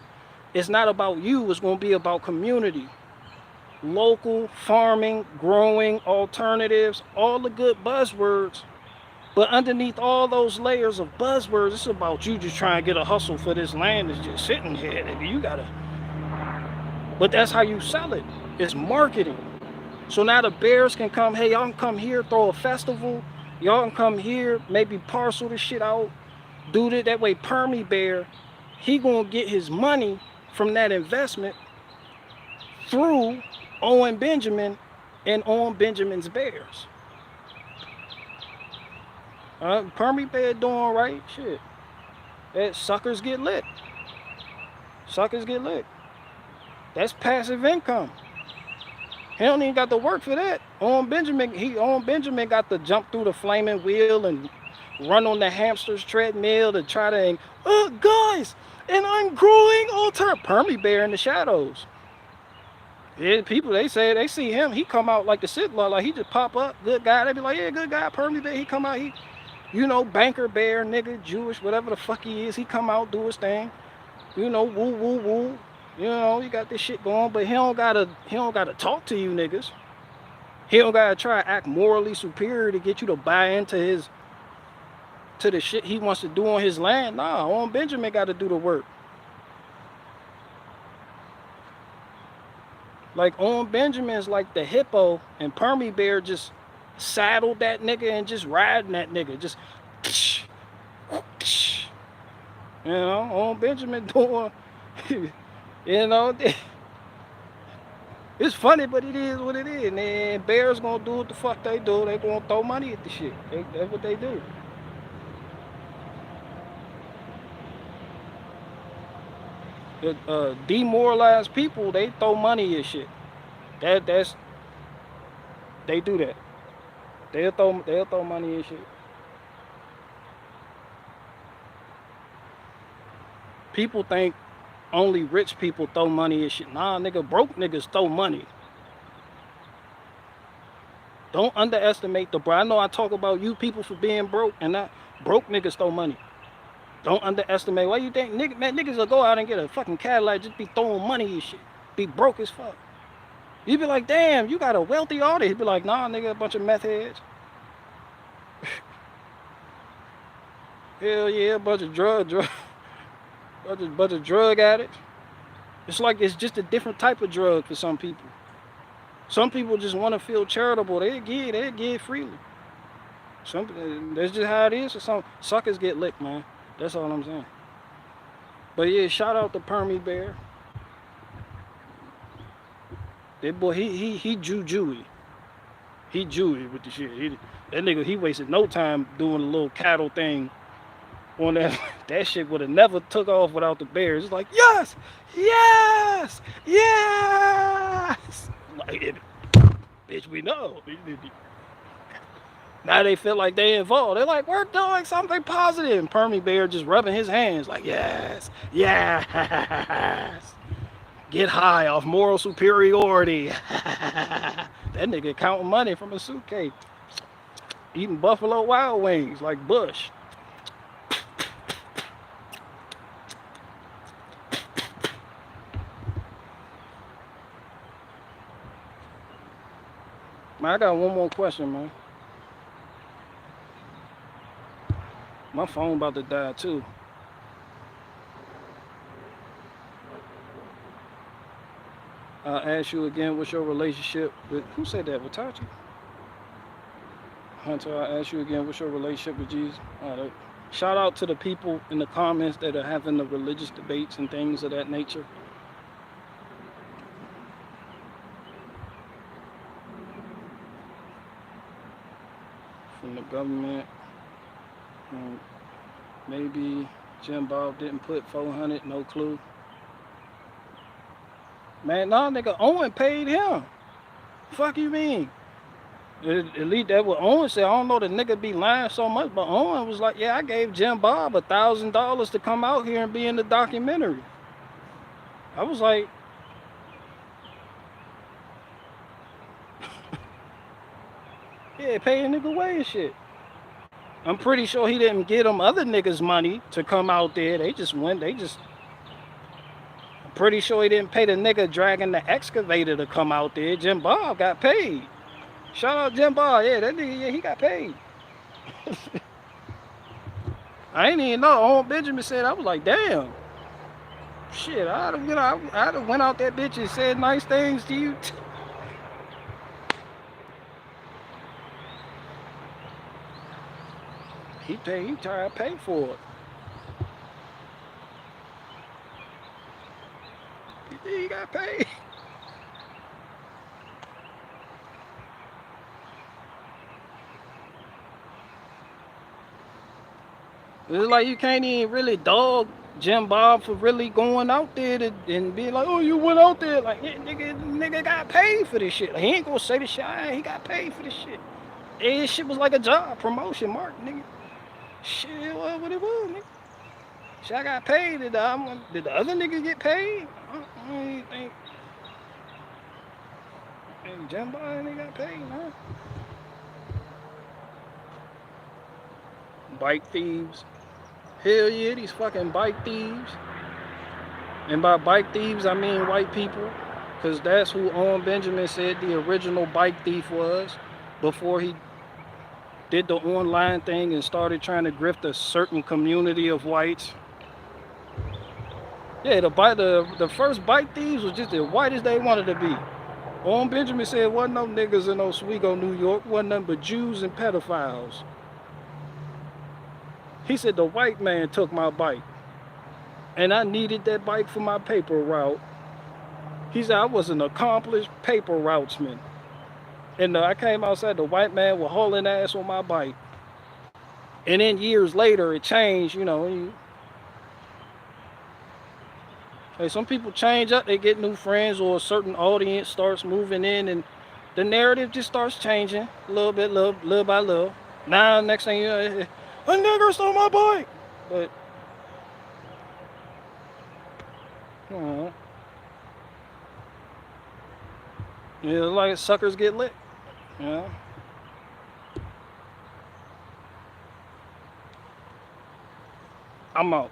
it's not about you. It's gonna be about community. local farming, growing, alternatives, all the good buzzwords. But underneath all those layers of buzzwords, it's about you just trying to get a hustle for this land that's just sitting here. Nigga. You gotta. But that's how you sell it. It's marketing. So now the bears can come, hey, y'all can come here, throw a festival. Y'all can come here, maybe parcel the shit out. Do it that way. Permy Bear, he gonna get his money from that investment through Owen Benjamin and Owen Benjamin's Bears. Permy Bear doing right, shit. That suckers get lit. Suckers get lit. That's passive income. He don't even got to work for that. Owen Benjamin got to jump through the flaming wheel and run on the hamster's treadmill to try to, guys, and I'm growing alter. Permy Bear in the shadows. Yeah, people, they say, they see him, he come out like the Sith Lord, like he just pop up, good guy. They be like, yeah, good guy, Permy Bear. He come out, he, you know, banker bear, nigga, Jewish, whatever the fuck he is. He come out, do his thing. You know, woo, woo, woo. You know, you got this shit going, but he don't gotta talk to you niggas. He don't gotta try to act morally superior to get you to buy into the shit he wants to do on his land. Nah, Owen Benjamin gotta do the work. Like Owen Benjamin's like the hippo, and Permy Bear just saddled that nigga and just riding that nigga. Just, you know, Owen Benjamin doing, you know, it's funny, but it is what it is. And bears gonna do what the fuck they do. They gonna throw money at the shit. That's what they do. Demoralized people, they throw money at shit. That's they do that. They'll throw money at shit. People think only rich people throw money at shit. Nah, nigga, broke niggas throw money. Don't underestimate the bro. I know I talk about you people for being broke, and not broke niggas throw money. Don't underestimate. Why you think niggas will go out and get a fucking Cadillac, just be throwing money and shit, be broke as fuck. You be like, damn, you got a wealthy audience. He be like, nah, nigga, a bunch of meth heads. Hell yeah, a bunch of drug addicts. It's like it's just a different type of drug for some people. Some people just want to feel charitable. They give freely. That's just how it is. So some suckers get licked, man. That's all I'm saying. But yeah, shout out to Permy Bear. That boy, he Jewy. He Jewy with the shit. That nigga, he wasted no time doing a little cattle thing on that. That shit would have never took off without the bears. It's like, yes, yes, yes. Like, bitch, we know. Now they feel like they involved. They're like, we're doing something positive. And Permy Bear just rubbing his hands like, yes, yes. Get high off moral superiority. That nigga counting money from a suitcase. Eating Buffalo Wild Wings like Bush. Man, I got one more question, man. My phone about to die too. I'll ask you again, what's your relationship with, who said that, Watachi? Hunter, I'll ask you again, what's your relationship with Jesus? Shout out to the people in the comments that are having the religious debates and things of that nature. From the government. Maybe Jim Bob didn't put 400, no clue. Man, nah, nigga, Owen paid him. Fuck you mean? At least that what Owen said. I don't know the nigga be lying so much, but Owen was like, yeah, I gave Jim Bob $1,000 to come out here and be in the documentary. I was like, yeah, pay a nigga away and shit. I'm pretty sure he didn't get them other niggas money to come out there. They just went, I'm Pretty sure he didn't pay the nigga dragging the excavator to come out there. Jim Bob got paid. Shout out Jim Bob. Yeah, that nigga, yeah, he got paid. I ain't even know. Old Benjamin said, I was like, damn. Shit, I'd have went out that bitch and said nice things to you. He tried to pay for it. He got paid. It's like you can't even really dog Jim Bob for really going out there and be like, oh, you went out there. Like, yeah, nigga got paid for this shit. Like, he ain't gonna say this shit. He got paid for this shit. And this shit was like a job promotion, Mark, nigga. Shit, what it was, nigga. Shit, I got paid. Did the other niggas get paid? I don't even think. Hey, Jim Bob, nigga got paid, huh? Bike thieves. Hell yeah, these fucking bike thieves. And by bike thieves, I mean white people. Because that's who Owen Benjamin said the original bike thief was before he did the online thing and started trying to grift a certain community of whites. Yeah, the first bike thieves was just as white as they wanted to be. Owen Benjamin said wasn't no niggas in Oswego, New York, wasn't nothing but Jews and pedophiles. He said the white man took my bike. And I needed that bike for my paper route. He said I was an accomplished paper routesman. And I came outside, the white man was hauling ass on my bike. And then years later, it changed, you know. Hey, some people change up, they get new friends, or a certain audience starts moving in, and the narrative just starts changing a little bit, little by little. Now, next thing you know, a nigger stole my bike. But, you know, yeah, like suckers get lit, you know. I'm out.